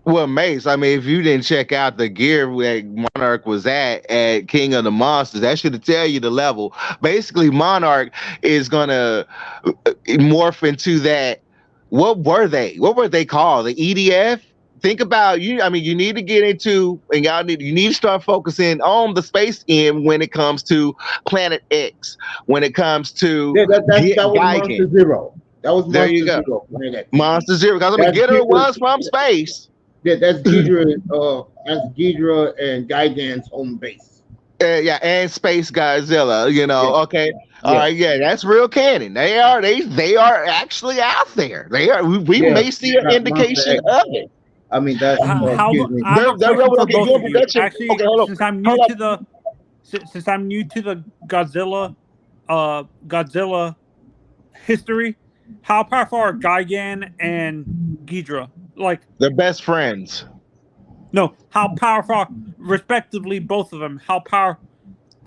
S6: Well, Mace, if you didn't check out the gear where Monarch was at King of the Monsters, that should tell you the level. Basically, Monarch is going to morph into that. What were they called? The EDF? Think about you. You need to get into, and you need to start focusing on the space end when it comes to Planet X, when it comes to
S1: that was Monster Zero. That was
S6: there you go. Monster Zero. Because Ghidorah was from space.
S1: Yeah, that's Ghidorah. That's Ghidorah and Gigan's home base.
S6: And Space Godzilla. Okay. All right. Yeah, that's real canon. They are actually out there. They are. We may see an indication of it.
S1: That's
S5: Actually, since I'm new to the Godzilla history. How powerful are Gigan and Ghidorah? Like
S6: they're best friends.
S5: No, how powerful are, respectively, both of them? How powerful?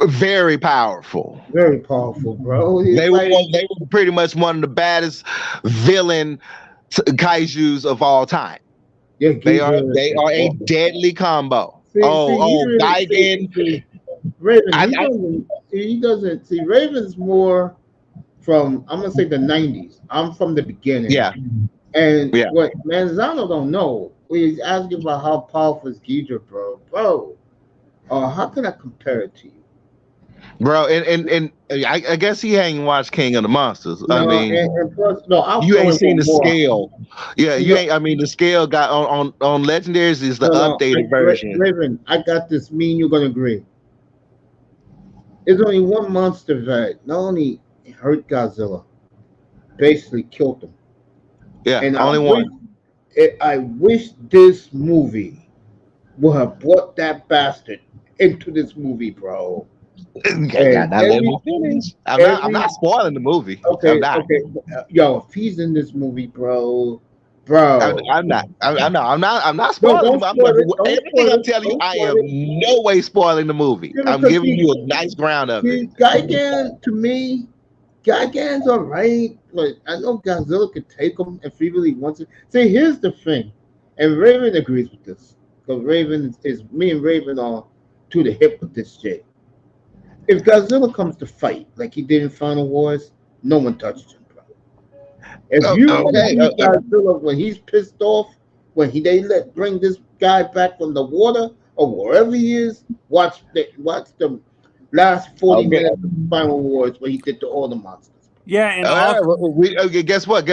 S6: Very powerful.
S1: Very powerful, bro.
S6: They were pretty much one of the baddest villain kaijus of all time. Yeah, they are a deadly combo. Gigan.
S1: Raven, he doesn't see Raven's more from, I'm gonna say, the 90s. I'm from the beginning.
S6: Yeah.
S1: And what Manzano don't know, he's asking about how powerful is Ghidorah, bro. How can I compare it to you?
S6: Bro, and I guess he ain't watched King of the Monsters.
S1: No,
S6: you ain't seen the scale. Yeah, you ain't. The scale got on Legendaries is the updated version.
S1: Raven, I got this. Me and you're gonna agree. There's only one monster that not only hurt Godzilla, basically killed him.
S6: Yeah, and only one.
S1: I wish this movie would have brought that bastard into this movie, bro.
S6: Now,
S1: And
S6: let me finish. I'm not spoiling the movie. I'm
S1: okay,
S6: not.
S1: okay, yo, if he's in this movie, bro,
S6: I'm not. I'm not
S1: no,
S6: spoiling
S1: don't
S6: the
S1: spoil it.
S6: movie.
S1: Don't
S6: Everything
S1: spoil
S6: I'm
S1: it.
S6: telling you,
S1: Don't
S6: I
S1: spoil
S6: am
S1: it.
S6: no way spoiling the movie.
S1: Yeah,
S6: I'm
S1: because
S6: giving you a nice ground of it.
S1: Gigan, to me, Gigan's all right, but I know Godzilla could take him if he really wants it. See, here's the thing, and Raven agrees with this because Raven is me and Raven are to the hip with this shit. If Godzilla comes to fight like he did in Final Wars, no one touches him, bro. If you want to
S6: Okay.
S1: see Godzilla when he's pissed off, when bring this guy back from the water or wherever he is, watch the last 40 minutes of Final Wars where he did to all the monsters.
S5: Yeah, and
S6: Okay, guess what?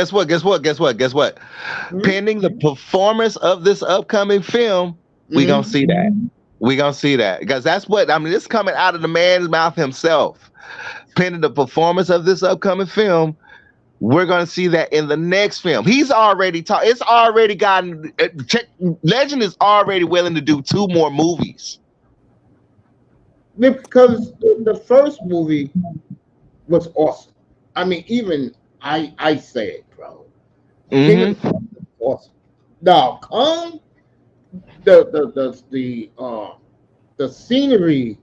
S6: Pending the performance of this upcoming film, we gonna see that. We gonna see that because that's what I mean. It's coming out of the man's mouth himself. Pending the performance of this upcoming film, we're gonna see that in the next film. He's already talked. It's already gotten. Legend is already willing to do 2 more movies.
S1: Because the first movie was awesome. I mean, even I say it, bro. King of the Monsters was awesome. Now, Kong, the scenery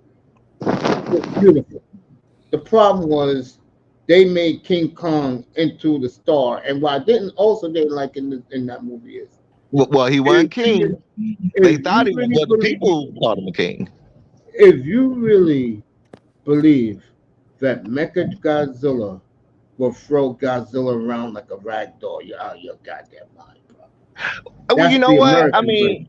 S1: was beautiful. The problem was they made King Kong into the star, and what I didn't like in that movie is
S6: Well, he wasn't king. They thought he was,
S1: really
S6: but the people thought him a king.
S1: If you really believe that Mecha Godzilla will throw Godzilla around like a rag doll, you're out of your goddamn mind, bro.
S6: Well, you know what?
S1: American
S6: I mean,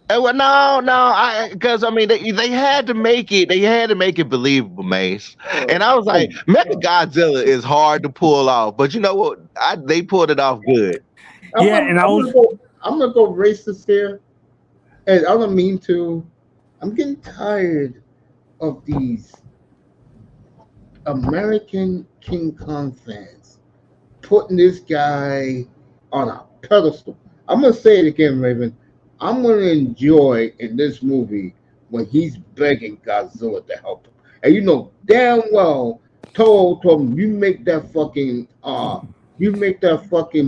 S6: well, no, because I mean, they had to make it. They had to make it believable, Mace. And I was like, Mecha Godzilla is hard to pull off, but you know what? They pulled it off good.
S1: I'm gonna go racist here, and I don't mean to. I'm getting tired of these American King Kong fans putting this guy on a pedestal. I'm gonna say it again, Raven. I'm gonna enjoy in this movie when he's begging Godzilla to help him, and you know damn well Toho told him you make that fucking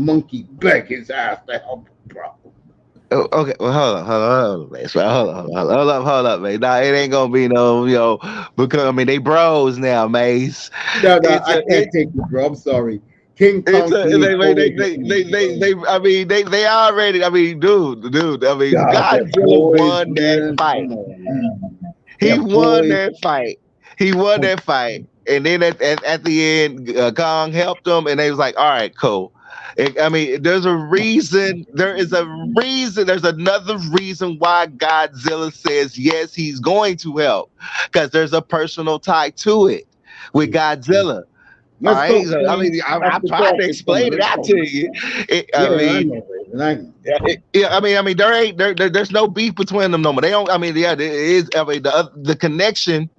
S1: monkey beg his ass to help him, bro.
S6: Oh, okay, well, hold on, man. Hold up, man. Nah, it ain't gonna be no, because I mean they bros now, Mace.
S1: No, I can't take it, bro. I'm sorry. King Kong.
S6: They already. I mean, dude. I mean, Godzilla won that fight. He won that fight. He won that fight, and then at the end, Kong helped him, and they was like, "All right, cool." I mean, there's a reason. There is a reason. There's another reason why Godzilla says yes, he's going to help, because there's a personal tie to it with Godzilla. All right. So, I mean, I'm trying to explain it out to you. I mean, there's no beef between them no more. They don't. I mean, yeah, there is. I mean, the connection.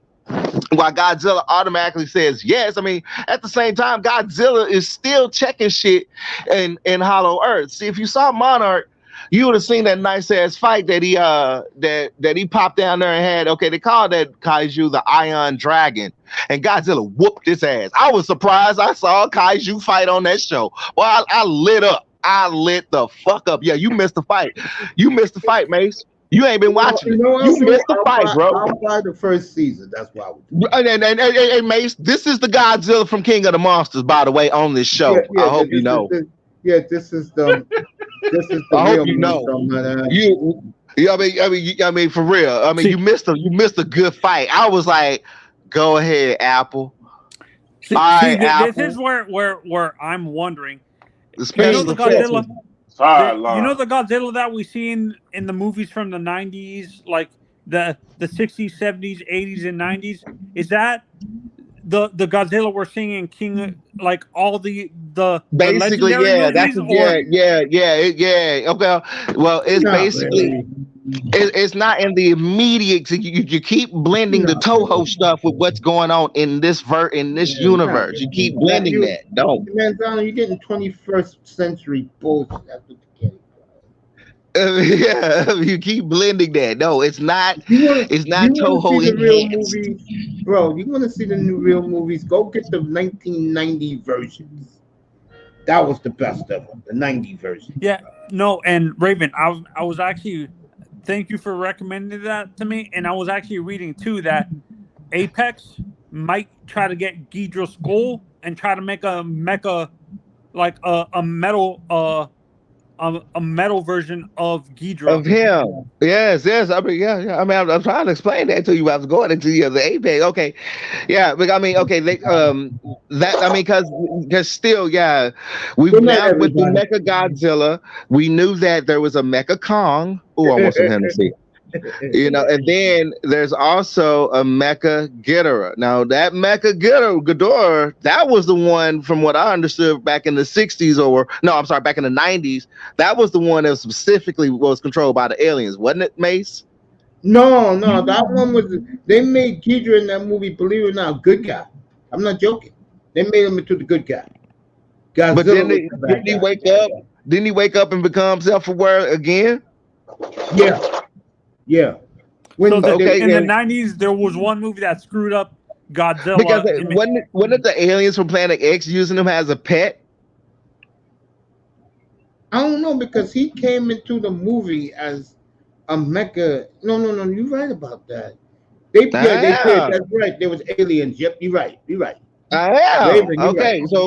S6: Why Godzilla automatically says yes. I mean, at the same time, Godzilla is still checking shit in Hollow Earth. See, if you saw Monarch, you would have seen that nice ass fight that he that he popped down there and had. Okay, they call that kaiju the Ion Dragon, and Godzilla whooped his ass. I was surprised I saw a kaiju fight on that show. Well, I lit up. I lit the fuck up. Yeah, you missed the fight. You missed the fight, Mace. You ain't been watching. You missed the fight, bro.
S1: I'll buy the first season. That's why.
S6: And Mace, this is the Godzilla from King of the Monsters, by the way, on this show. I hope you know.
S1: This is the.
S6: I hope you know. I mean, for real. I mean, you missed a good fight. I was like, go ahead, Apple.
S5: This is where I'm wondering.
S6: Especially
S5: the Godzilla. You know the Godzilla that we see in the movies from the 90s, like the 60s, 70s, 80s, and 90s? Is that the Godzilla we're seeing in King, like all the
S6: basically, yeah, that's yeah. Okay, well, it's basically. Really. It's not in the immediate. You keep blending the Toho stuff with what's going on in this universe. You keep blending that. Don't.
S1: Man, Donald, you're getting 21st century bullshit. That's what you're getting.
S6: Yeah, you keep blending that. No, it's not. It's not Toho
S1: see the real
S6: enhanced.
S1: movies, bro? You want to see the new real movies? Go get the 1990 versions. That was the best of them, the 90 version.
S5: Yeah, no, and Raven, I was actually, thank you for recommending that to me, and I was actually reading too that Apex might try to get Ghidra Skull and try to make a mecha, like a metal a metal version of Ghidra.
S6: Of him. Yes. I mean, yeah. I mean, I'm trying to explain that to you. I was going into the Apex. Okay. Yeah, but I mean, okay, they, that I mean, because still, yeah, we've
S1: Good night,
S6: now with the
S1: everybody.
S6: Mecha Godzilla, we knew that there was a Mecha Kong. Oh, I want some Hennessy. You know, and then there's also a Mecha Ghidorah. Now that Mecha Ghidorah, that was the one, from what I understood, back in the 60s, or no, I'm sorry, back in the 90s. That was the one that specifically was controlled by the aliens, wasn't it, Mace?
S1: No, that one was. They made Ghidra in that movie, believe it or not, good guy. I'm not joking. They made him into the good guy. Godzilla
S6: But then
S1: was the bad
S6: didn't he
S1: guy.
S6: wake up? Didn't he wake up and become self-aware again?
S1: Yeah.
S5: So in
S6: yeah.
S5: the 90s, there was one movie that screwed up Godzilla.
S6: Because wasn't it the aliens from Planet X using him as a pet?
S1: I don't know, because he came into the movie as a mecha. No, you're right about that. They did. That's right. There was aliens. Yep, you're right.
S6: I am.
S1: Raven, you're
S6: Okay,
S1: right.
S6: so